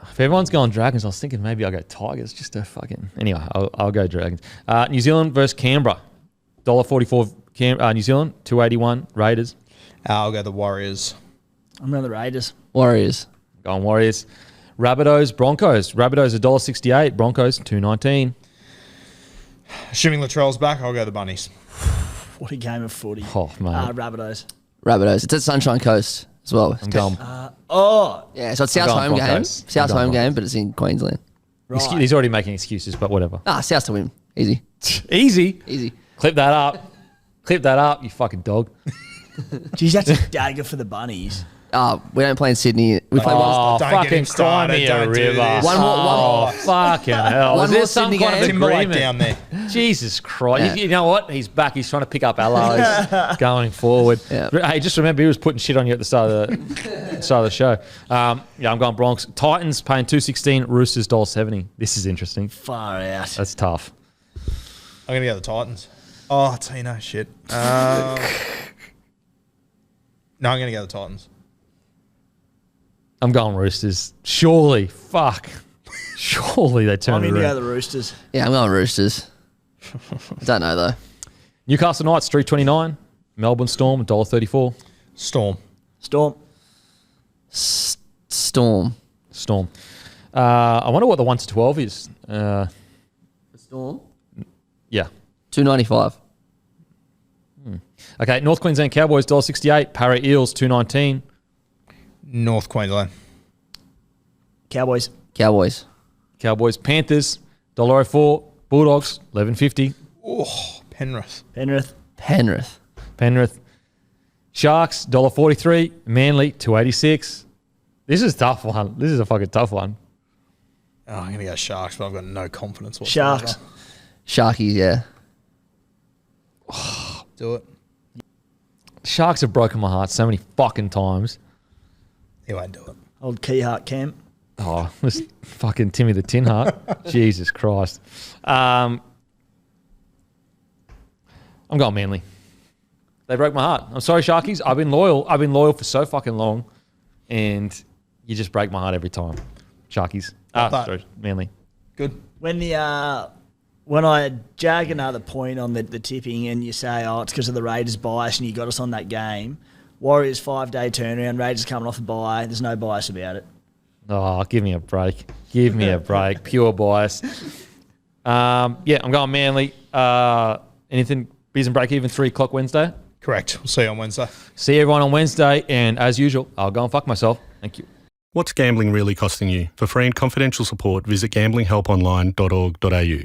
B: If everyone's going Dragons, I was thinking maybe I'll go Tigers just to fucking... Anyway, I'll go Dragons. New Zealand versus Canberra. $1.44 New Zealand, $2.81 Raiders.
C: I'll go the Warriors.
D: I'm going the Raiders.
E: Warriors.
B: Going Warriors. Rabbitohs, Broncos. Rabbitohs $1.68, Broncos $2.19.
C: Assuming Latrell's back, I'll go the Bunnies.
D: What a game of footy.
B: Oh, mate.
E: Rabbitohs. It's at Sunshine Coast as well.
B: I'm going.
E: Yeah, so it's South's
B: going
E: home game.
B: Broncos.
E: South's
B: I'm
E: home
B: going
E: game, but it's in Queensland.
D: Right.
B: He's already making excuses, but whatever.
E: South's to win. Easy.
B: Easy. Clip that up, you fucking dog.
D: Geez, that's a dagger for the Bunnies.
E: We don't play in Sydney. We play
B: Oh,
C: Don't get him
B: fucking cry
C: started.
B: me a
C: Don't do
B: river.
C: this.
E: One
B: Fucking hell.
E: One
B: Is there
E: more
B: some
E: Sydney
B: kind of
E: game.
C: Timberlake
B: agreement?
C: down there.
B: Jesus Christ.
E: Yeah.
B: You know what? He's back. He's trying to pick up allies going forward.
E: Yeah.
B: Hey, just remember he was putting shit on you at the start of the show. I'm going Bronx. Titans paying $2.16, Roosters $1.70. This is interesting.
D: Far out.
B: That's tough.
C: I'm going to go the Titans. Oh, Tina, shit. No, I'm going to go the Titans.
B: I'm going Roosters. Surely. Fuck. Surely they turn
D: I'm
B: it
D: going to go
B: around.
D: the Roosters.
E: Yeah, I'm going Roosters. I don't know though.
B: Newcastle Knights $3.29. Melbourne Storm $1.34.
C: Storm.
E: Storm.
B: I wonder what the 1 to 12 is.
E: Storm.
B: Yeah.
E: $2.95.
B: Okay, North Queensland Cowboys $1.68. Para Eels $2.19.
C: North Queensland.
D: Cowboys.
E: Cowboys.
B: Panthers $1.04. Bulldogs $11.50.
C: Oh, Penrith.
E: Penrith.
B: Sharks $1.43. Manly $2.86. This is a tough one. This is a fucking tough one.
C: Oh, I'm going to go Sharks, but I've got no confidence whatsoever.
D: Sharks.
E: Sharkies, yeah.
C: Do it.
B: Sharks have broken my heart so many fucking times.
C: He won't do it.
D: Old Keyhart Camp.
B: Oh, this fucking Timmy the Tin Heart. Jesus Christ. I'm going Manly. They broke my heart. I'm sorry, Sharkies. I've been loyal for so fucking long, and you just break my heart every time. Sharkies. Sorry, Manly.
C: Good.
D: When I jag another point on the tipping and you say, it's because of the Raiders bias and you got us on that game, Warriors 5-day turnaround, Raiders coming off a bye, there's no bias about it.
B: Oh, give me a break. Pure bias. I'm going Manly. Anything, beers and break even 3 o'clock Wednesday?
C: Correct. We'll see you on Wednesday.
B: See everyone on Wednesday, and as usual, I'll go and fuck myself. Thank you.
A: What's gambling really costing you? For free and confidential support, visit gamblinghelponline.org.au.